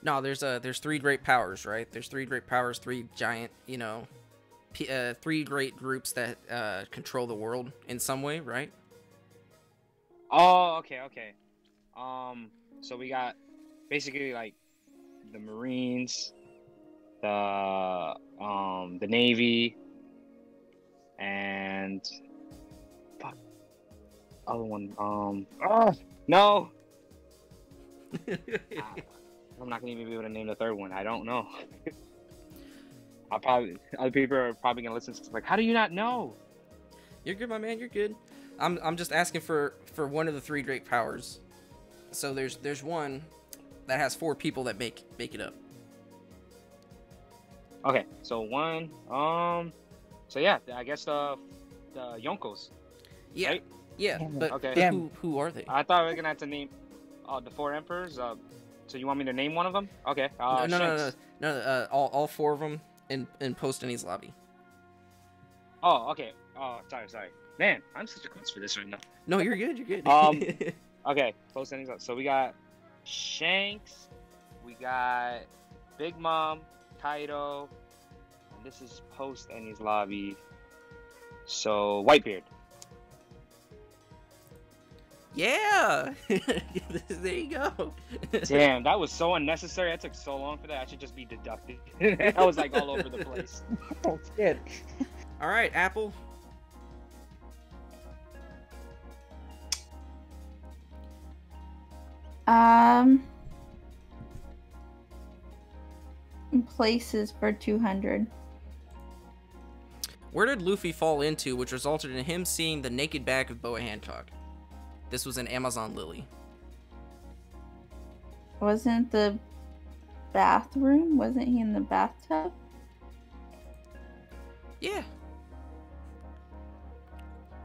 No, there's 3 great powers, right? There's 3 great powers, 3 giant, 3 great groups that control the world in some way, right? Oh, okay. So we got basically like the Marines, the Navy, and fuck, other one. No. I'm not gonna even be able to name the third one. I don't know. Other people are probably gonna listen to this like, how do you not know? You're good, my man. You're good. I'm just asking for one of the 3 great powers. So there's one that has 4 people that make it up. Okay, so one. So yeah, I guess the Yonkos. Yeah. Right? Yeah. But okay. Who are they? I thought we were gonna have to name the 4 emperors. So you want me to name one of them? Okay. No. All 4 of them in post Ennie's lobby. Oh, okay. Oh, sorry. Man, I'm such a klutz for this right now. No, you're good. You're good. Okay, post Ennie's lobby. So we got Shanks, we got Big Mom, Kaido, and this is post Ennie's lobby. So Whitebeard. Yeah. There you go. Damn, that was so unnecessary. I took so long for that. I should just be deducted. I was like all over the place. Oh shit. All right, Apple. Places for 200. Where did Luffy fall into, which resulted in him seeing the naked back of Boa Hancock? This was an Amazon Lily. Wasn't the bathroom? Wasn't he in the bathtub? Yeah.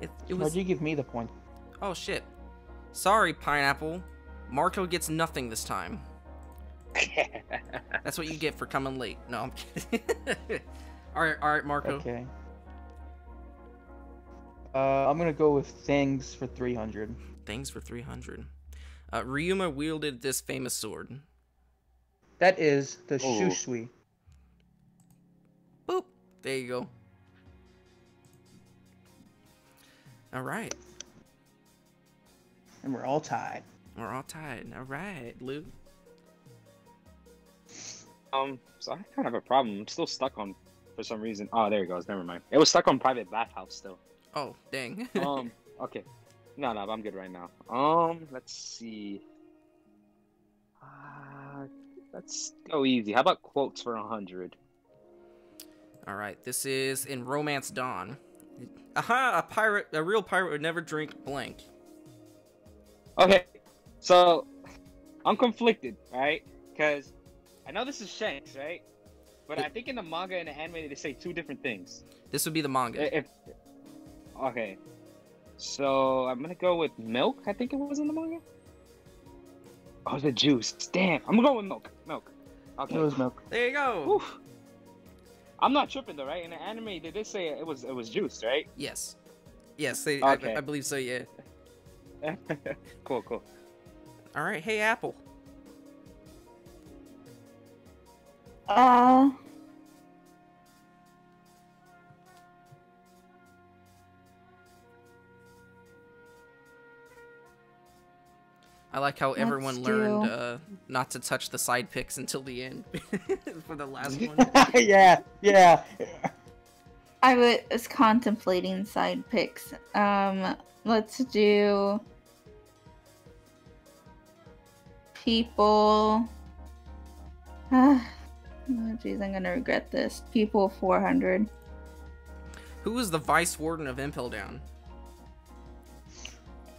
It was... Why'd you give me the point? Oh shit. Sorry, Pineapple. Marco gets nothing this time. That's what you get for coming late. No, I'm kidding. Alright, Marco. Okay. I'm gonna go with things for 300. Things for 300. Ryuma wielded this famous sword. That is the Shusui. Boop. There you go. Alright. And we're all tied. We're all tied. Alright, Lou. So I kind of have a problem. I'm still stuck on, for some reason. Oh, there it goes. Never mind. It was stuck on private bathhouse still. Oh, dang. Okay. No, I'm good right now. Let's see. Let's go easy. How about quotes for 100? Alright, this is in Romance Dawn. Aha! A real pirate would never drink blank. Okay, so I'm conflicted, right? Because I know this is Shanks, right? But I think in the manga and the anime they say two different things. This would be the manga. Okay, so I'm gonna go with milk. I think it was in the manga. Oh, the juice. Damn, I'm gonna go with milk. Milk. Okay. It was milk. There you go. Oof. I'm not tripping though, right? In the anime, they did say it was juice, right? Yes. Yes, they, Okay. I believe so, yeah. Cool, cool. All right, hey, Apple. I like how everyone learned not to touch the side picks until the end for the last one. Yeah. I was contemplating side picks. Let's do people. Oh, jeez, I'm gonna regret this. People 400. Who was the Vice Warden of Impel Down?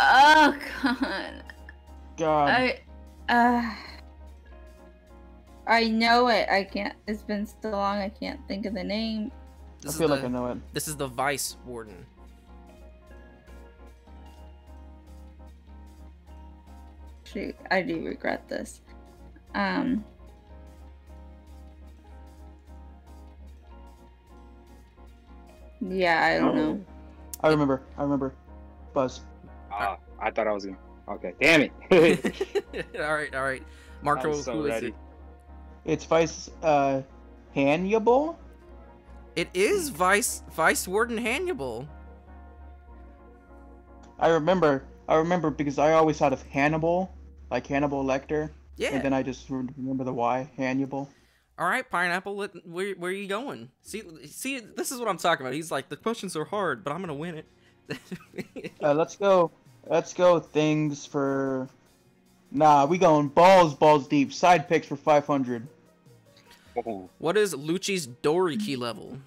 Oh god. God. I know it. I can't. It's been so long. I can't think of the name. I feel like I know it. This is the Vice Warden. Shoot, I do regret this. Yeah, I don't know. I remember. Buzz. I thought I was gonna. Okay, damn it. all right. Marco, I'm so who is ready. it? It's Vice Hannibal? It is Vice Warden Hannibal. I remember because I always thought of Hannibal, like Hannibal Lecter. Yeah. And then I just remember the Y, Hannibal. All right, Pineapple, where are you going? See, this is what I'm talking about. He's like, the questions are hard, but I'm gonna win it. Let's go things for... Nah, we going balls deep. Side picks for 500. Oh. What is Lucci's Doriki level?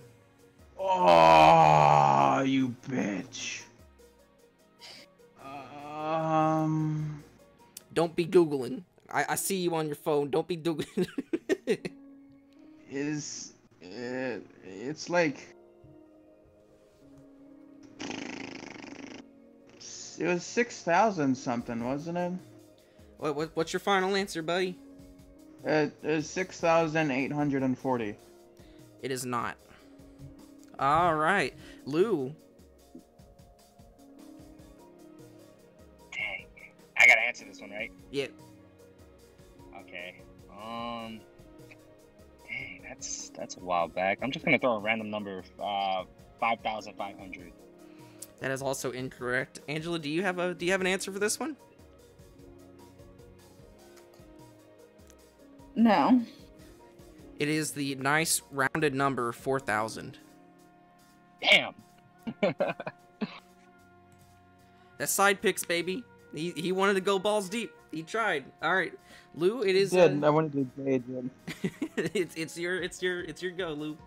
Oh, you bitch. Don't be Googling. I see you on your phone. Don't be Googling. It's like... It was 6,000 something, wasn't it? What's your final answer, buddy? It is 6,840. It is not. All right, Lou. Dang. I gotta answer this one, right? Yeah. Okay. Dang, that's a while back. I'm just gonna throw a random number. 5,500. That is also incorrect. Angela, do you have an answer for this one? No. It is the nice rounded number 4,000. Damn. That's side picks, baby. He wanted to go balls deep. He tried. All right, Lou. It is. I wanted to say it did. it's your go, Lou.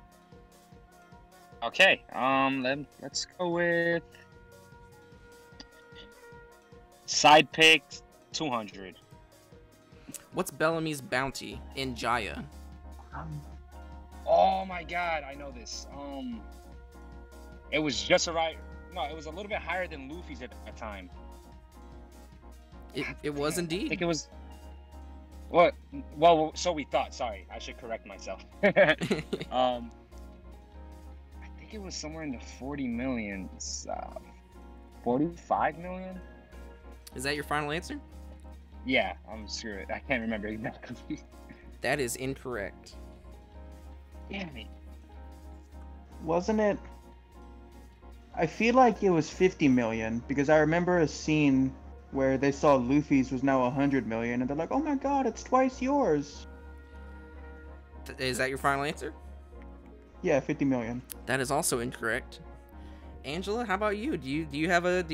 Okay. Let's go with side picks 200. What's Bellamy's bounty in Jaya? Oh my god, I know this. It was just right. No, it was a little bit higher than Luffy's at the time. It was I indeed. think it was. What? Well, so we thought. Sorry, I should correct myself. I think it was somewhere in the 40 millions. 45 million? Is that your final answer? Yeah, I'm sure. I can't remember exactly. That is incorrect. Damn it. Wasn't it? I feel like it was 50 million because I remember a scene where they saw Luffy's was now 100 million and they're like, oh my god, it's twice yours. Is that your final answer? Yeah, 50 million. That is also incorrect. Angela, how about you? Do you have a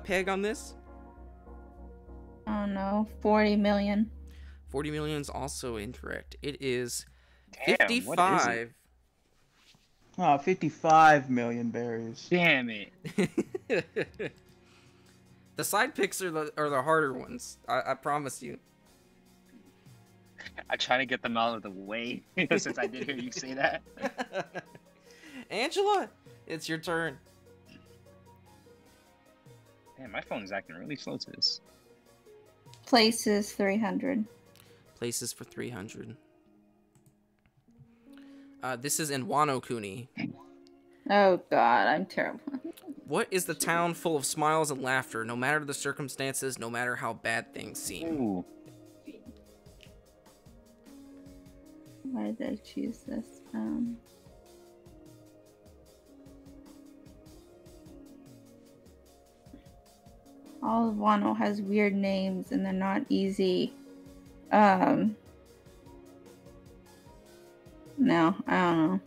peg on this? Oh no, 40 million. 40 million is also incorrect. It is Damn, 55. what is it? Oh, 55 million berries. Damn it. The side picks are the harder ones. I promise you. I try to get them out of the way since I did hear you say that. Angela, it's your turn. Damn, my phone is acting really slow to this. Places 300. Places for 300. This is in Wano Kuni. Oh god, I'm terrible. What is the town full of smiles and laughter, no matter the circumstances, no matter how bad things seem? Ooh. Why did I choose this? All of Wano has weird names and they're not easy. No, I don't know.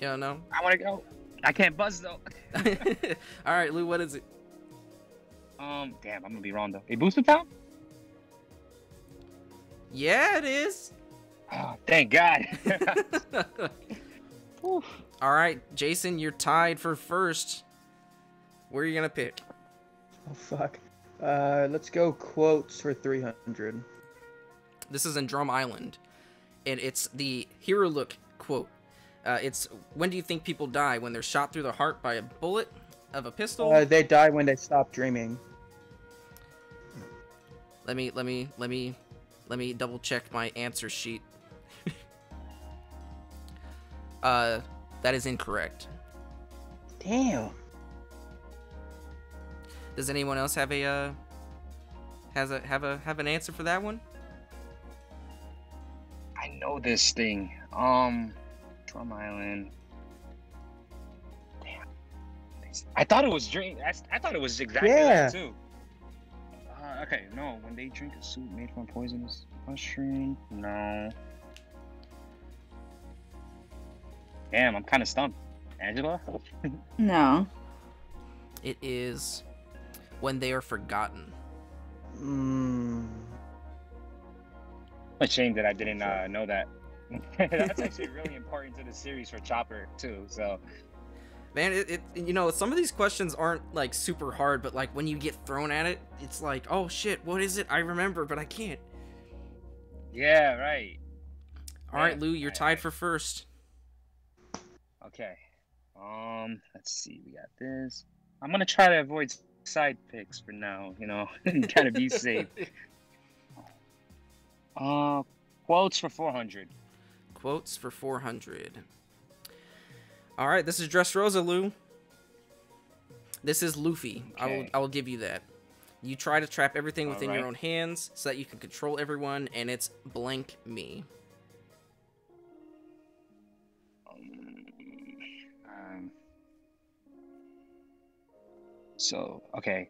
Yeah, no. I want to go. I can't buzz though. All right, Lou, what is it? Damn, I'm gonna be wrong though. A booster town? Yeah, it is. Oh, thank God. All right, Jason, you're tied for first. Where are you gonna pick? Oh fuck. Let's go quotes for 300. This is in Drum Island, and it's the Hero Look quote. It's, when do you think people die? When they're shot through the heart by a bullet of a pistol? They die when they stop dreaming. Let me double check my answer sheet. That is incorrect. Damn. Does anyone else have a have an answer for that one? I know this thing. Drum Island. Damn. I thought it was drink. I thought it was exactly that too. Okay, no. When they drink a soup made from poisonous mushroom, no. Damn, I'm kind of stumped. Angela? No. It is When They Are Forgotten. A shame that I didn't know that. That's actually really important to the series for Chopper too. So, man, it you know, some of these questions aren't like super hard, but like when you get thrown at it, it's like, oh shit, what is it? I remember, but I can't. Yeah, right. All right, Lou, you're tied for first. Okay. Let's see. We got this. I'm gonna try to avoid side picks for now. You know, gotta be safe. Quotes for 400. Quotes for 400. All right, this is Dressrosa, Lou. This is Luffy. Okay. I will give you that. You try to trap everything within your own hands so that you can control everyone, and it's blank me. So, okay.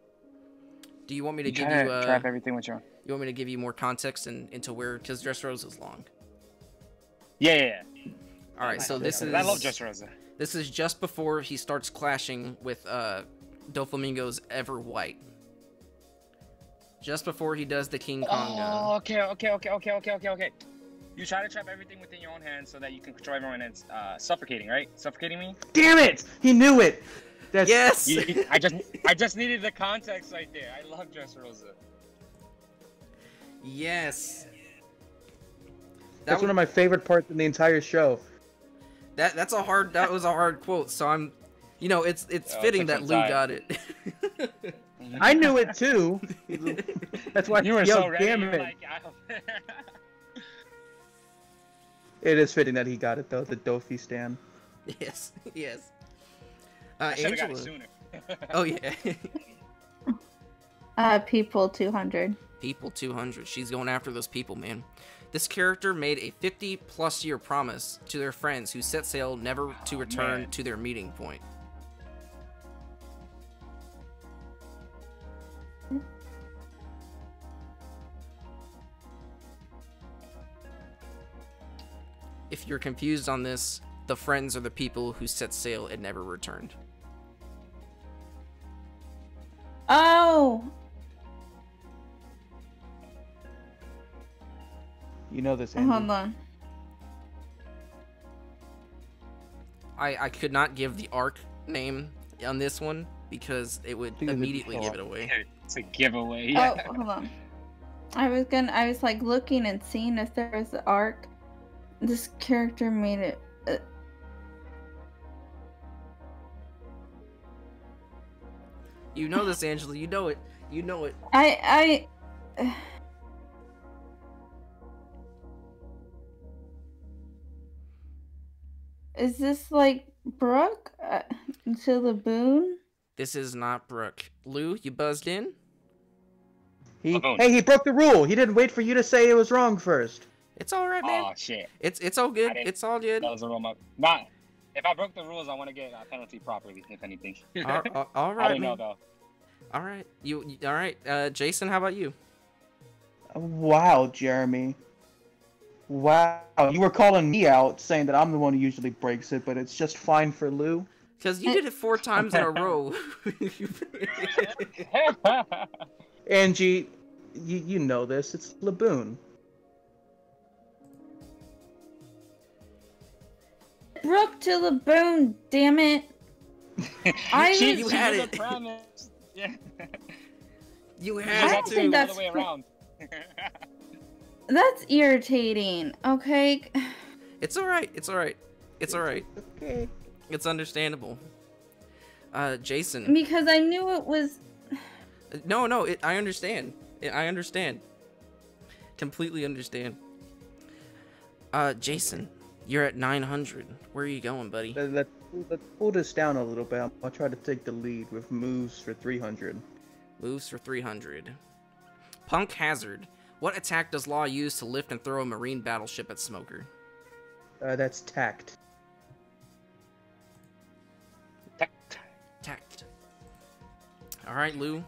Do you want me to give try you to trap everything with your own? You want me to give you more context into where, because Dressrosa's long. Yeah. All right, so this is. I love Dressrosa. This is just before he starts clashing with Doflamingo's Ever White. Just before he does the King Kong gun. Oh, okay. You try to trap everything within your own hands so that you can control everyone and suffocating, right? Suffocating me? Damn it! He knew it. That's... Yes. I just needed the context right there. I love Dressrosa. Yes. That's one of my favorite parts in the entire show. That was a hard quote. So I'm, you know, it's fitting that Lou got it. I knew it too. That's why you were so ready. Damn it. Like, It is fitting that he got it though. The Dofi stan. Yes. I should have got it Angela. sooner. Oh yeah. People 200. People 200. She's going after those people, man. This character made a 50+ year promise to their friends who set sail never to return to their meeting point. If you're confused on this, the friends are the people who set sail and never returned. Oh! You know this, Andy. Hold on. I could not give the arc name on this one because it would immediately give it away. It's a giveaway. Yeah. Oh, hold on. I was like looking and seeing if there was an arc. This character made it. You know this, Angela. You know it. You know it. Is this like Brooke to the Boon? This is not Brooke. Lou, you buzzed in? Hey, he broke the rule. He didn't wait for you to say it was wrong first. It's all right, man. Oh shit. It's all good. It's all good. That was a wrong. Not. If I broke the rules, I want to get a penalty properly, if anything. All right, I didn't man. know though. All right. You all right? Jason, how about you? Wow, Jeremy. Wow, you were calling me out, saying that I'm the one who usually breaks it, but it's just fine for Lou. Because you did it 4 times in a row. Angie, you know this. It's Laboon. Brooke to the Boon, damn it! You had it. Yeah. You I had don't to. think All that's the way around. That's irritating. Okay. It's all right. It's all right. It's all right. Okay. It's understandable. Jason. Because I knew it was. No. I understand. I understand. Completely understand. Jason, you're at 900. Where are you going, buddy? Let's pull this down a little bit. I'll try to take the lead with moves for 300. Moves for 300. Punk Hazard. What attack does Law use to lift and throw a marine battleship at Smoker? That's tact. Tact. Alright, Lou.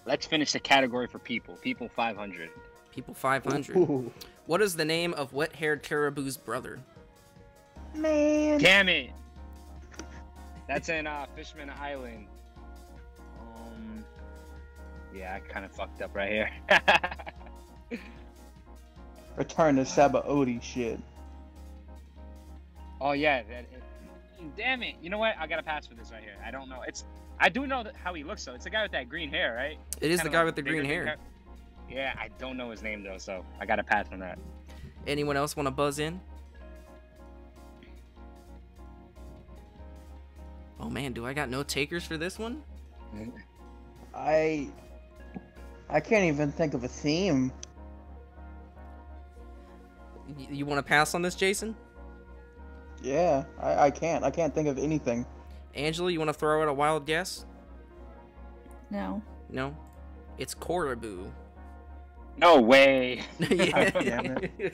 Let's finish the category for people. People 500. People 500. Ooh. What is the name of Wet-Haired Caribou's brother? Man. Damn it! That's in Fishman Island. Yeah, I kind of fucked up right here. Return to Sabaody shit. Oh yeah, damn it! You know what? I gotta pass for this right here. I don't know. I do know how he looks though. It's the guy with that green hair, right? It is the guy with the green hair. Yeah, I don't know his name though, so I gotta pass on that. Anyone else want to buzz in? Oh man, do I got no takers for this one? I can't even think of a theme. You want to pass on this, Jason? Yeah, I can't. I can't think of anything. Angela, you want to throw out a wild guess? No. No? It's Caribou. No way! Yeah. Damn it.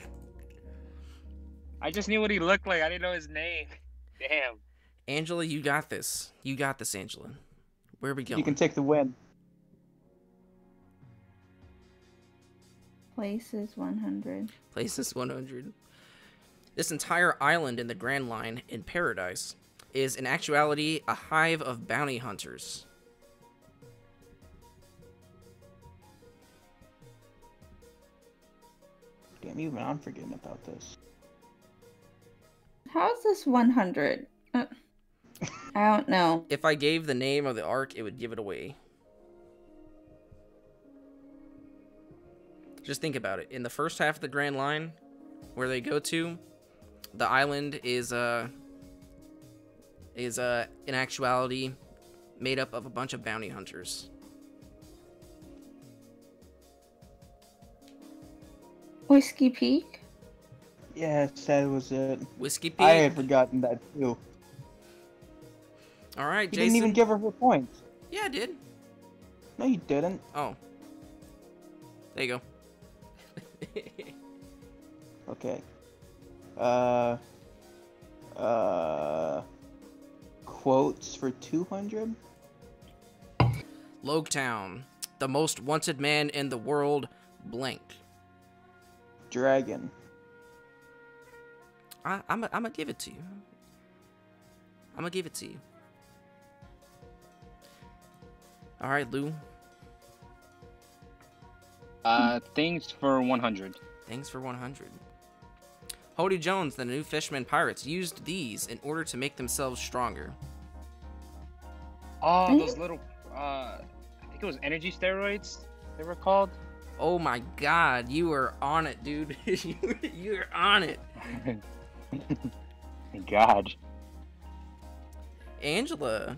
I just knew what he looked like. I didn't know his name. Damn. Angela, you got this. You got this, Angela. Where are we going? You can take the win. Places 100. Places 100. This entire island in the Grand Line in Paradise is in actuality a hive of bounty hunters. Damn, even I'm forgetting about this. How is this 100? I don't know. If I gave the name of the arc, it would give it away. Just think about it. In the first half of the Grand Line, where they go to, the island is in actuality made up of a bunch of bounty hunters. Whiskey Peak? Yes, that was it. Whiskey Peak. I had forgotten that too. All right, You Jason. didn't even give her points. Yeah, I did. No, you didn't. Oh. There you go. Okay. Quotes for 200? Logtown. The most wanted man in the world, blank. Dragon. I'm gonna give it to you. I'm gonna give it to you. All right, Lou. Things for 100. Things for 100. Hody Jones, the new fisherman pirates, used these in order to make themselves stronger. Oh, those little, I think it was energy steroids they were called. Oh my god, you are on it, dude. You're on it. God. Angela.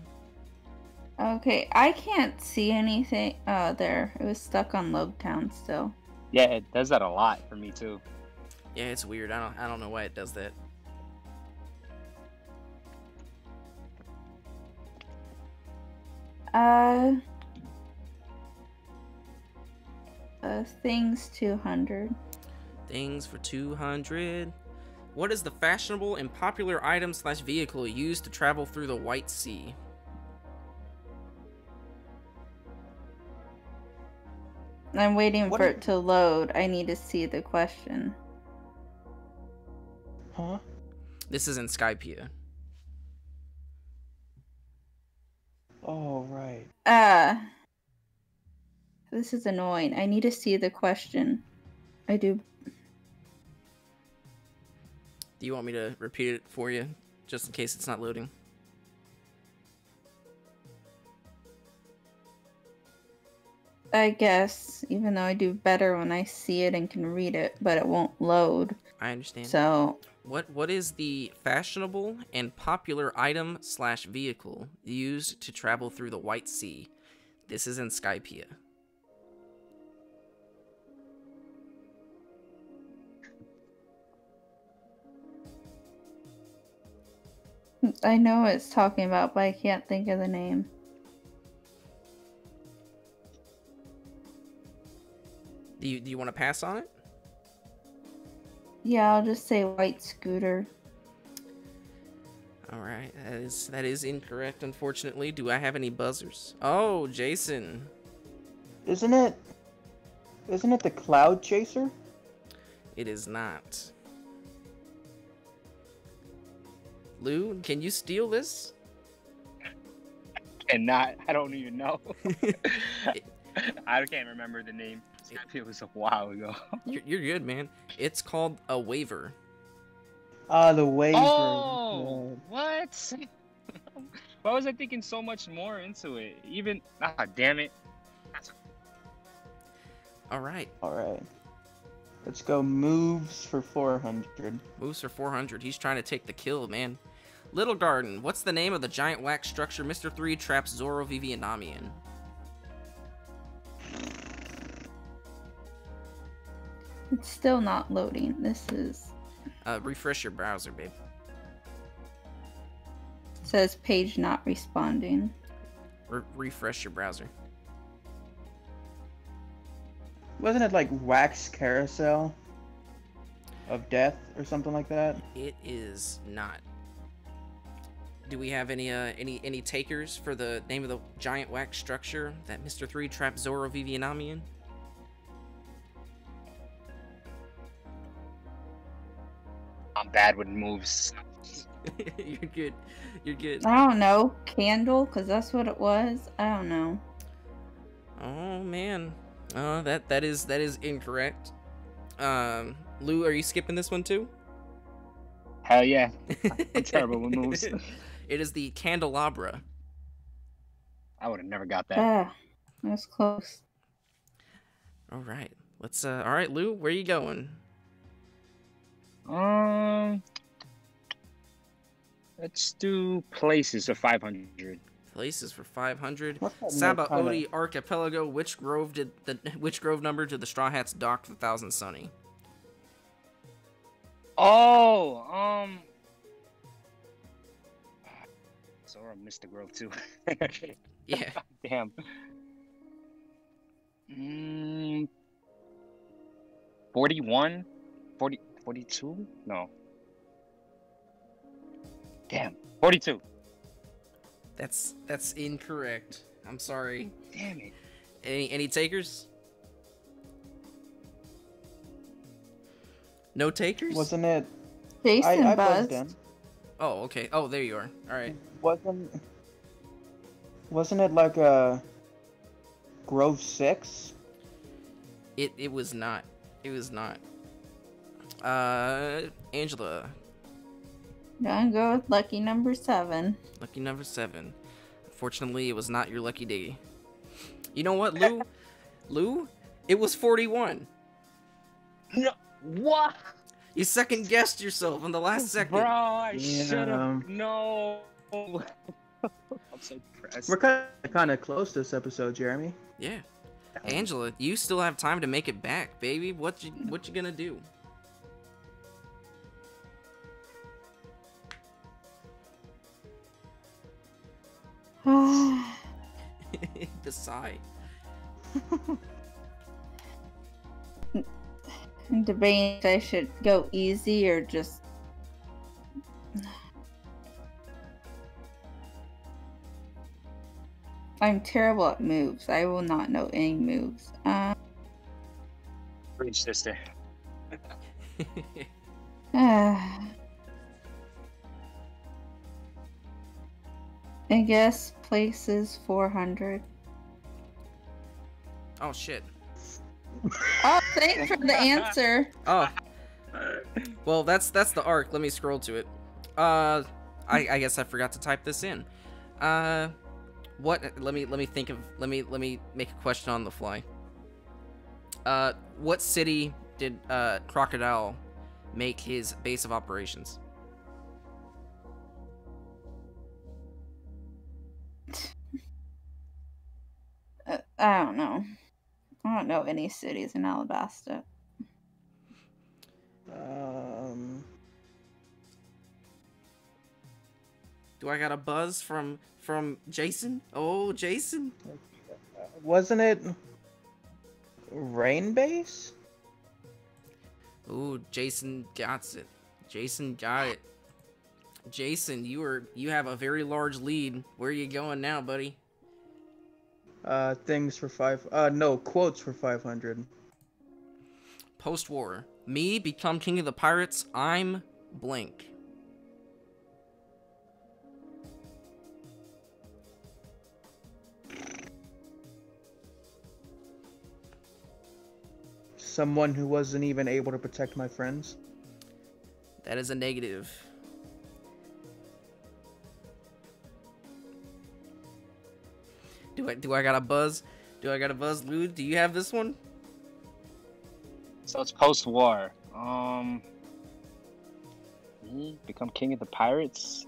Okay, I can't see anything. Oh, there. It was stuck on Lobetown still. Yeah, it does that a lot for me too. Yeah, it's weird. I don't know why it does that. Things 200. Things for 200. What is the fashionable and popular item / vehicle used to travel through the White Sea? I'm waiting for it to load. I need to see the question. Huh? This is in Skypea. Oh, right. This is annoying. I need to see the question. I do. Do you want me to repeat it for you, just in case it's not loading? I guess, even though I do better when I see it and can read it, but it won't load. I understand. So, what is the fashionable and popular item / vehicle used to travel through the White Sea? This is in Skypea. I know what it's talking about, but I can't think of the name. Do you want to pass on it? Yeah, I'll just say white scooter. All right, that is incorrect, unfortunately. Do I have any buzzers? Oh, Jason. Isn't it the Cloud Chaser? It is not. Lou, can you steal this? Cannot. I don't even know. I can't remember the name. It was a while ago. You're good, man. It's called a waiver. Ah, the waiver. Oh, what? Why was I thinking so much more into it? Even damn it. All right. All right. Let's go moves for 400. Moves for 400. He's trying to take the kill, man. Little Garden. What's the name of the giant wax structure Mr. 3 traps Zoro Vivianami in? It's still not loading. This is... Refresh your browser, babe. It says page not responding. Refresh your browser. Wasn't it like Wax Carousel of Death or something like that? It is not. Do we have any takers for the name of the giant wax structure that Mr. 3 trapped Zoro Vivianami in? I'm bad with moves. You're good. You're good. I don't know. Candle? Because that's what it was. I don't know. Oh, man. Oh, that is incorrect. Lou, are you skipping this one too? Hell yeah. I'm terrible with moves. It is the candelabra. I would have never got that. Ah, that's close. All right. Let's all right, Lou, where you going? Let's do places of 500. Places for 500. What's that Saba kinda- Odi Archipelago. Which grove number did the Straw Hats dock the Thousand Sunny? Oh, Zoro missed the grove too. Yeah. Damn. 41? 42? No. Damn. 42. That's incorrect. I'm sorry. Damn it. Any takers? No takers? Wasn't it? Jason I buzzed. buzzed in. Oh, okay. Oh, there you are. All right. Wasn't it like a Grove 6? It was not. It was not. Angela. Gonna go with lucky number 7. Lucky number 7. Unfortunately, it was not your lucky day. You know what, Lou? Lou? It was 41. No, what? You second guessed yourself in the last second. Bro, I Yeah. should have. No. I'm so depressed. We're kind of close this episode, Jeremy. Yeah. Angela, you still have time to make it back, baby. What you gonna do? The sigh. I'm debating if I should go easy or just. I'm terrible at moves. I will not know any moves. Preach, sister. I guess places 400. Oh shit. Oh, thanks for the answer. Oh. Well, that's the arc. Let me scroll to it. I guess I forgot to type this in. What? Let me make a question on the fly. What city did Crocodile make his base of operations? I don't know. I don't know any cities in Alabasta. Do I got a buzz from Jason? Oh, Jason. Wasn't it Rain Base? Ooh, Jason got it. Jason got it. Jason, you have a very large lead. Where are you going now, buddy? Things for 5. No, quotes for 500. Post-war. Me become king of the pirates. I'm blank. Someone who wasn't even able to protect my friends. That is a negative. Do I got a buzz? Do I got a buzz, Lou? Do you have this one? So it's post-war. Become king of the pirates?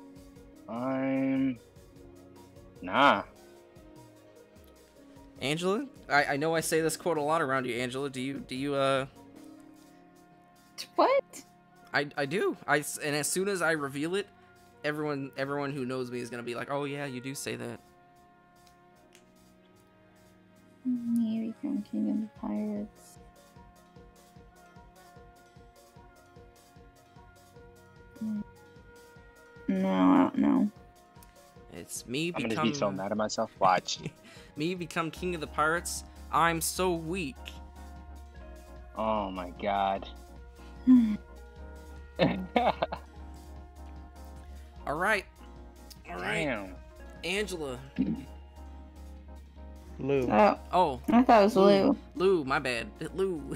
Nah. Angela? I know I say this quote a lot around you, Angela. Do you What? I do. And as soon as I reveal it, everyone who knows me is gonna be like, oh yeah, you do say that. Me become king of the pirates. No, I don't know. It's me I'm become... gonna be so mad at myself. Watch. Me become king of the pirates. I'm so weak. Oh my god. All right. Damn. Angela. Lou. Oh. I thought it was Lou. Lou, my bad. Lou.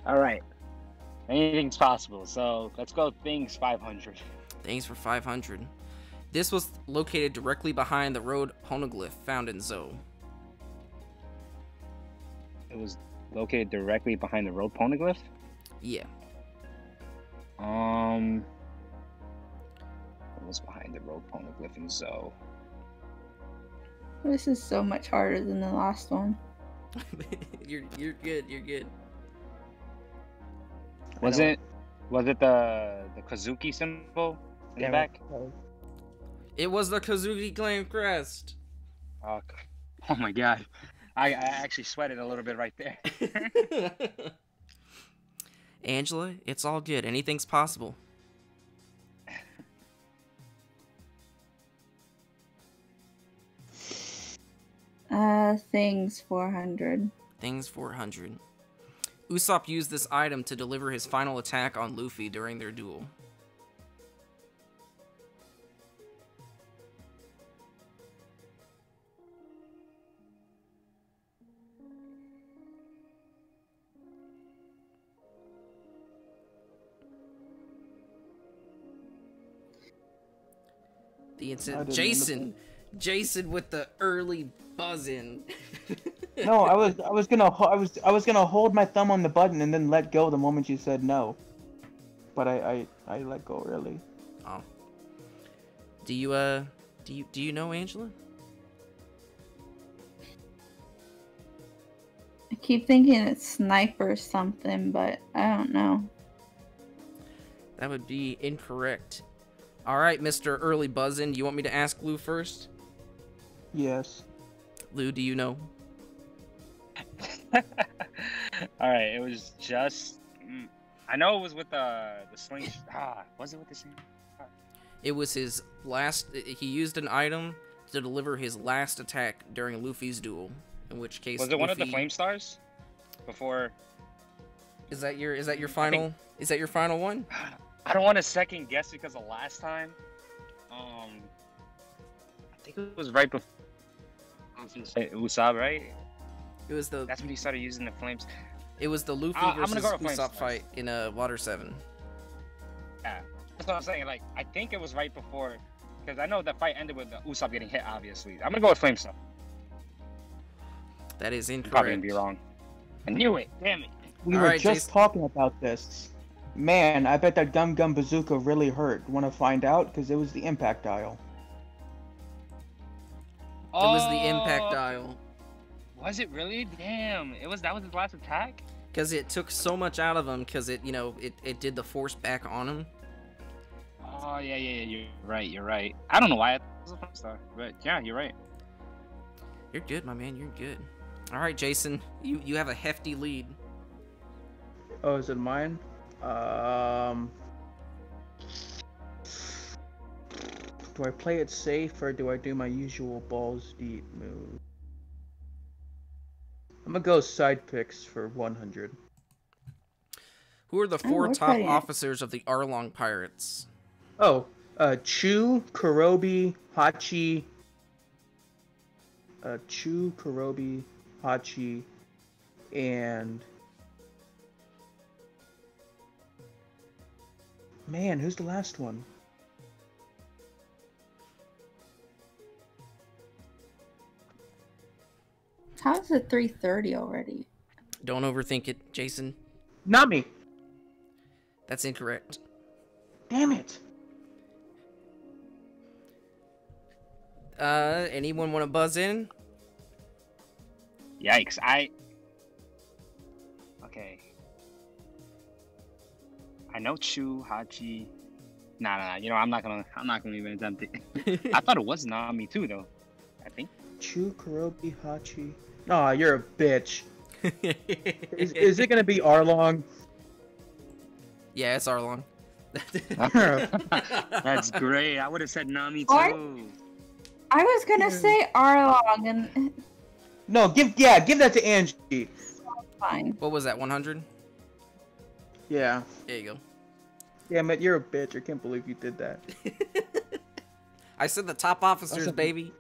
All right. Anything's possible. So let's go. Things 500. Thanks for 500. This was located directly behind the road poneglyph found in Zoe. It was located directly behind the road poneglyph. Yeah. What was behind the road poneglyph in Zoe? This is so much harder than the last one. You're good. You're good. Was it the Kazuki symbol in the back? It was the Kazuki clan crest. Oh my god. I actually sweated a little bit right there. Angela, it's all good. Anything's possible. Things 400. Things 400. Usopp used this item to deliver his final attack on Luffy during their duel. The I incident. didn't Jason with the early buzz-in. No, I was gonna hold my thumb on the button and then let go the moment you said no. But I let go early. Oh. Do you know Angela? I keep thinking it's Sniper or something, but I don't know. That would be incorrect. All right, Mr. Early Buzzin', you want me to ask Lou first? Yes. Lou, do you know? All right, it was just. I know it was with the sling. Was it with the sling? It was his last. He used an item to deliver his last attack during Luffy's duel. In which case, Was it one of the flame stars? Before. Is that your final? Is that your final one? I don't want to second guess because of last time. I think it was right before. Usopp, right? It was the. That's when he started using the flames. It was the Luffy I'm versus gonna go with Usopp Flames fight in Water 7. Yeah, that's what I'm saying. Like, I think it was right before, because I know the fight ended with Usopp getting hit. Obviously, I'm gonna go with Flame Star. That is incorrect. Probably gonna be wrong. I knew it. Damn it. We All were right, just Jason. talking about this. Man, I bet that Gum Gum Bazooka really hurt. Want to find out? Because it was the impact dial. It was the impact dial. Was it really? Damn. That was his last attack? Because it took so much out of him, because it did the force back on him. Oh, yeah, you're right. I don't know why it was a 5-star, but yeah, you're right. You're good, my man, you're good. All right, Jason, you have a hefty lead. Oh, is it mine? Do I play it safe or do I do my usual balls deep move? I'm gonna go side picks for 100. Who are the four we're top playing it. officers of the Arlong Pirates? Oh, Chu, Kurobi, Hachi. Chu, Kurobi, Hachi, and man, who's the last one? How is it 3:30 already? Don't overthink it, Jason. Nami. That's incorrect. Damn it. Anyone want to buzz in? Yikes, Okay. I know Chu, Hachi. Nah. You know, I'm not gonna even attempt it. I thought it was Nami too, though. I think. Chu, Kurobi, Hachi. Aw, you're a bitch. Is it gonna be Arlong? Yeah, it's Arlong. That's great. I would have said Nami too. What? I was gonna say Arlong, and No, give that to Angie. fine. What was that, 100? Yeah. There you go. Damn it, you're a bitch. I can't believe you did that. I said the top officers, Awesome. baby.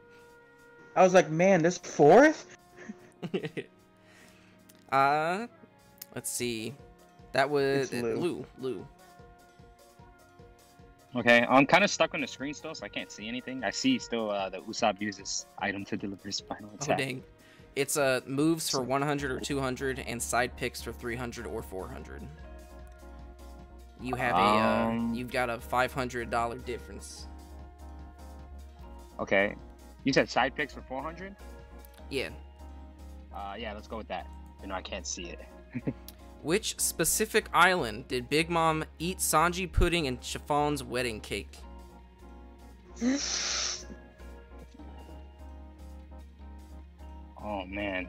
I was like, man, this fourth? Let's see. That was It's Lou. Lou. Okay, I'm kind of stuck on the screen still, so I can't see anything. I see still that Usopp uses item to deliver his final Oh attack. dang. It's moves for 100 or 200 and side picks for 300 or 400. You have you've got a $500 difference. Okay, you said side picks for 400. Yeah. Yeah, let's go with that. You know, I can't see it. Which specific island did Big Mom eat Sanji pudding and Chiffon's wedding cake? Oh man,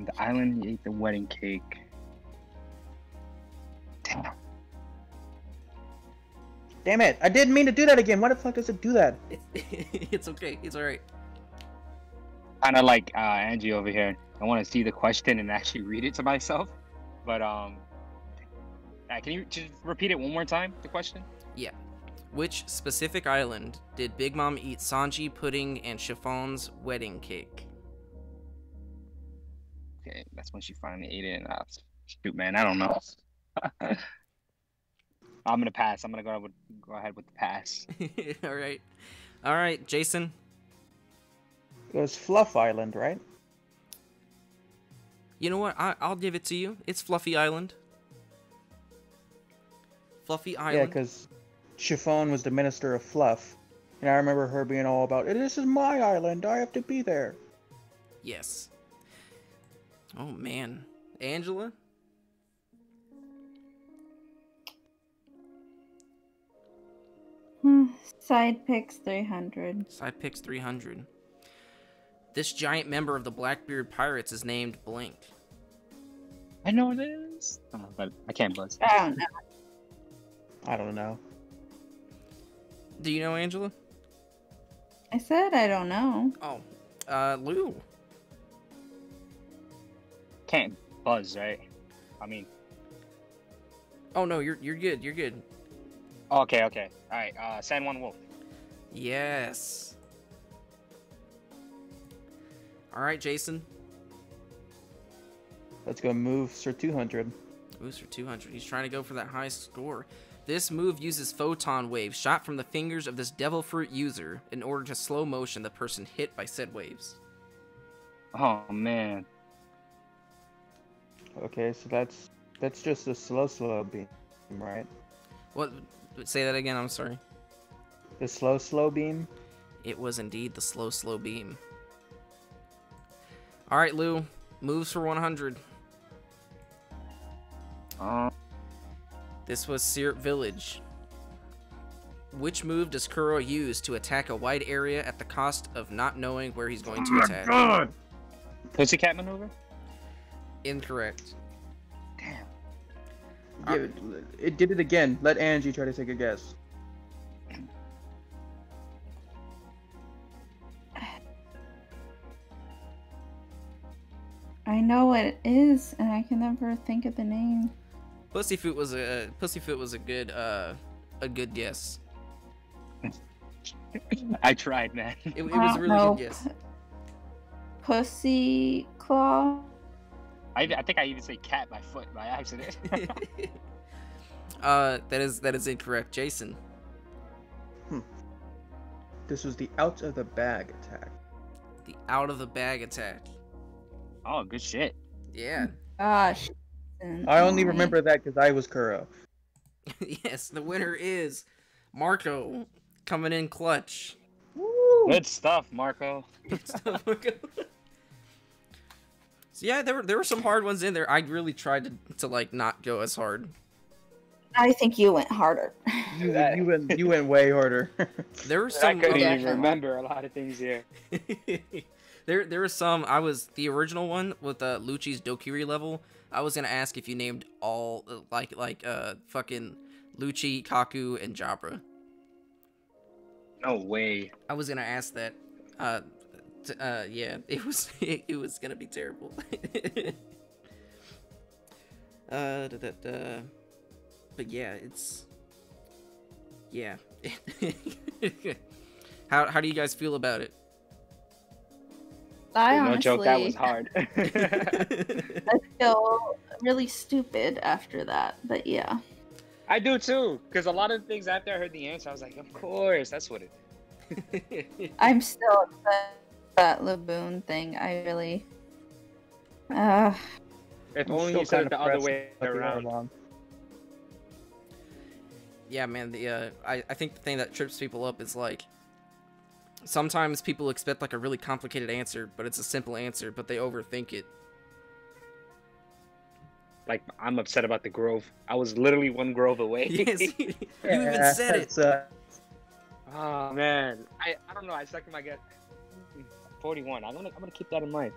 the island he ate the wedding cake. Damn. Damn it, I didn't mean to do that again. Why the fuck does it do that? It's okay. It's all right. Kind of like Angie over here. I want to see the question and actually read it to myself. But can you just repeat it one more time? The question. Yeah. Which specific island did Big Mom eat Sanji pudding and Chiffon's wedding cake? Okay, that's when she finally ate it. And shoot, man, I don't know. I'm gonna pass. I'm gonna go ahead with the pass. All right. All right, Jason. It was Fluff Island, right? You know what? I'll give it to you. It's Fluffy Island. Fluffy Yeah, Island. because Chiffon was the minister of fluff, and I remember her being all about, "This is my island. I have to be there." Yes. Oh man, Angela. Side picks 300. Side picks 300. This giant member of the Blackbeard Pirates is named Blink. I know it is. Oh, but I can't buzz. I don't know. I don't know. Do you know Angela? I said I don't know. Oh, Lou. Can't buzz, right? I mean. Oh no, you're good. You're good. Okay. All right. San Juan Wolf. Yes. All right, Jason. Let's go moves for 200. Moves for 200. He's trying to go for that high score. This move uses photon waves shot from the fingers of this devil fruit user in order to slow motion the person hit by said waves. Oh man. Okay, so that's just a slow beam, right? What? Say that again. I'm sorry. The slow beam. It was indeed the slow beam. All right, Lou. Moves for 100. This was Syrup Village. Which move does Kuro use to attack a wide area at the cost of not knowing where he's going to attack? God! Pussycat maneuver? Incorrect. Damn. Yeah, it did it again. Let Angie try to take a guess. I know what it is, and I can never think of the name. Pussyfoot was a good guess. I tried, man. It was a really good guess. Pussy Claw? I think I even say cat by foot by accident. That is incorrect, Jason. This was the out of the bag attack. The out of the bag attack. Oh, good shit. Yeah. Gosh. I only remember that because I was Kuro. Yes, the winner is Marco, coming in clutch. Woo! Good stuff, Marco. So yeah, there were some hard ones in there. I really tried to like not go as hard. I think you went harder. You went way harder. There were I some. couldn't even remember a lot of things here. There were some. I was the original one with Lucci's Dokiri level. I was gonna ask if you named all like fucking Lucci, Kaku, and Jabra. No way. I was gonna ask that. Yeah, it was gonna be terrible. But yeah, it's yeah. How do you guys feel about it? I No honestly, joke, that was hard. I feel really stupid after that, but yeah. I do too, because a lot of things after I heard the answer, I was like, of course, that's what it is. I'm still upset with that Laboon thing. I really. If only you said it the other way around. Yeah, man. I think the thing that trips people up is like sometimes people expect like a really complicated answer, but it's a simple answer, but they overthink it. Like, I'm upset about the Grove. I was literally one Grove away. Yes, you even said it. Oh man, I don't know. I stuck in my gut. 41. I'm gonna keep that in mind.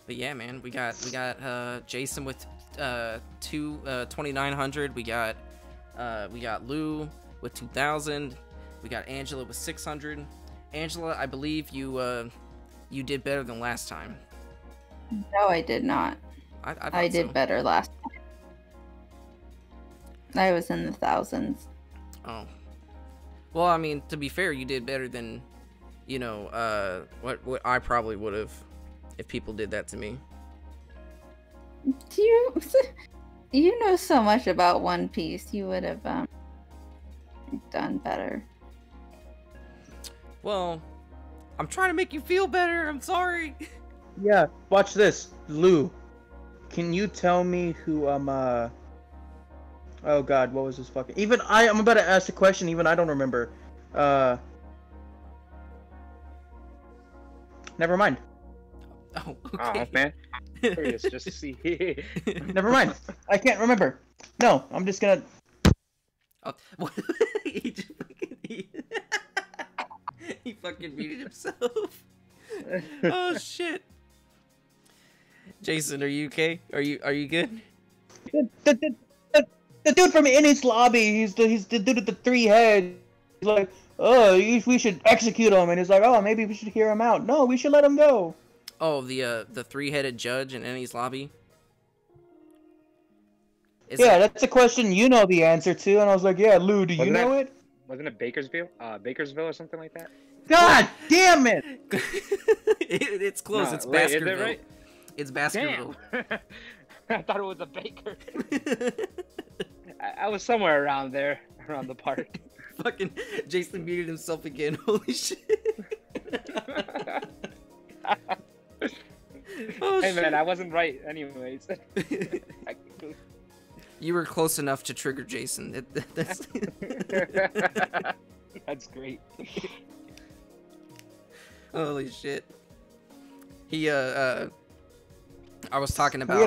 But yeah, man, we got Jason with 2,900. We got Lou with 2,000. We got Angela with 600. Angela, I believe you did better than last time. No, I did not. I did so. better last time. I was in the thousands. Oh. Well, I mean, to be fair, you did better than, what I probably would have if people did that to me. You know so much about One Piece. You would have done better. Well, I'm trying to make you feel better. I'm sorry. Yeah, watch this. Lou, can you tell me who oh god, what was this fucking... I'm about to ask a question, even I don't remember. Never mind. Oh, okay. Oh, man. I'm curious just to see. Never mind. I can't remember. No, I'm just gonna... Oh, what? he fucking muted himself. Oh shit. Jason, are you okay? Are you good? The dude from Innie's lobby, he's the dude with the 3 heads. He's like, oh, we should execute him, and he's like, oh, maybe we should hear him out. No, we should let him go. Oh, the 3-headed judge in Annie's lobby? That's a question you know the answer to, and I was like, yeah, Lou, do you know it? Wasn't it Bakersville? Bakersville or something like that? God damn it! It's close. No, It's wait, Baskerville. is it right? It's Baskerville. Damn. I thought it was a baker. I was somewhere around there, around the park. Fucking Jason muted himself again. Holy shit. Oh, hey shit. man, I wasn't right anyways. You were close enough to trigger Jason. That's... That's great. Holy shit. He I was talking about... We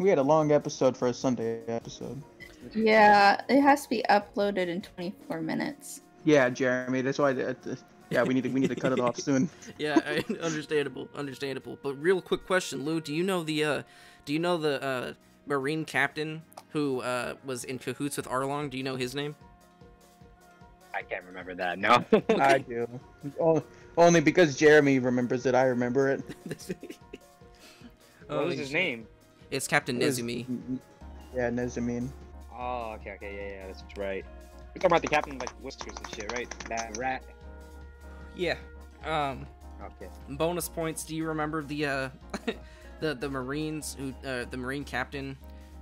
had a long episode for a Sunday episode. Yeah, it has to be uploaded in 24 minutes. Yeah, Jeremy, that's why yeah, we need to cut it off soon. Yeah, understandable. But real quick question, Lou, do you know the Marine captain who was in cahoots with Arlong? Do you know his name? I can't remember that. No. I do. Only because Jeremy remembers it, I remember it. What was his name? It's Captain Nezumi. Yeah, Nezumi. Oh, okay, yeah, that's right. You're talking about the captain like whiskers and shit, right? That rat. Yeah. Okay. Bonus points. Do you remember the the Marines who the Marine captain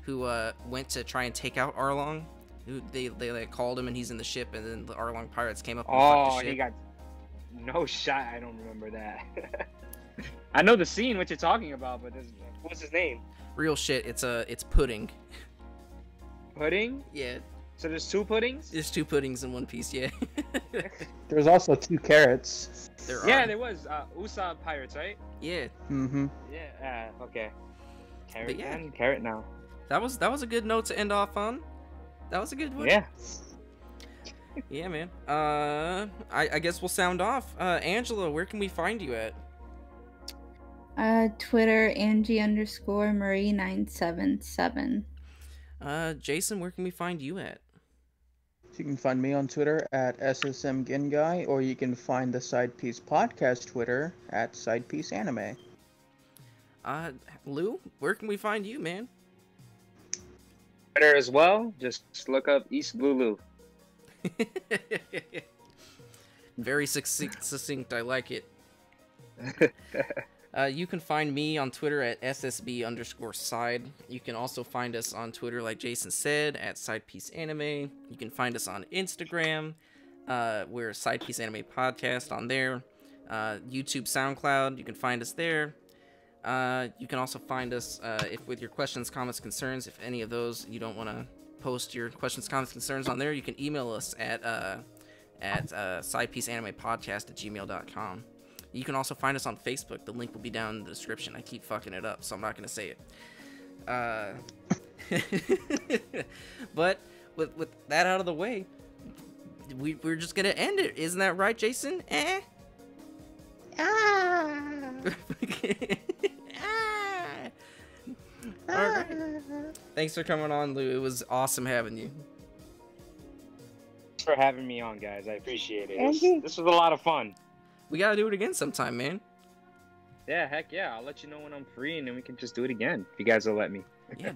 who went to try and take out Arlong? Who they like called him and he's in the ship, and then the Arlong pirates came up and fucked the ship. He got no shot. I don't remember that. I know the scene what you're talking about, but what's his name? Real shit. It's Pudding. Pudding? Yeah. So there's 2 puddings? There's 2 puddings in one piece. Yeah. There's also 2 carrots. There was Usopp pirates, right? Yeah. Yeah. Okay. Carrot yeah. then, carrot now. That was a good note to end off on. That was a good one. Yeah. Yeah, man. I guess we'll sound off. Angela, where can we find you at? Twitter, Angie_Marie977. Jason, where can we find you at? You can find me on Twitter at SSMGinGuy, or you can find the Side Piece Podcast Twitter at SidePieceAnime. Lou, where can we find you, man? Twitter as well. Just look up EastBlueLou. Very succinct. I like it. You can find me on Twitter at SSB_side. You can also find us on Twitter, like Jason said, at SidePieceAnime. You can find us on Instagram. We're SidePieceAnime Podcast on there. YouTube, SoundCloud. You can find us there. You can also find us if with your questions, comments, concerns. If any of those you don't want to post your questions, comments, concerns on there, you can email us at sidepieceanimepodcast@gmail.com. You can also find us on Facebook. The link will be down in the description. I keep fucking it up, so I'm not going to say it. But with that out of the way, we're just going to end it. Isn't that right, Jason? Alright. Thanks for coming on, Lou. It was awesome having you. Thanks for having me on, guys. I appreciate it. This was a lot of fun. We gotta do it again sometime, man. Yeah, heck yeah. I'll let you know when I'm free, and then we can just do it again, if you guys will let me. Yeah,